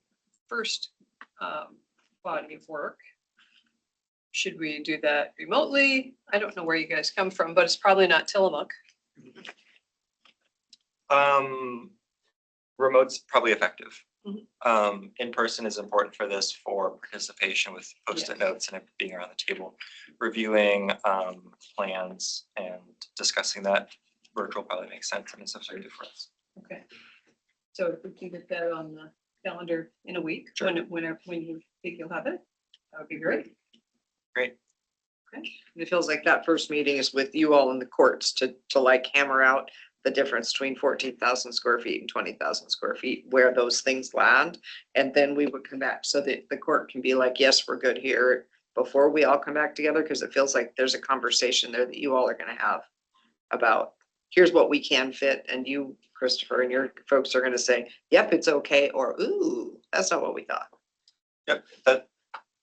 first, body of work. Should we do that remotely? I don't know where you guys come from, but it's probably not Tillamook. Remote's probably effective. Mhm. In person is important for this for participation with post-it notes and it being around the table, reviewing plans and discussing that. Virtual probably makes sense and is effective for us. Okay. So if we can get that on the calendar in a week, Sure. when you think you'll have it, that would be great. Great. It feels like that first meeting is with you all in the courts to like hammer out the difference between 14,000 square feet and 20,000 square feet, where those things land. And then we would come back so that the court can be like, yes, we're good here, before we all come back together, because it feels like there's a conversation there that you all are gonna have about, here's what we can fit, and you, Christopher, and your folks are gonna say, yep, it's okay, or ooh, that's not what we thought. Yep,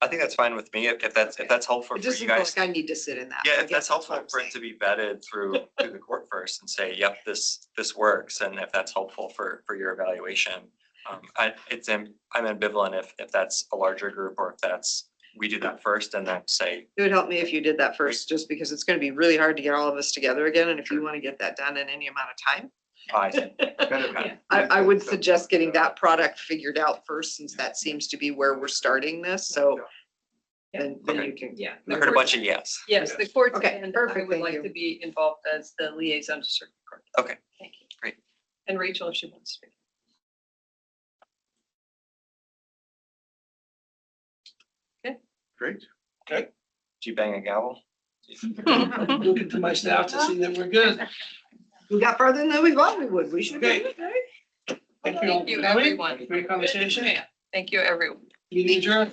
I think that's fine with me if that's helpful It for just you feels guys. like I need to sit in that. Yeah, I if guess that's helpful what I'm for it saying. to be vetted through the court first and say, yep, this works, and if that's helpful for your evaluation. I'm ambivalent if that's a larger group or if that's, we do that first and then say, It would help me if you did that first, just because it's gonna be really hard to get all of us together again, and if you wanna get that done in any amount of time, I see. I would suggest getting that product figured out first, since that seems to be where we're starting this, so. Then Okay. you can. Yeah. I heard a bunch of yes. Yes, the court, Okay, and I perfect, would thank like you. to be involved as the liaison to circuit court. Okay, Thank you. great. And Rachel, if she wants to. Great. Do you bang a gavel? Looking to my staff to see that we're good. We got farther than we thought we would, we should be Okay. good, right? Thank Thank you, for coming. everyone. Great conversation. Thank you, everyone. Meeting adjourned.